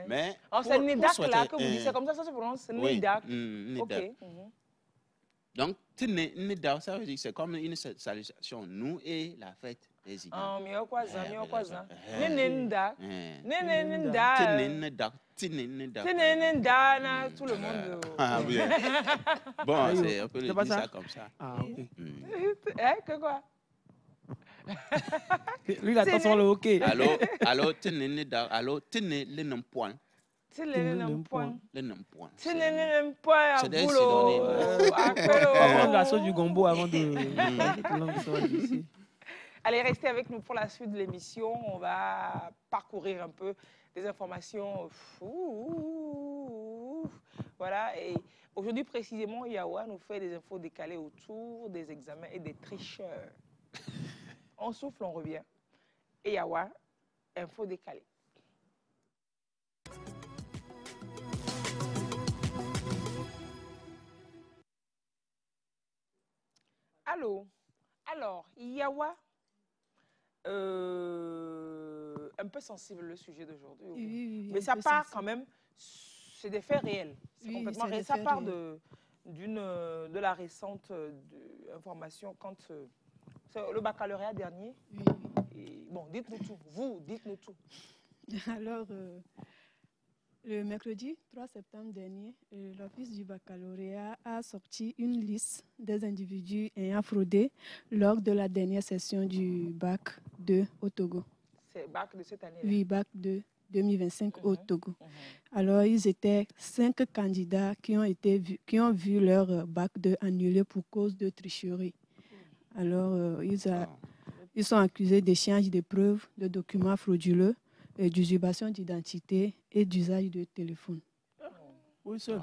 Mais c'est Nidak là que vous dites, c'est comme ça se prononce, Nidak. Ok. Donc, Nida, ça veut dire que c'est comme une salutation, nous et la fête des Ignans. Mieux quoi ça. Tout le monde. Ah bien. Bon, on peut le dire ça comme ça. Ah, ok. Que quoi? Lui, il attend sur le hockey. Allô, tenez le nom point. C'est le nom point. Le nom point. C'est le nom point. C'est des synonymes. On va prendre la sauce du gombo avant de... Allez, restez avec nous pour la suite de l'émission. On va parcourir un peu des informations. Voilà. Et aujourd'hui, précisément, Yawa nous fait des infos décalées autour des examens et des tricheurs. On souffle, on revient. Et Yawa, info décalée. Allô? Alors, Yawa, un peu sensible le sujet d'aujourd'hui. Oui, mais ça part quand même, c'est des faits réels. C'est complètement réel. Ça part de la récente information quand c'est le baccalauréat dernier. Oui. Et, bon, dites-nous tout. Vous, dites-nous tout. Alors, le mercredi 3 septembre dernier, l'Office du baccalauréat a sorti une liste des individus ayant fraudé lors de la dernière session du bac 2 au Togo. C'est bac de cette année? Oui, bac 2 2025 au Togo. Alors, ils étaient 5 candidats qui ont vu leur bac 2 annulé pour cause de tricherie. Alors, ils sont accusés d'échange de preuves, de documents frauduleux, d'usurpation d'identité et d'usage de téléphone. Oui, seul.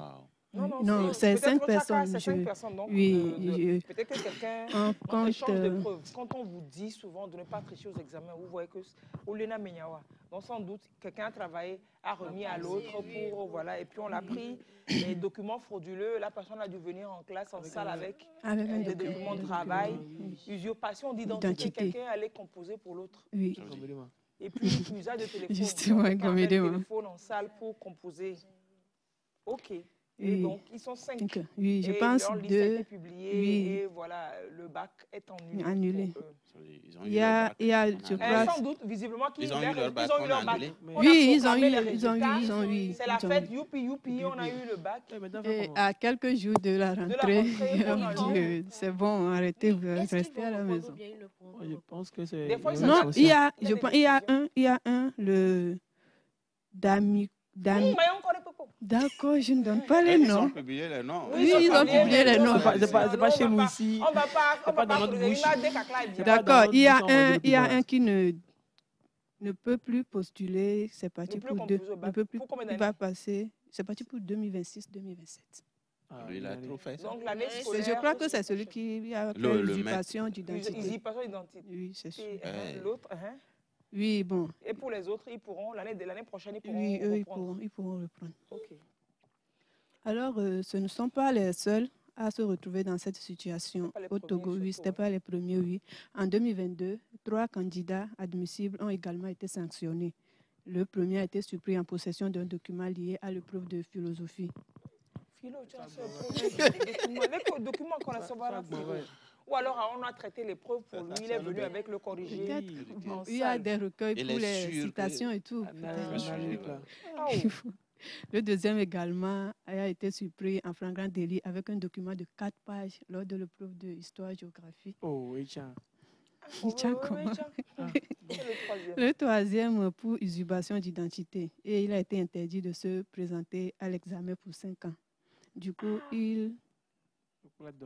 Non, c'est 5 personnes. C'est 5 personnes. Donc, oui, peut-être que quelqu'un échange de preuves. Quand on vous dit souvent de ne pas tricher aux examens, vous voyez que au Lena Menyawa, donc sans doute, quelqu'un a travaillé, a remis à l'autre pour, voilà, et puis on l'a pris, les documents frauduleux, la personne a dû venir en classe, en salle avec des documents de travail, usurpation d'identité, quelqu'un allait composer pour l'autre. Oui. Et puis, usage de téléphone. Justement, un téléphone en salle pour composer. OK. Et donc, ils sont 5. Oui, je pense leur liste a été publiée et voilà, le bac est annulé. Il y a, je crois... Sans doute, visiblement, ils ont eu leur bac. Oui, ils ont eu. C'est la fête, youpi, on a eu le bac. Et à quelques jours de la rentrée, c'est bon, arrêtez, restez à la maison. Je pense que c'est... Non, il y a un, le Dami. D'accord, je ne donne pas les noms. Ils ont publié les noms. Oui, ils ont publié les noms. C'est pas chez nous ici. On va pas dans notre bouche. D'accord, il y a un qui ne peut plus postuler. C'est parti pour 2. Il va passer. C'est parti pour 2026-2027. Il a trop fait ça. Donc l'année scolaire. Je crois que c'est celui qui a fait l'usurpation d'identité. Usurpation d'identité. Oui, c'est sûr. L'autre, oui, bon. Et pour les autres, ils pourront, l'année prochaine, ils pourront reprendre. Ils pourront reprendre. OK. Alors, ce ne sont pas les seuls à se retrouver dans cette situation au Togo. Oui, ce n'était pas les premiers, oui. En 2022, 3 candidats admissibles ont également été sanctionnés. Le premier a été surpris en possession d'un document lié à l'épreuve de philosophie. Philo, tu as ce document qu'on a sauvé. Ou alors on a traité l'épreuve pour lui, il est venu avec le corrigé. Il y a des recueils pour les citations et tout. Le deuxième également a été surpris en flagrant délit avec un document de 4 pages lors de l'épreuve de histoire-géographie. Oh, oui, tiens. Le troisième pour usurpation d'identité. Et il a été interdit de se présenter à l'examen pour 5 ans. Du coup, il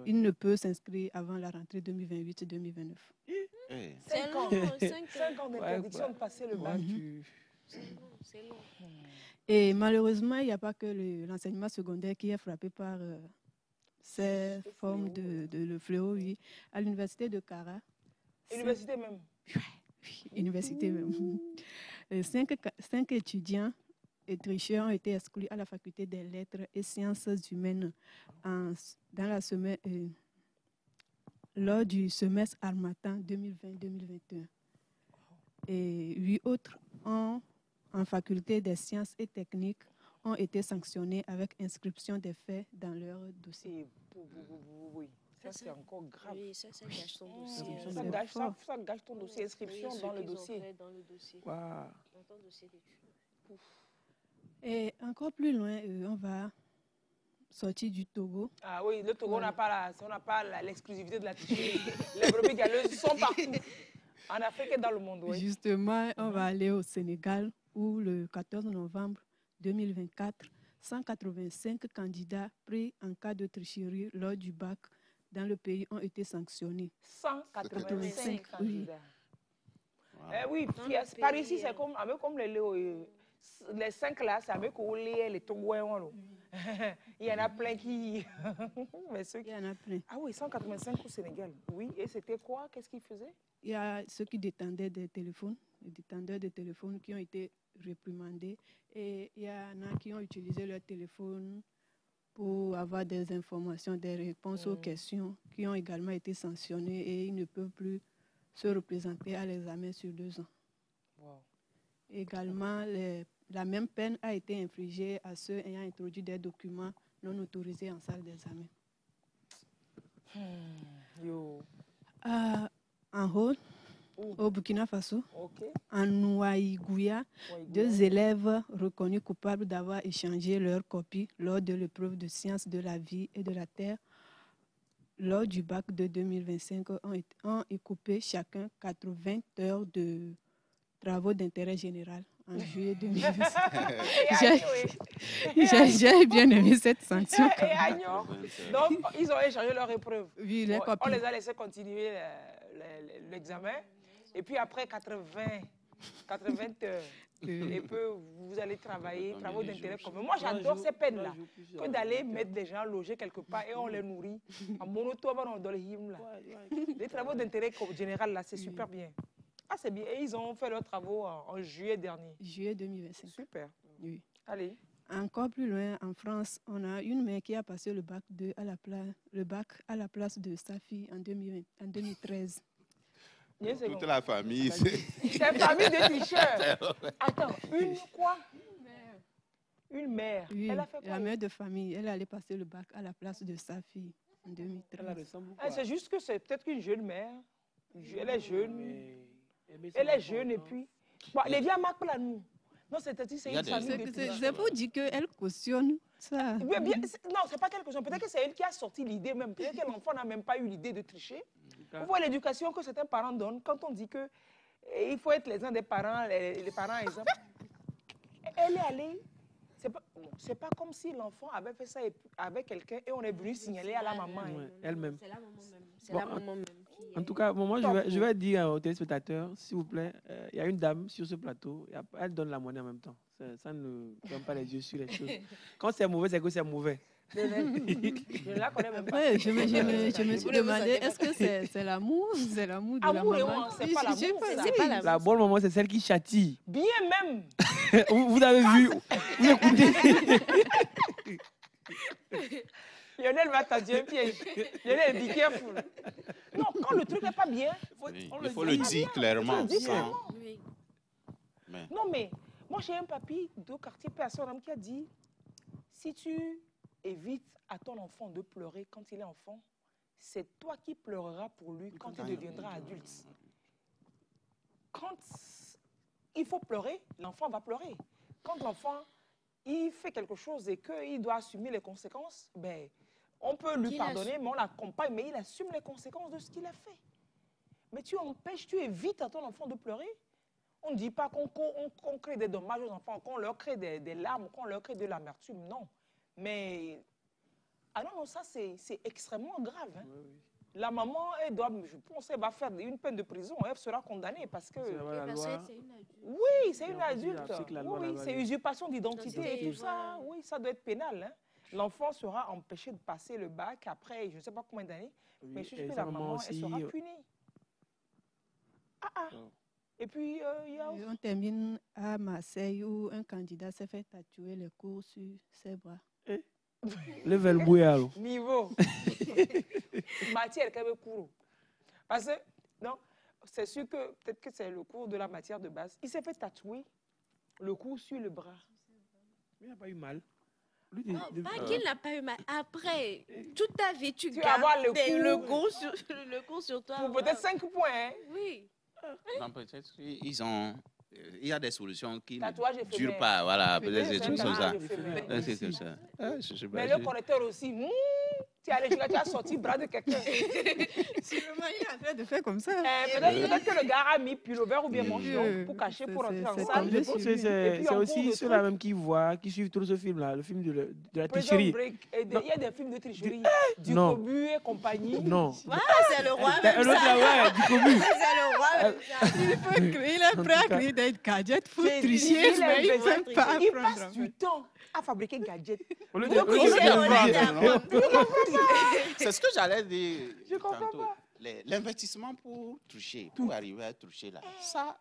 ne peut s'inscrire avant la rentrée 2028-2029. 5 ans d'interdiction de passer le bac. C'est long. Et malheureusement, il n'y a pas que l'enseignement secondaire qui est frappé par ces formes de le fléau. Oui. À l'université de Kara. Université même. Université même. 5 étudiants et tricheurs ont été exclus à la faculté des lettres et sciences humaines dans la semaine, lors du semestre Harmattan 2020-2021. Et 8 autres en faculté des sciences et techniques ont été sanctionnés avec inscription des faits dans leur dossier. Oui, ça c'est encore grave. Oui, ça gâche ton dossier. Ça gâche ton dossier, inscription oui, dans le dossier. Wow. Dans ton dossier d'études. Et encore plus loin, on va sortir du Togo. Ah oui, le Togo, on n'a pas l'exclusivité de la tricherie. Les brebis galeuses sont partout. En Afrique et dans le monde, oui. Justement, on va aller au Sénégal où le 14 novembre 2024, 185 candidats pris en cas de tricherie lors du bac dans le pays ont été sanctionnés. 185 candidats. Oui. Oui, par ici, c'est comme les 5 là, c'est avec les Togouens. Il y en a plein qui... Il y en a plein. Ah oui, 185 au Sénégal. Oui, et c'était quoi? Qu'est-ce qu'ils faisaient? Il y a ceux qui détendaient des téléphones, les détenteurs de téléphones qui ont été réprimandés. Et il y en a qui ont utilisé leur téléphone pour avoir des informations, des réponses aux questions, qui ont également été sanctionnés et ils ne peuvent plus se représenter à l'examen sur 2 ans. Wow. Également, la même peine a été infligée à ceux ayant introduit des documents non autorisés en salle d'examen. En haut, au Burkina Faso, en Ouaïgouya, 2 élèves reconnus coupables d'avoir échangé leurs copies lors de l'épreuve de sciences de la vie et de la terre lors du bac de 2025 ont écopé chacun 80 heures de travaux d'intérêt général en juillet 2025. J'ai bien aimé cette sanction. Donc, ils ont échangé leur épreuve. Oui, on les a laissés continuer l'examen. Et puis après 80 heures, et puis vous allez travailler, travaux d'intérêt commun. Moi, j'adore ces peines-là, que d'aller mettre des gens logés quelque part et on les nourrit. Les travaux d'intérêt général, là, c'est super bien. Ah, c'est bien. Et ils ont fait leurs travaux en juillet dernier. Juillet 2025. Super. Oui. Allez. Encore plus loin, en France, on a une mère qui a passé le bac à la place de sa fille en 2013. Toute la famille. C'est une famille de tricheurs. Attends, une quoi? Une mère. Oui, elle a fait quoi? La mère de famille. Elle allait passer le bac à la place de sa fille en 2013. C'est juste que c'est peut-être qu'une jeune mère. Elle est jeune. Elle est jeune et puis... Bon, les vieux marquent là, nous. Non, c'est une famille de tricheurs. C'est pour dire qu'elle cautionne ça. Non, c'est pas qu'elle cautionne. Peut-être que c'est elle qui a sorti l'idée même. Peut-être que l'enfant n'a même pas eu l'idée de tricher. Vous voyez l'éducation que certains parents donnent quand on dit qu'il faut être les uns des parents, les parents exemple. Elle est allée, c'est pas comme si l'enfant avait fait ça avec quelqu'un et on est venu signaler à la maman. Ouais, elle-même. C'est la maman même. C'est la maman même qui... En tout cas, moi, je vais dire aux téléspectateurs, s'il vous plaît, il y a une dame sur ce plateau, elle donne la monnaie en même temps. Ça ne ferme pas les yeux sur les choses. Quand c'est mauvais, c'est que c'est mauvais. Je ne la connais même pas. Après, je me suis demandé, est-ce que c'est l'amour? C'est l'amour de la maman? C'est pas l'amour. La bonne maman, c'est celle qui châtie. Bien même. Vous avez vu? Vous écoutez? Lionel va t'attirer un piège. Lionel dit careful. Non, quand le truc n'est pas bien, il faut le dire clairement. Oui. Non, mais moi, j'ai un papy de quartier personne qui a dit, si tu évites à ton enfant de pleurer quand il est enfant, c'est toi qui pleureras pour lui quand il deviendra adulte. Quand il faut pleurer, l'enfant va pleurer. Quand l'enfant, il fait quelque chose et qu'il doit assumer les conséquences, ben, on peut lui pardonner, mais on l'accompagne, mais il assume les conséquences de ce qu'il a fait. Mais tu empêches, tu évites à ton enfant de pleurer. On ne dit pas qu'on crée des dommages aux enfants, qu'on leur crée des larmes, qu'on leur crée de l'amertume, non. Mais, non, ça c'est extrêmement grave. Hein. Oui. La maman, elle doit, je pense, elle va faire une peine de prison, elle sera condamnée parce que... Oui, c'est une adulte. Oui, c'est usurpation d'identité et tout ça. Oui, ça doit être pénal. Hein. L'enfant sera empêché de passer le bac après, je ne sais pas combien d'années, mais je suis que la maman, elle sera punie. Voilà. Et puis, on termine à Marseille où un candidat s'est fait tatouer les cours sur ses bras. Le velbouillalo. Niveau. Matière quand même cours. Parce que, non, c'est sûr que peut-être que c'est le cours de la matière de base. Il s'est fait tatouer le cours sur le bras. Il n'a pas eu mal. Pas qu'il n'a pas eu mal. Après, toute ta vie, tu vas avoir le cours sur toi. Pour peut-être 5 points. Hein? Oui. Non, peut-être ils ont... Il y a des solutions qui ne durent pas. Voilà, peut-être des trucs comme ça. C'est comme ça. Mais le correcteur aussi, tu as sorti le bras de quelqu'un. Sûrement, il est en train de faire comme ça. Peut-être que le gars a mis pullover ou bien manchon pour cacher, pour entrer en salle. C'est aussi ceux-là même qui suivent tout ce film-là, le film de la tricherie. Il y a des films de tricherie. Du Cobu et compagnie. Non. C'est le roi même ça. Du Cobu. C'est le roi même Il est prêt à créer des gadgets pour tricher, mais il ne peut pas. Il passe du temps à fabriquer gadgets. C'est ce que j'allais dire. Je comprends pas. L'investissement pour tricher, pour arriver à tricher là, ça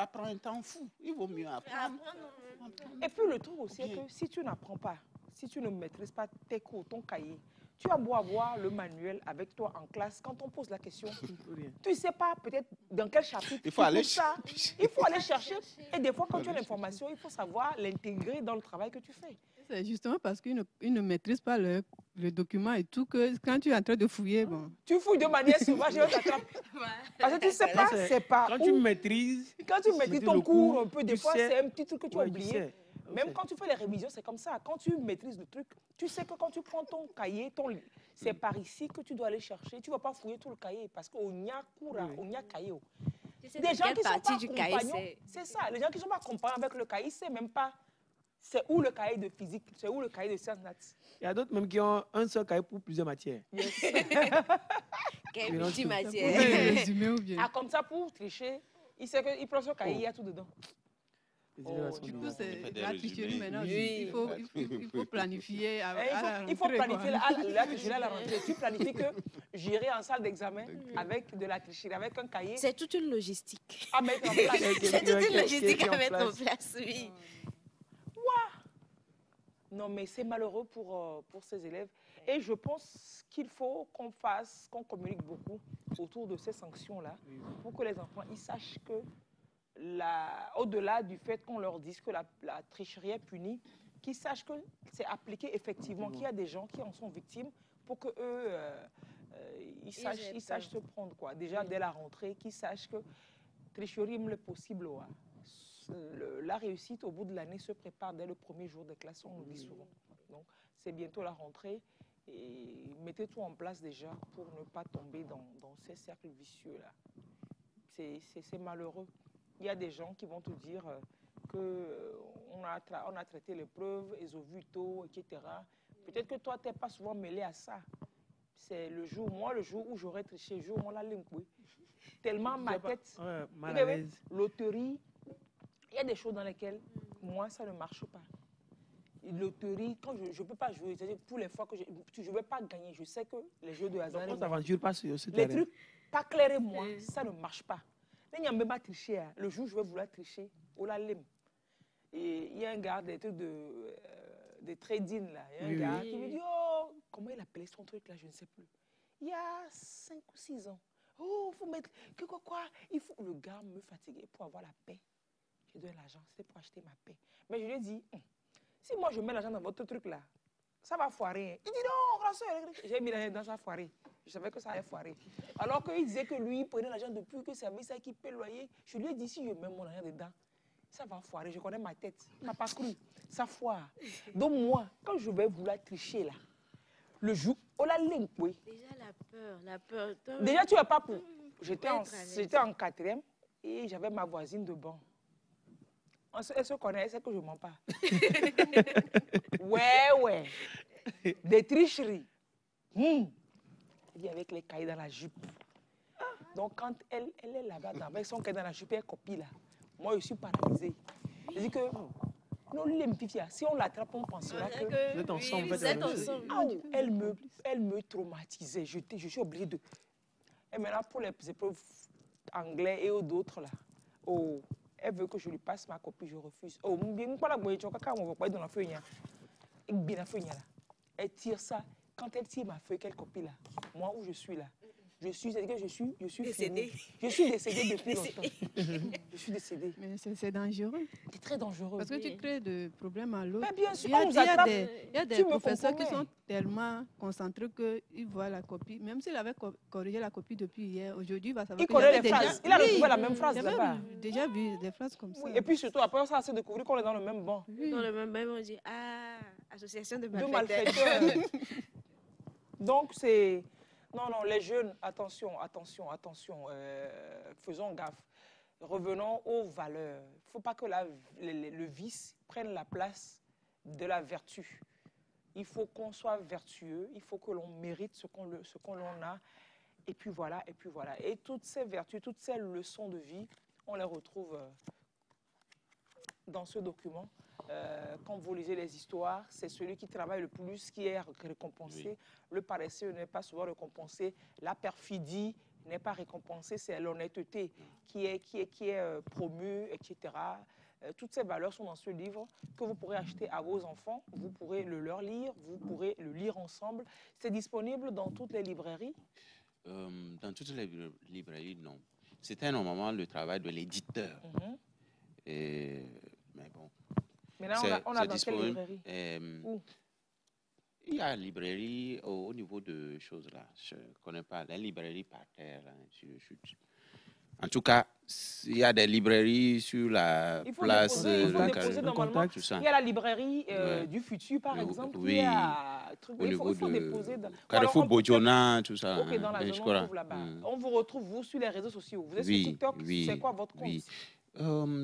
prend un temps fou. Il vaut mieux apprendre. Et puis le truc aussi est que si tu n'apprends pas, si tu ne maîtrises pas tes cours, ton cahier, tu as beau avoir le manuel avec toi en classe, quand on pose la question, tu ne sais pas peut-être dans quel chapitre il faut aller chercher. Et des fois, quand tu as l'information, il faut savoir l'intégrer dans le travail que tu fais. C'est justement parce qu'ils ne maîtrisent pas le document et tout que quand tu es en train de fouiller, bon... Tu fouilles de manière sauvage et on t'attrape. Parce que tu ne sais pas, c'est pas quand tu maîtrises ton cours un peu, des fois, c'est un petit truc que tu as oublié. Même sais. quand tu fais les révisions, c'est comme ça. Quand tu maîtrises le truc, tu sais que quand tu prends ton cahier, c'est par ici que tu dois aller chercher. Tu ne vas pas fouiller tout le cahier parce qu'on y a cours, on y a cahier. Des gens qui sont pas compagnons, c'est ça. Les gens qui ne sont pas compagnons avec le cahier, c'est même pas c'est où le cahier de physique, c'est où le cahier de sciences nat. Il y a d'autres même qui ont un seul cahier pour plusieurs matières. Yes. Quelle multimatière. Ah, comme ça, pour tricher, il sait qu'il prend son cahier, il y a tout dedans. Du coup, c'est la tricherie maintenant. Il faut planifier. Il faut planifier la tricherie à la rentrée. Tu planifies que j'irai en salle d'examen avec de la tricherie, avec un cahier. C'est toute une logistique. À mettre en place. C'est toute une logistique à mettre en place, oui. Non, mais c'est malheureux pour ces élèves. Et je pense qu'il faut qu'on communique beaucoup autour de ces sanctions-là pour que les enfants ils sachent que, au-delà du fait qu'on leur dise que la tricherie est punie, qu'ils sachent que c'est appliqué effectivement, qu'il y a des gens qui en sont victimes pour qu'eux, ils sachent se prendre. Quoi. Déjà, dès la rentrée, qu'ils sachent que tricherie est possible. Ouais. La réussite au bout de l'année se prépare dès le premier jour de classe, on le dit souvent. Donc, c'est bientôt la rentrée et mettez tout en place déjà pour ne pas tomber dans ces cercles vicieux-là. C'est malheureux. Il y a des gens qui vont te dire qu'on a traité l'épreuve, ils ont vu tôt, etc. Peut-être que toi, tu n'es pas souvent mêlé à ça. C'est le jour où j'aurais triché, le jour où on l'a limpé. Tellement ma tête, loterie, il y a des choses dans lesquelles, moi, ça ne marche pas. Loterie, quand je ne peux pas jouer, c'est-à-dire pour les fois que je ne vais pas gagner, je sais que les jeux de hasard... On s'aventure pas sur ce terrain. Les trucs pas clairs et moi, ça ne marche pas. Il n'y a même pas tricher. Le jour où je vais vouloir tricher, on l'a lime. Et il y a un gars des trucs de trading là. Il y a un gars qui me dit, oh, comment il appelait son truc là, je ne sais plus. Il y a 5 ou 6 ans. Oh, il faut mettre, quoi, il faut... Le gars me fatiguait pour avoir la paix. Je donne l'argent, c'était pour acheter ma paix. Mais je lui ai dit, si moi je mets l'argent dans votre truc là, ça va foirer. Il dit non, grâce à j'ai mis l'argent dans ça foirer. Je savais que ça allait foirer. Alors qu'il disait que lui, il prenait l'argent depuis que c'est ça qui paie le loyer. Je lui ai dit, si je mets mon argent dedans, ça va foirer. Je connais ma tête. Il ne m'a pas cru. Ça foire. Donc moi, quand je vais vouloir tricher là, le jour, on l'a limpé. Déjà la peur. Déjà, tu n'as pas pour. J'étais en 4e et j'avais ma voisine de banc. Elle se connaît, elle sait que je ne mens pas. Ouais. Des tricheries. Il dit avec les cahiers dans la jupe. Donc, quand elle est là-bas, avec son cahier dans la jupe, elle copie là. Moi, je suis paralysée. Je dis que, si on l'attrape, on pensera que... Vous êtes ensemble, en fait. Elle me traumatisait. Je suis obligée de... Et maintenant, pour les épreuves anglais et d'autres, là, oh, elle veut que je lui passe ma copie, je refuse. Oh, elle tire ça. Quand elle tire ma feuille, quelle copie là? Moi, où je suis là? Je suis décédée. Je suis décédée depuis longtemps. Je suis décédée. Mais c'est dangereux. C'est très dangereux. Parce que tu crées des problèmes à l'autre. Mais bien sûr, il y a des professeurs qui sont tellement concentrés qu'ils voient la copie. Même s'il avait corrigé la copie depuis hier, aujourd'hui, il va savoir il connaît les phrases. Il a retrouvé la même phrase là-bas. Déjà vu des phrases comme ça. Oui, et puis surtout, après, on s'est découvert qu'on est dans le même banc. Oui. Dans le même banc, on dit, ah, association de malfaiteurs. Donc, c'est... Non, non, les jeunes, attention, faisons gaffe. Revenons aux valeurs. Il ne faut pas que le vice prenne la place de la vertu. Il faut qu'on soit vertueux, il faut que l'on mérite ce qu'on a. Et puis voilà, et puis voilà. Et toutes ces vertus, toutes ces leçons de vie, on les retrouve dans ce document. Quand vous lisez les histoires, c'est celui qui travaille le plus qui est récompensé. Oui. Le paresseux n'est pas souvent récompensé. La perfidie n'est pas récompensée. C'est l'honnêteté qui est promue, etc. Toutes ces valeurs sont dans ce livre que vous pourrez acheter à vos enfants. Vous pourrez le leur lire, vous pourrez le lire ensemble. C'est disponible dans toutes les librairies? Dans toutes les librairies, non. C'était normalement le travail de l'éditeur. Mais bon. Maintenant, on a dans quelle librairie? Il y a une librairie au niveau de choses là. Je ne connais pas. La librairie par terre. Là, en tout cas, il y a des librairies sur la place de contact. Il y a la librairie du futur, par exemple. Oui, il y a au niveau il faut déposer dans... Carrefour Bodjona, tout ça. Ok, dans la zone, on trouve là-bas. On vous retrouve, vous, sur les réseaux sociaux. Vous êtes sur TikTok. C'est quoi votre compte?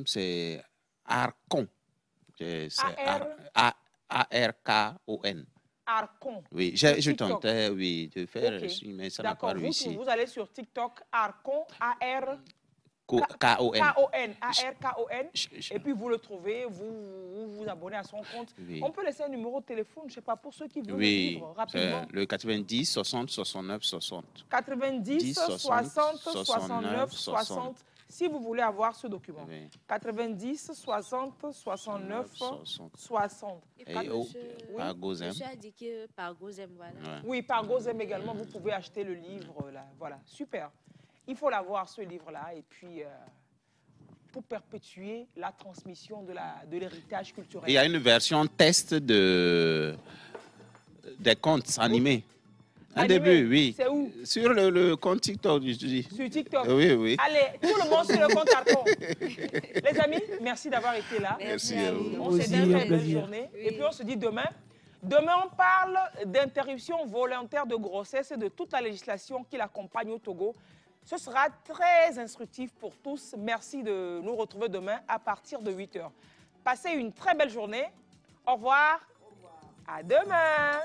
C'est Arcon. A-R-K-O-N. Arcon. Oui, je tentais de faire, mais ça n'a pas réussi. Vous allez sur TikTok, Arcon, A-R-K-O-N. A-R-K-O-N. Et puis vous le trouvez, vous abonnez à son compte. Oui. On peut laisser un numéro de téléphone, je ne sais pas, pour ceux qui veulent le vivre rapidement. Le 90 60 69 60. 90 60 69 60. Si vous voulez avoir ce document. Oui. 90 60 69 60. Et par Gozem. Monsieur a dit que par Gozem, voilà. Ouais. Oui, par Gozem également, vous pouvez acheter le livre là. Voilà, super. Il faut l'avoir, ce livre-là, et puis pour perpétuer la transmission de l'héritage culturel. Il y a une version test des contes animés. Un début, oui. C'est où? Sur le compte TikTok, je dis. Sur TikTok? Oui, oui. Allez, tout le monde sur le compte Arcon. Les amis, merci d'avoir été là. Merci à vous. On se dit une belle journée. Oui. Et puis on se dit demain. Demain, on parle d'interruption volontaire de grossesse et de toute la législation qui l'accompagne au Togo. Ce sera très instructif pour tous. Merci de nous retrouver demain à partir de 8 h. Passez une très belle journée. Au revoir. À demain.